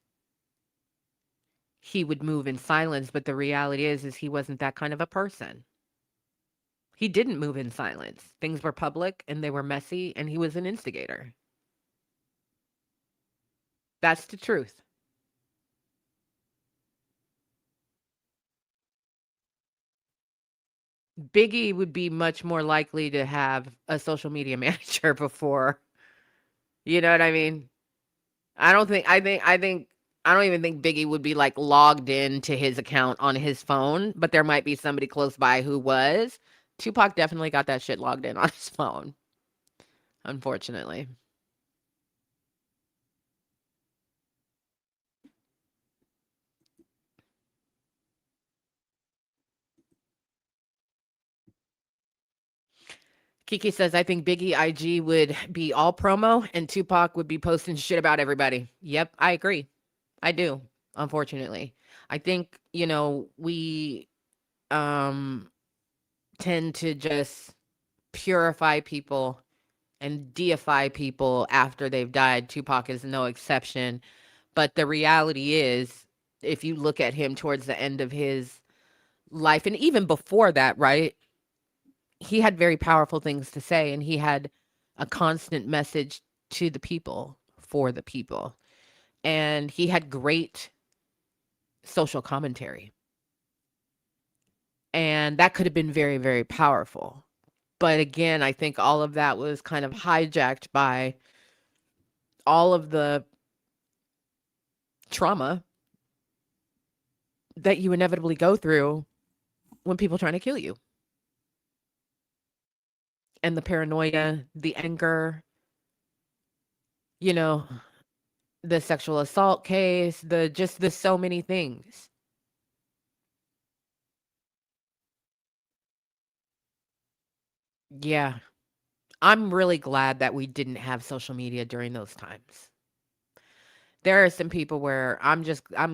Speaker 1: he would move in silence, but the reality is he wasn't that kind of a person. He didn't move in silence. Things were public and they were messy, and he was an instigator. That's the truth. Biggie would be much more likely to have a social media manager before, you know what I mean? I don't even think Biggie would be, like, logged in to his account on his phone, but there might be somebody close by who was. Tupac definitely got that shit logged in on his phone, unfortunately. Kiki says, I think Biggie IG would be all promo and Tupac would be posting shit about everybody. Yep, I agree. I do, unfortunately. I think, you know, we um tend to just purify people and deify people after they've died. Tupac is no exception. But the reality is, if you look at him towards the end of his life, and even before that, right? He had very powerful things to say, and he had a constant message to the people, for the people. And he had great social commentary. And that could have been very, very powerful. But again, I think all of that was kind of hijacked by all of the trauma that you inevitably go through when people trying to kill you. And the paranoia, the anger, you know, the sexual assault case, the so many things. Yeah. I'm really glad that we didn't have social media during those times. There are some people where I'm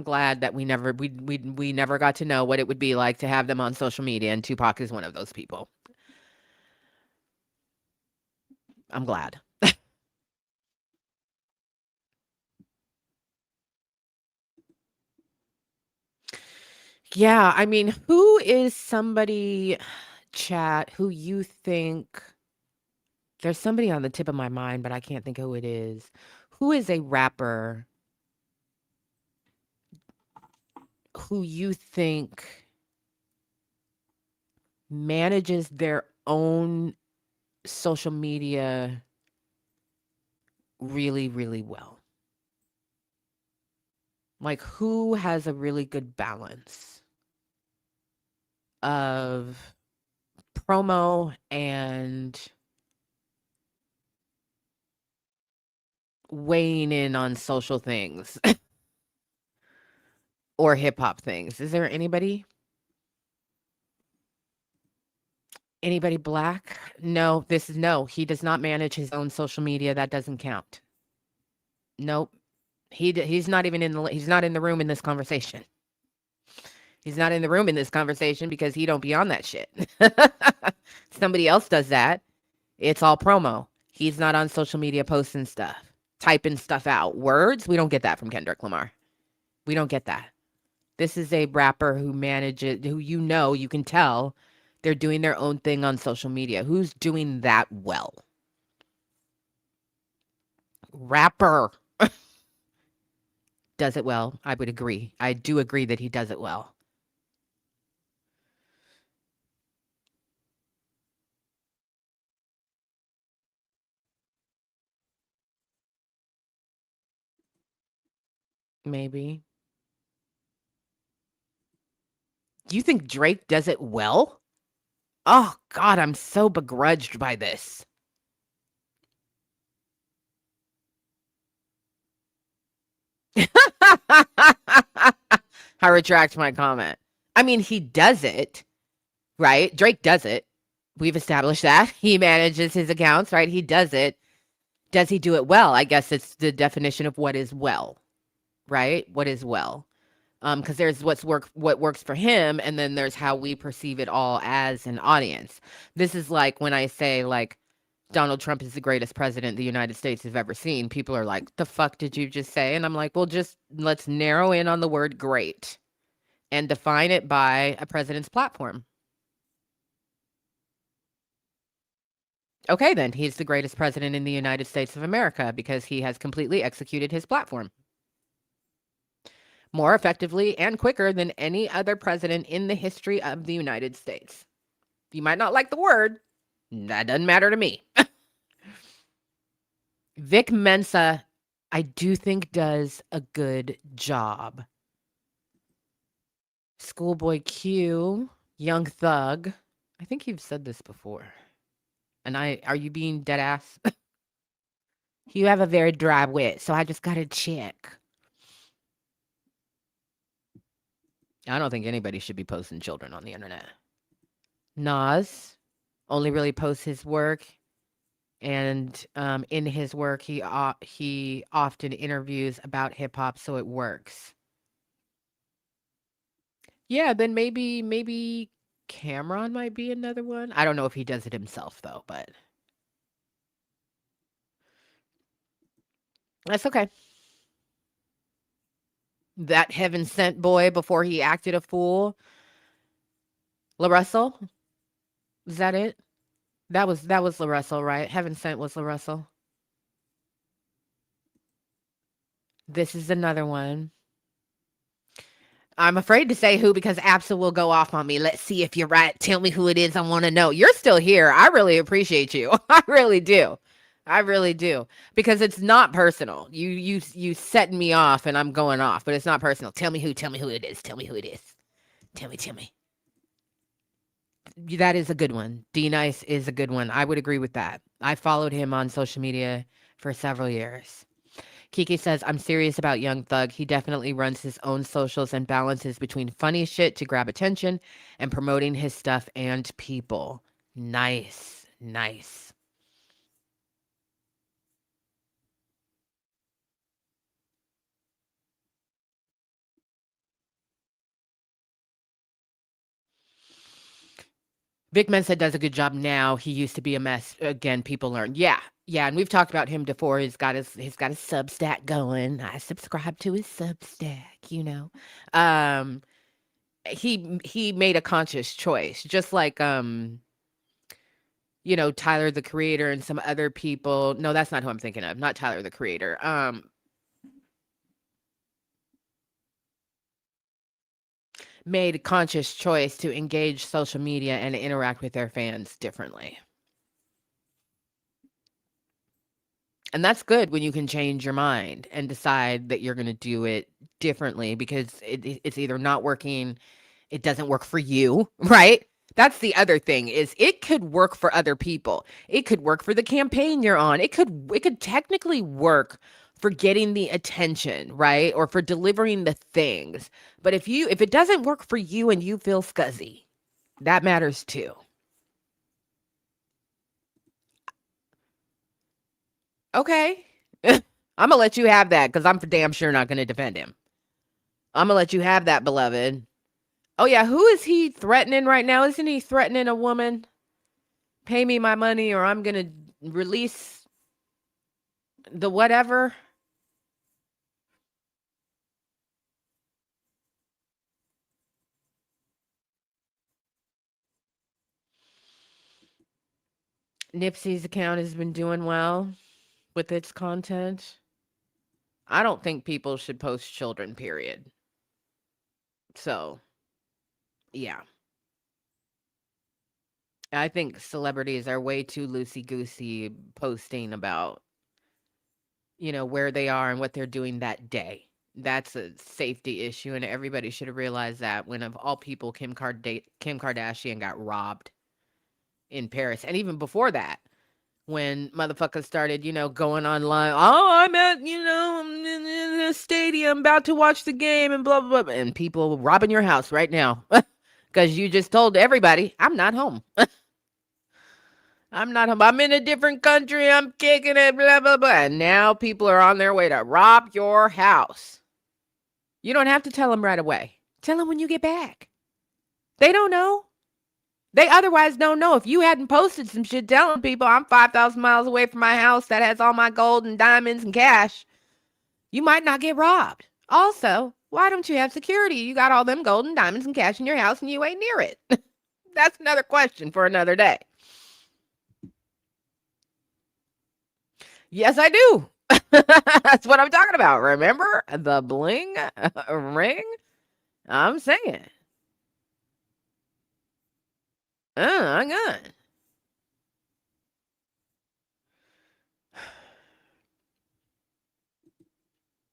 Speaker 1: glad that we never got to know what it would be like to have them on social media, and Tupac is one of those people. I'm glad. Yeah, I mean, who is somebody, chat, who you think there's somebody on the tip of my mind, but I can't think who it is. Who is a rapper who you think manages their own social media really, really well? Like, who has a really good balance of promo and weighing in on social things or hip hop things? Is there anybody? Anybody black? No, no, he does not manage his own social media. That doesn't count. Nope. He's not even he's not in the room in this conversation. He's not in the room in this conversation because he don't be on that shit. Somebody else does that. It's all promo. He's not on social media posting stuff, typing stuff out. Words, we don't get that from Kendrick Lamar. We don't get that. This is a rapper who manages, who you can tell they're doing their own thing on social media. Who's doing that well? Rapper does it well. I would agree. I do agree that he does it well. Maybe. Do you think Drake does it well? Oh, God, I'm so begrudged by this. I retract my comment. I mean, he does it, right? Drake does it. We've established that. He manages his accounts, right? He does it. Does he do it well? I guess it's the definition of what is well, right? What is well? Because there's what works for him, and then there's how we perceive it all as an audience. This is like when I say, like, Donald Trump is the greatest president the United States has ever seen. People are like, the fuck did you just say? And I'm like, well, just let's narrow in on the word great and define it by a president's platform. Okay, then he's the greatest president in the United States of America because he has completely executed his platform more effectively and quicker than any other president in the history of the United States. You might not like the word. That doesn't matter to me. Vic Mensa, I do think, does a good job. Schoolboy Q, Young Thug. I think you've said this before. And are you being dead ass? You have a very dry wit, so I just gotta check. I don't think anybody should be posting children on the internet. Nas only really posts his work, and in his work, he often interviews about hip hop, so it works. Yeah, then maybe Cameron might be another one. I don't know if he does it himself though, but that's okay. That heaven sent boy before he acted a fool. La Russell, is that it? That was La Russell, right? Heaven sent was La Russell. This is another one. I'm afraid to say who because Absa will go off on me. Let's see if you're right. Tell me who it is. I want to know. You're still here. I really appreciate you. I really do. I really do, because it's not personal. You setting me off and I'm going off, but it's not personal. Tell me who it is. Tell me who it is. Tell me. That is a good one. D Nice is a good one. I would agree with that. I followed him on social media for several years. Kiki says, I'm serious about Young Thug. He definitely runs his own socials and balances between funny shit to grab attention and promoting his stuff and people. Nice. Nice. Vic Mensa does a good job now. He used to be a mess. Again, people learn. Yeah. Yeah, and we've talked about him before. He's got his Substack going. I subscribe to his Substack, you know. Um he made a conscious choice, just like Tyler the Creator and some other people. No, that's not who I'm thinking of. Not Tyler the Creator. Made a conscious choice to engage social media and interact with their fans differently. And that's good when you can change your mind and decide that you're going to do it differently, because it's either not working, it doesn't work for you, right? That's the other thing, is it could work for other people. It could work for the campaign you're on. It could technically work for getting the attention, right? Or for delivering the things. But if it doesn't work for you and you feel scuzzy, that matters too. Okay. I'm gonna let you have that, because I'm for damn sure not gonna defend him. I'm gonna let you have that, beloved. Oh yeah, who is he threatening right now? Isn't he threatening a woman? Pay me my money or I'm gonna release the whatever. Nipsey's account has been doing well with its content. I don't think people should post children, period. So, yeah. I think celebrities are way too loosey goosey posting about, where they are and what they're doing that day. That's a safety issue, and everybody should have realized that when, of all people, Kim Kardashian got robbed in Paris. And even before that, when motherfuckers started, going online, oh, I'm at, in the stadium about to watch the game and blah, blah, blah. And people robbing your house right now because you just told everybody, I'm not home. I'm not home. I'm in a different country. I'm kicking it, blah, blah, blah. And now people are on their way to rob your house. You don't have to tell them right away. Tell them when you get back. They don't know. They otherwise don't know. If you hadn't posted some shit telling people I'm 5,000 miles away from my house that has all my gold and diamonds and cash, you might not get robbed. Also, why don't you have security? You got all them gold and diamonds and cash in your house and you ain't near it. That's another question for another day. Yes, I do. That's what I'm talking about. Remember the bling ring? I'm saying. I'm good.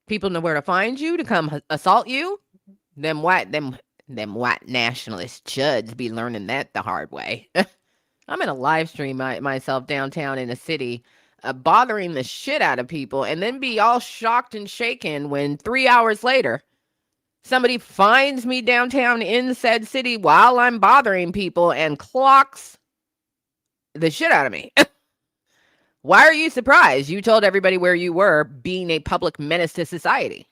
Speaker 1: People know where to find you to come assault you. Them white nationalist chuds be learning that the hard way. I'm in a live stream myself downtown in a city, bothering the shit out of people, and then be all shocked and shaken when 3 hours later somebody finds me downtown in said city while I'm bothering people and clocks the shit out of me. Why are you surprised? You told everybody where you were, being a public menace to society.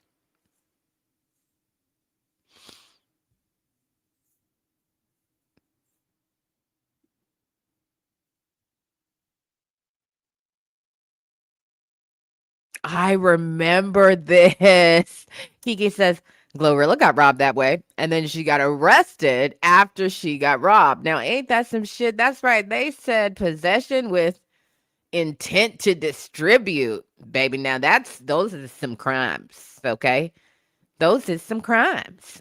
Speaker 1: I remember this. Kiki says Glorilla got robbed that way, and then she got arrested after she got robbed. Now, ain't that some shit? That's right. They said possession with intent to distribute, baby. Now those are some crimes, okay? Those is some crimes.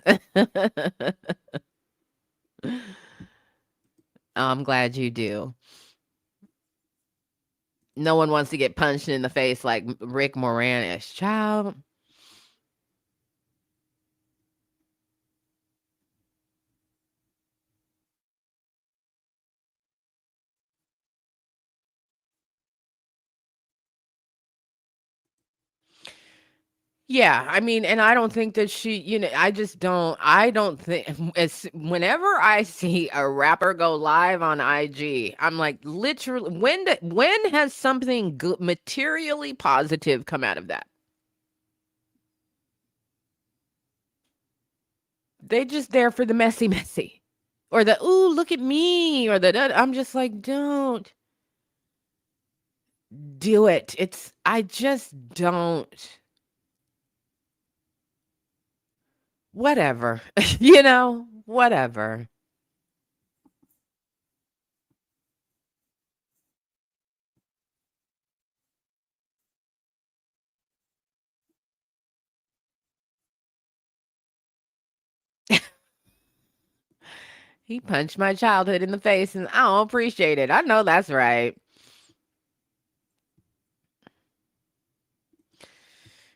Speaker 1: I'm glad you do. No one wants to get punched in the face like Rick Moranis. Child. Yeah, I mean, and I don't think that I don't think it's whenever I see a rapper go live on IG, I'm like, literally, when has something good, materially positive come out of that? They just there for the messy, messy, or the ooh, look at me, or I'm just like, don't do it. I just don't. Whatever, whatever. He punched my childhood in the face, and I don't appreciate it. I know that's right.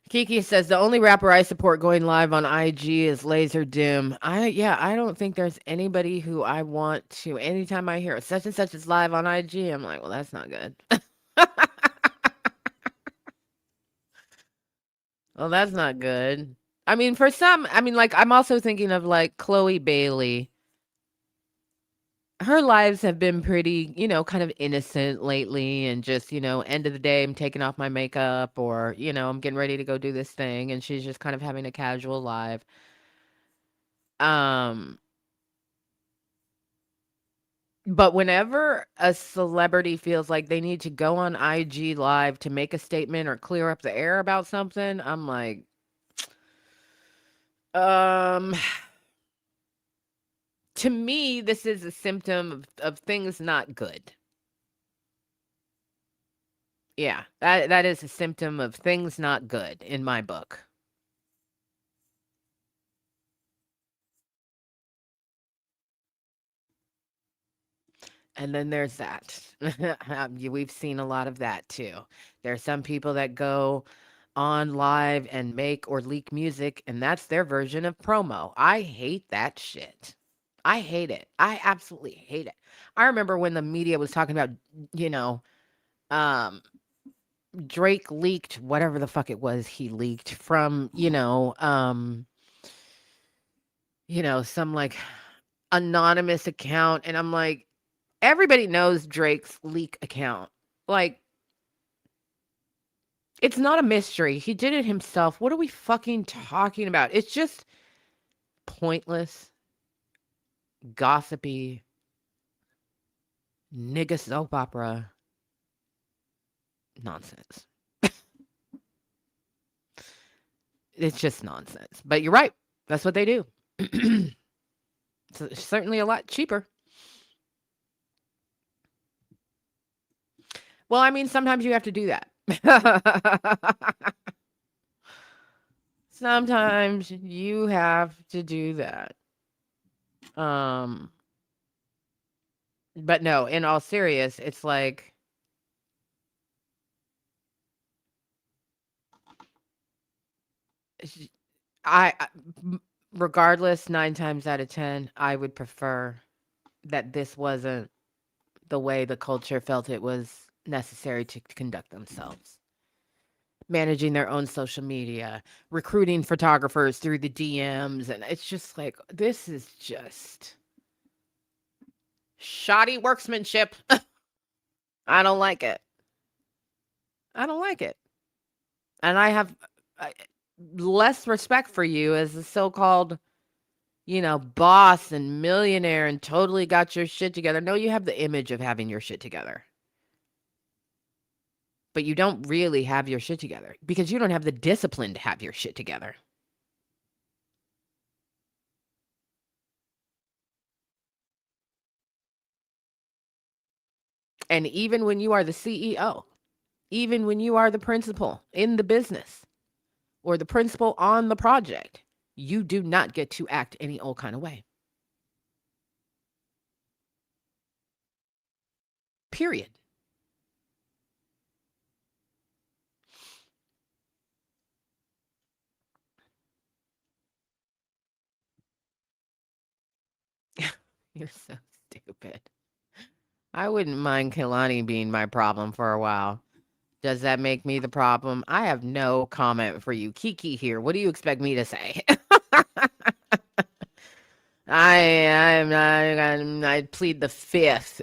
Speaker 1: Kiki says the only rapper I support going live on IG is Laser Doom. I don't think there's anybody who I want to. Anytime I hear such and such is live on IG, I'm like, well, that's not good. Well, that's not good. I mean, for some, I mean, like, I'm also thinking of like Chloe Bailey. Her lives have been pretty, kind of innocent lately, and just, end of the day, I'm taking off my makeup, or, I'm getting ready to go do this thing, and she's just kind of having a casual live. Um, but whenever a celebrity feels like they need to go on IG live to make a statement or clear up the air about something, I'm like, um, to me, this is a symptom of things not good. Yeah, that is a symptom of things not good in my book. And then there's that. We've seen a lot of that too. There are some people that go on live and make or leak music, and that's their version of promo. I hate that shit. I hate it. I absolutely hate it. I remember when the media was talking about, you know, um, Drake leaked whatever the fuck it was he leaked from, some like anonymous account. And I'm like, everybody knows Drake's leak account. Like, it's not a mystery. He did it himself. What are we fucking talking about? It's just pointless, gossipy, nigga soap opera nonsense. It's just nonsense. But you're right. That's what they do. It's certainly a lot cheaper. Well, I mean, sometimes you have to do that. Sometimes you have to do that. Um, but no, in all serious, it's like I, I regardless, 9 times out of 10, I would prefer that this wasn't the way the culture felt it was necessary to conduct themselves. Managing their own social media, recruiting photographers through the DMs, and it's just like, this is just shoddy workmanship. I don't like it. I don't like it. And I have uh, less respect for you as a so-called, boss and millionaire and totally got your shit together. No, you have the image of having your shit together. But you don't really have your shit together because you don't have the discipline to have your shit together. And even when you are the CEO, even when you are the principal in the business or the principal on the project, you do not get to act any old kind of way. Period. You're so stupid. I wouldn't mind Kalani being my problem for a while. Does that make me the problem? I have no comment for you. Kiki here. What do you expect me to say? I plead the fifth.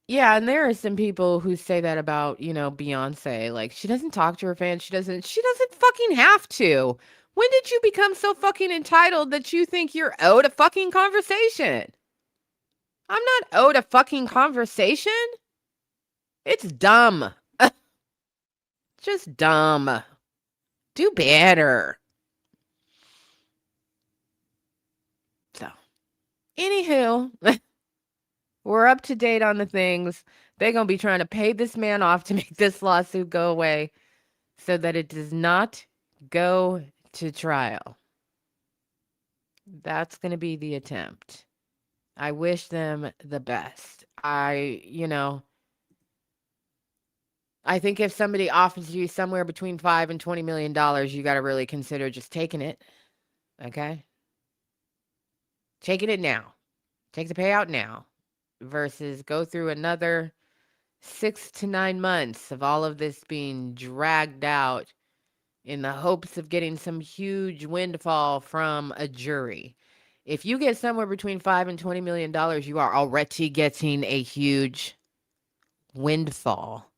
Speaker 1: Yeah, and there are some people who say that about, Beyonce. Like she doesn't talk to her fans. She doesn't fucking have to. When did you become so fucking entitled that you think you're owed a fucking conversation? I'm not owed a fucking conversation. It's dumb. Just dumb. Do better. So, anywho, we're up to date on the things. They're going to be trying to pay this man off to make this lawsuit go away so that it does not go to trial. That's going to be the attempt. I wish them the best. I think if somebody offers you somewhere between $5 and $20 million, you got to really consider just taking it. Okay? Taking it now. Take the payout now versus go through another 6 to 9 months of all of this being dragged out in the hopes of getting some huge windfall from a jury. If you get somewhere between $5 and $20 million, you are already getting a huge windfall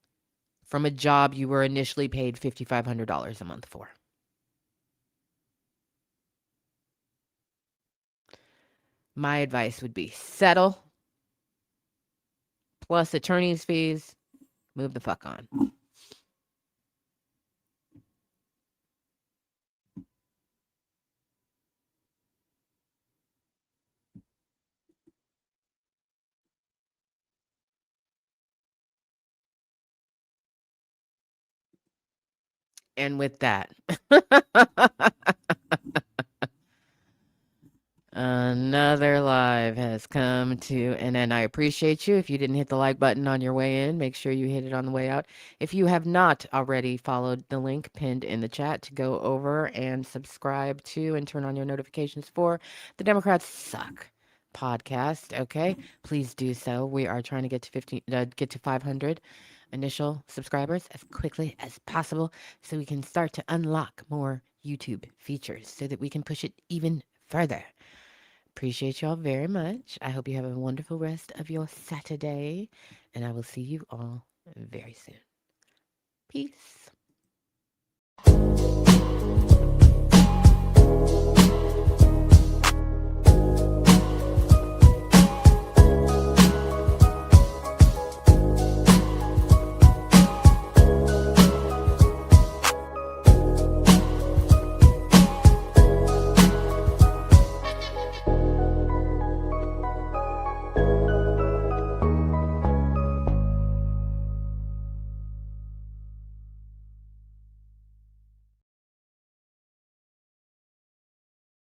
Speaker 1: from a job you were initially paid $5,500 a month for. My advice would be settle plus attorney's fees, move the fuck on. And with that, another live has come to an end. I appreciate you. If you didn't hit the like button on your way in, make sure you hit it on the way out. If you have not already followed the link pinned in the chat to go over and subscribe to and turn on your notifications for the Democrats Suck podcast, okay? Please do so. We are trying to get to 500 initial subscribers as quickly as possible so we can start to unlock more YouTube features so that we can push it even further. Appreciate y'all very much. I hope you have a wonderful rest of your Saturday, and I will see you all very soon. Peace.